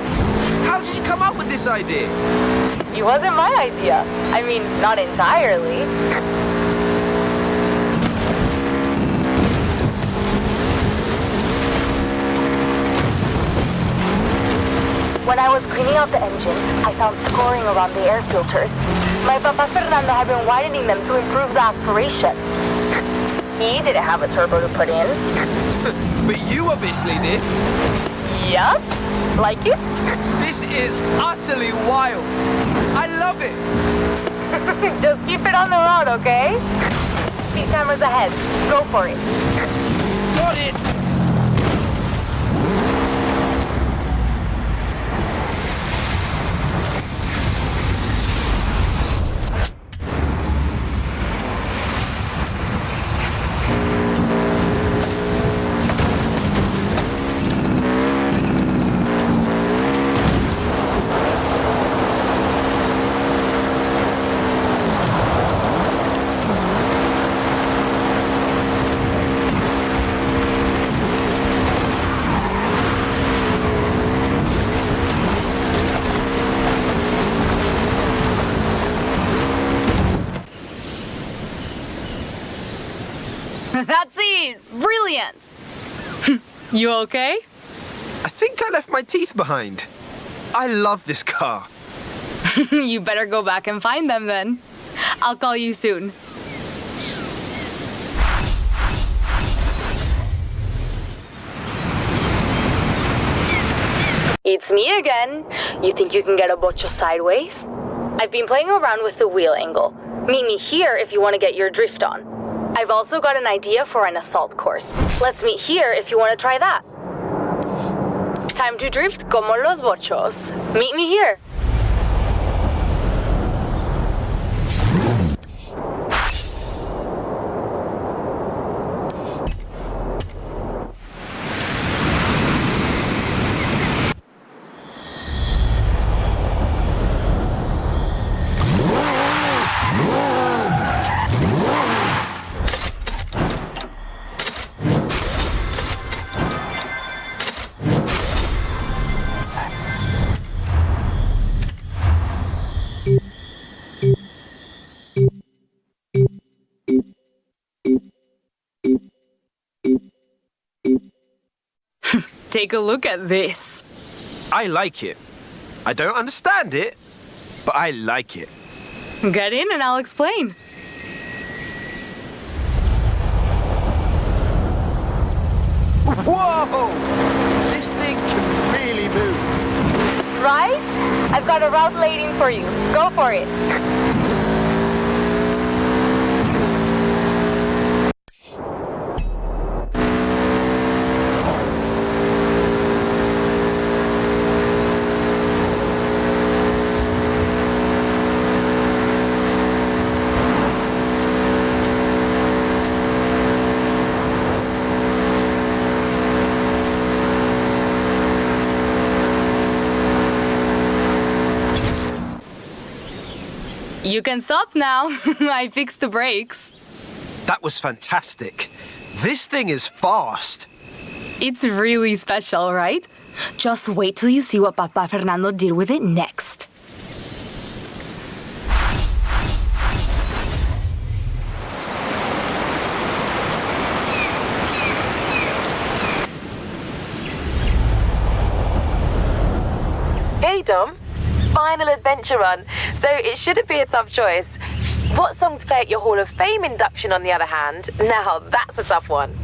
How did you come up with this idea? It wasn't my idea. I mean, not entirely. When I was cleaning out the engine, I found scoring around the air filters. My Papa Fernando had been widening them to improve the aspiration. He didn't have a turbo to put in. But you obviously did. Yup. Like it? This is utterly wild. I love it. Just keep it on the road, okay? Speed cameras ahead. Go for it. Got it. That's it! Brilliant! You okay? I think I left my teeth behind. I love this car. You better go back and find them then. I'll call you soon. It's me again. You think you can get a bocho sideways? I've been playing around with the wheel angle. Meet me here if you want to get your drift on. I've also got an idea for an assault course. Let's meet here if you want to try that. Time to drift como los bochos. Meet me here. Take a look at this. I like it. I don't understand it, but I like it. Get in and I'll explain. Whoa! This thing can really move. Right? I've got a route waiting for you. Go for it. You can stop now. I fixed the brakes. That was fantastic. This thing is fast. It's really special, right? Just wait till you see what Papa Fernando did with it next. Hey, Dom. Final adventure run, so it shouldn't be a tough choice. What song to play at your Hall of Fame induction, on the other hand? Now, that's a tough one.